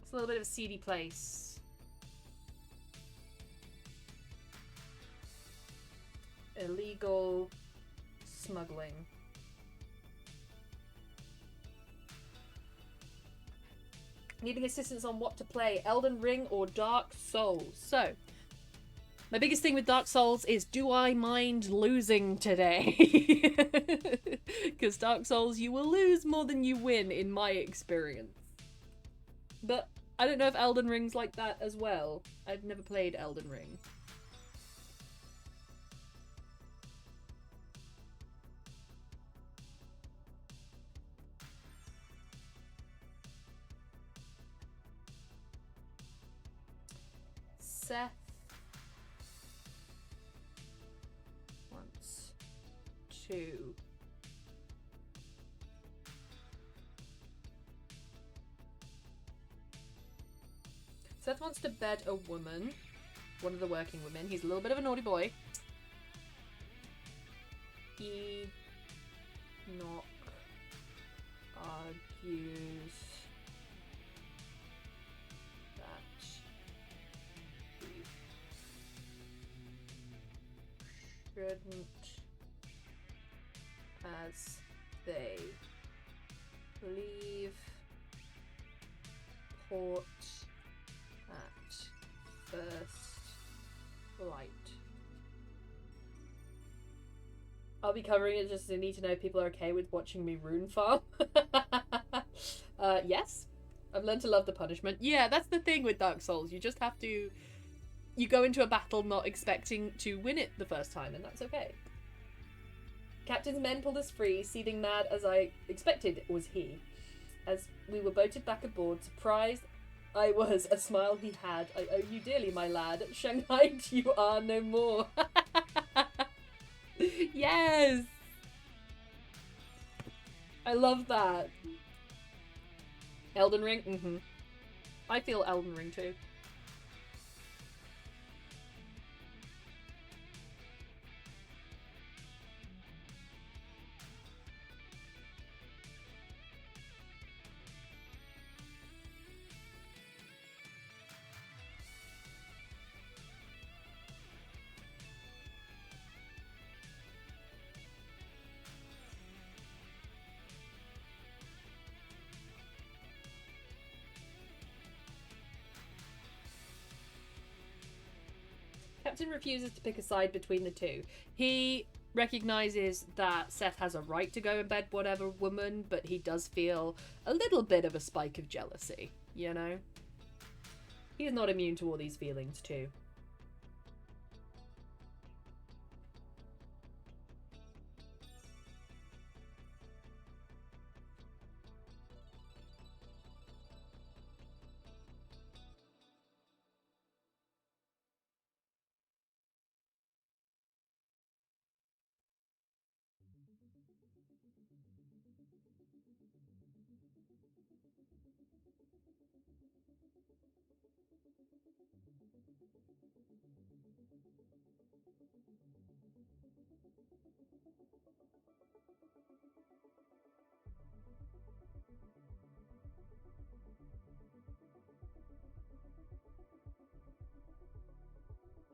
It's a little bit of a seedy place. Illegal smuggling. Needing assistance on what to play, Elden Ring or Dark Souls. So, My biggest thing with Dark Souls is, do I mind losing today? Because Dark Souls, you will lose more than you win, in my experience. But I don't know if Elden Ring's like that as well. I've never played Elden Ring. Seth wants to Seth wants to bed a woman, one of the working women. He's a little bit of a naughty boy. Enoch argues that he shouldn't, as they leave port at first light. I'll be covering it, just I need to know if people are okay with watching me rune farm. Yes. I've learned to love the punishment. Yeah, that's the thing with Dark Souls. You just have to... You go into a battle not expecting to win it the first time, and that's okay. Captain's men pulled us free, seething mad as I expected it was he. As we were boated back aboard, surprised I was, a smile he had. I owe you dearly, my lad. Shanghai you are no more. Yes! I love that. Elden Ring? Mm-hmm. I feel Elden Ring too. Captain refuses to pick a side between the two. He recognizes that Seth has a right to go and bed whatever woman, but he does feel a little bit of a spike of jealousy, you know? He's not immune to all these feelings too.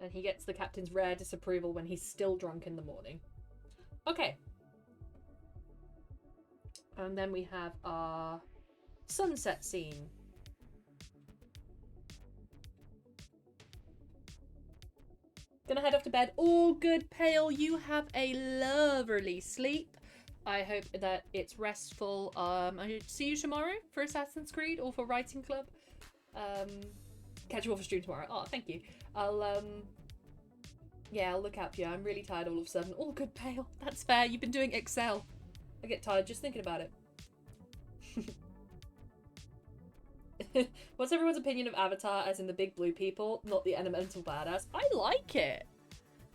And he gets the captain's rare disapproval when he's still drunk in the morning. Okay. And then we have our sunset scene. Gonna head off to bed. All good, Pale. You have a lovely sleep. I hope that it's restful. I see you tomorrow for Assassin's Creed or for Writing Club. Catch you all for stream tomorrow. Oh, thank you. Yeah, I'll look out for you. I'm really tired all of a sudden. All good, Pale. That's fair. You've been doing Excel. I get tired just thinking about it. What's everyone's opinion of Avatar as in the big blue people, not the elemental badass? I like it.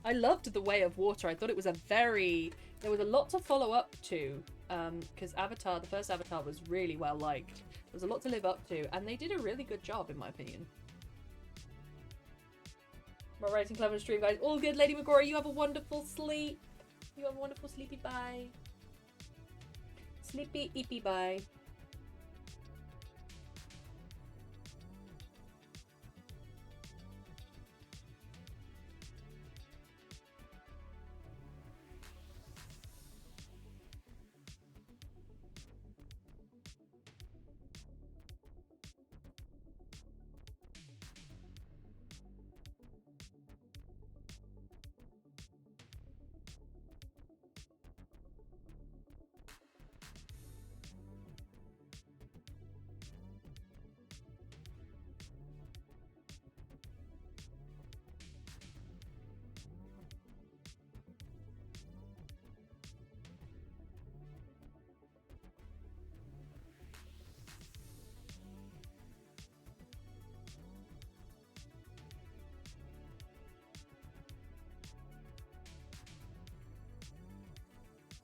I loved The Way of Water. I thought it was a very... There was a lot to follow up to, because Avatar, the first Avatar, was really well liked. There's a lot to live up to, and they did a really good job, in my opinion. My Writing Club and stream, guys. All good, Lady McGrory. You have a wonderful sleep. You have a wonderful sleepy bye. Sleepy eepy bye.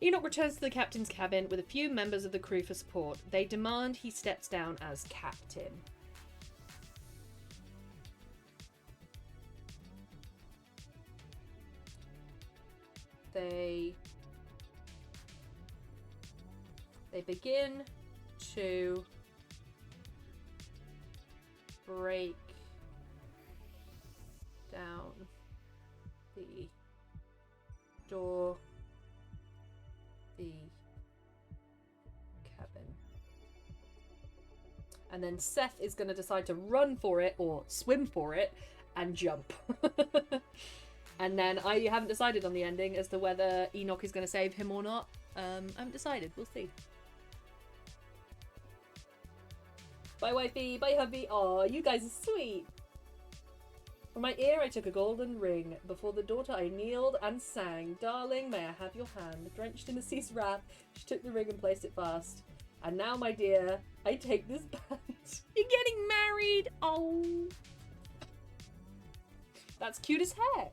Enoch returns to the captain's cabin with a few members of the crew for support. They demand he steps down as captain. They begin to break down the door, the cabin. And then Seth is going to decide to run for it or swim for it and jump. And then I haven't decided on the ending as to whether Enoch is going to save him or not. I haven't decided. We'll see. Bye, wifey. Bye, hubby. Aw, you guys are sweet. For my ear, I took a golden ring. Before the daughter, I kneeled and sang. Darling, may I have your hand? Drenched in the sea's wrath, she took the ring and placed it fast. And now, my dear, I take this back. You're getting married. Oh. That's cute as heck.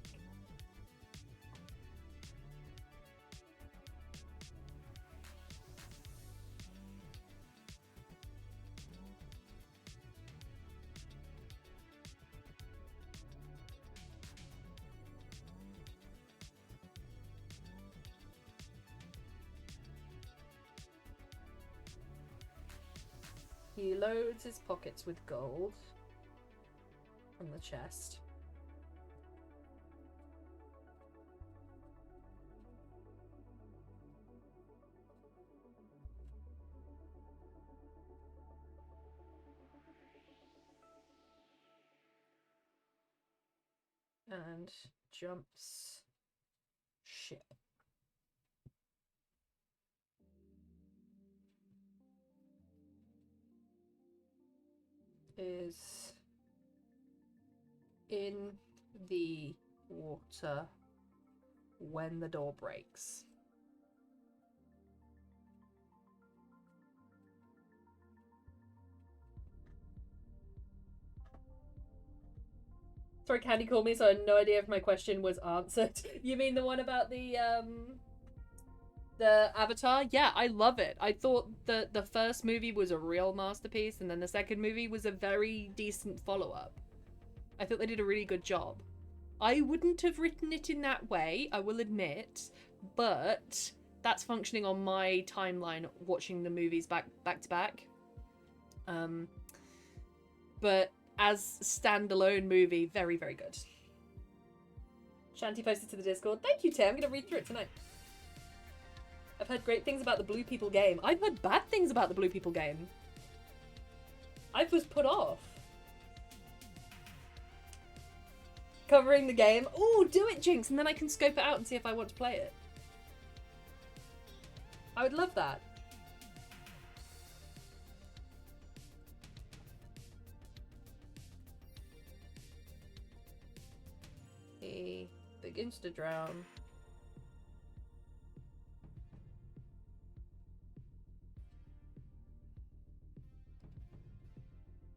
He loads his pockets with gold from the chest. And jumps ship. Is in the water when the door breaks. Sorry, Candy called me, so I had no idea if my question was answered. You mean the one about the Avatar? Yeah, I love it. I thought the first movie was a real masterpiece, and then the second movie was a very decent follow-up. I thought they did a really good job. I wouldn't have written it in that way, I will admit, but that's functioning on my timeline, watching the movies back to back. But as standalone movie, very, very good. Shanti posted to the Discord. Thank you, Tim. I'm going to read through it tonight. I've heard great things about the Blue People game. I've heard bad things about the Blue People game. I was put off. Covering the game. Ooh, do it, Jinx, and then I can scope it out and see if I want to play it. I would love that. He begins to drown.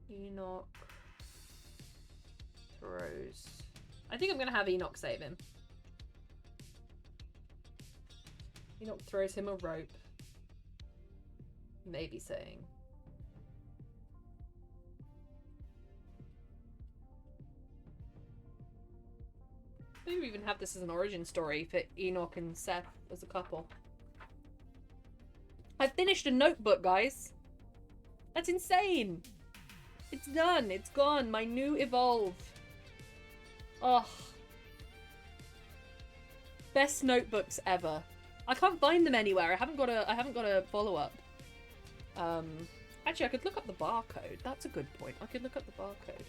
Enoch throws. I think I'm gonna have Enoch save him. Enoch throws him a rope. Maybe saying. Maybe we even have this as an origin story for Enoch and Seth as a couple. I finished a notebook, guys. That's insane. It's done. It's gone. My new Evolve. Oh. Best notebooks ever. I can't find them anywhere. I haven't got a follow-up. Actually, I could look up the barcode. That's a good point. I could look up the barcode.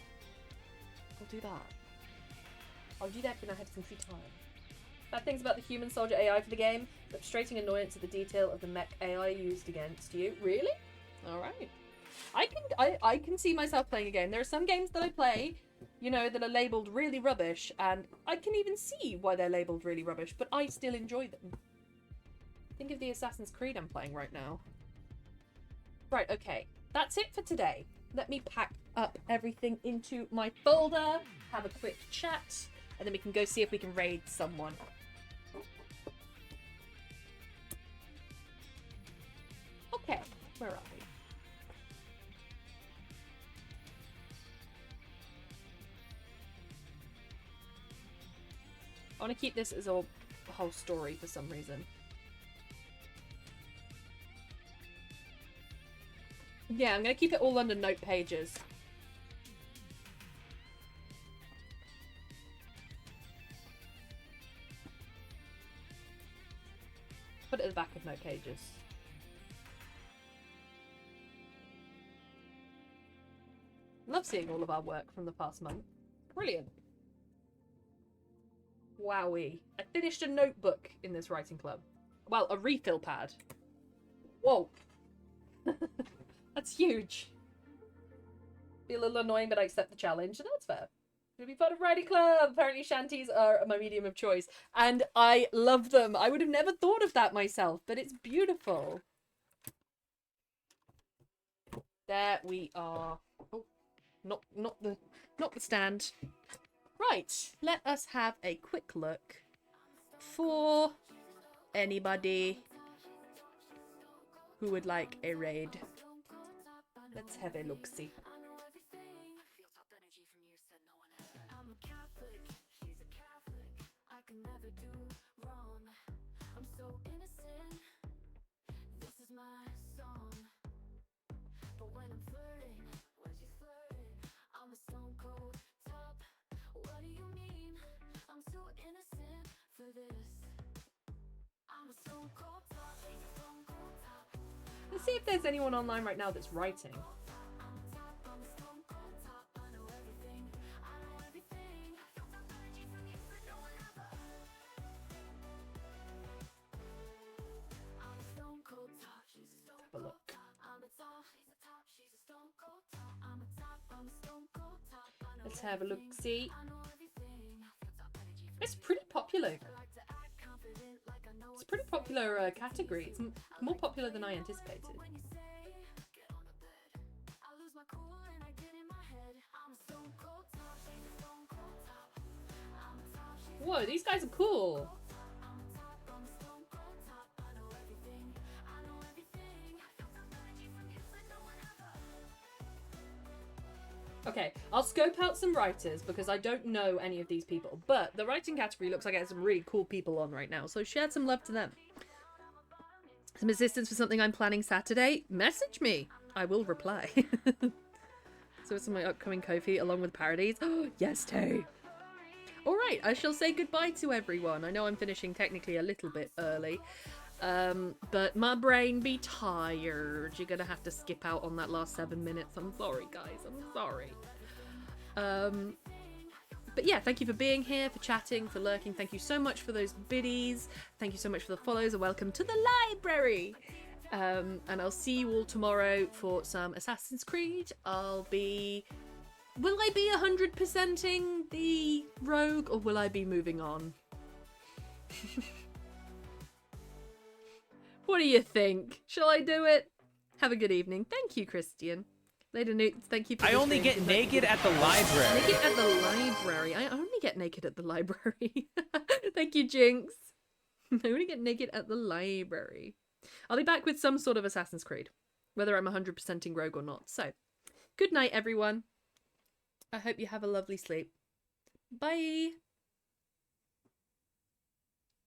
I'll do that. I'll do that when I have some free time. Bad things about the human soldier AI for the game. Frustrating annoyance at the detail of the mech AI used against you. Really? Alright. I can see myself playing a game. There are some games that I play, you know, that are labelled really rubbish, and I can even see why they're labelled really rubbish, but I still enjoy them. Think of the Assassin's Creed I'm playing right now. Right, okay. That's it for today. Let me pack up everything into my folder, have a quick chat, and then we can go see if we can raid someone. Okay, where are we? I want to keep this as a whole story for some reason. Yeah, I'm going to keep it all under note pages. Put it at the back of note pages. Love seeing all of our work from the past month. Brilliant. Wowie. I finished a notebook in this writing club. Well, a refill pad. Whoa. That's huge. Be a little annoying, but I accept the challenge, and that's fair. It'll be part of writing club. Apparently shanties are my medium of choice, and I love them. I would have never thought of that myself, but it's beautiful. There we are. Oh, not the stand. Right, let us have a quick look for anybody who would like a raid. Let's have a look-see. Let's see if there's anyone online right now that's writing. Have a look. Let's have a look, see. It's pretty popular. It's a pretty popular category. It's more popular than I anticipated. Whoa, these guys are cool. Okay, I'll scope out some writers because I don't know any of these people, but the writing category looks like it has some really cool people on right now, so share some love to them. Some assistance for something I'm planning Saturday? Message me. I will reply. So it's my upcoming Ko-fi along with parodies. Oh, yes, Tay. Alright, I shall say goodbye to everyone. I know I'm finishing technically a little bit early, but my brain be tired. You're gonna have to skip out on that last 7 minutes. I'm sorry, guys. I'm sorry. But yeah, thank you for being here, for chatting, for lurking. Thank you so much for those biddies. Thank you so much for the follows, and welcome to the library. And I'll see you all tomorrow for some Assassin's Creed. Will I be 100%ing the rogue, or will I be moving on? What do you think? Shall I do it? Have a good evening. Thank you, Christian. Later, Newt. Thank you for I only get naked at the library. Naked at the library. I only get naked at the library. Thank you, Jinx. I only get naked at the library. I'll be back with some sort of Assassin's Creed, whether I'm 100%ing rogue or not. So, good night, everyone. I hope you have a lovely sleep. Bye.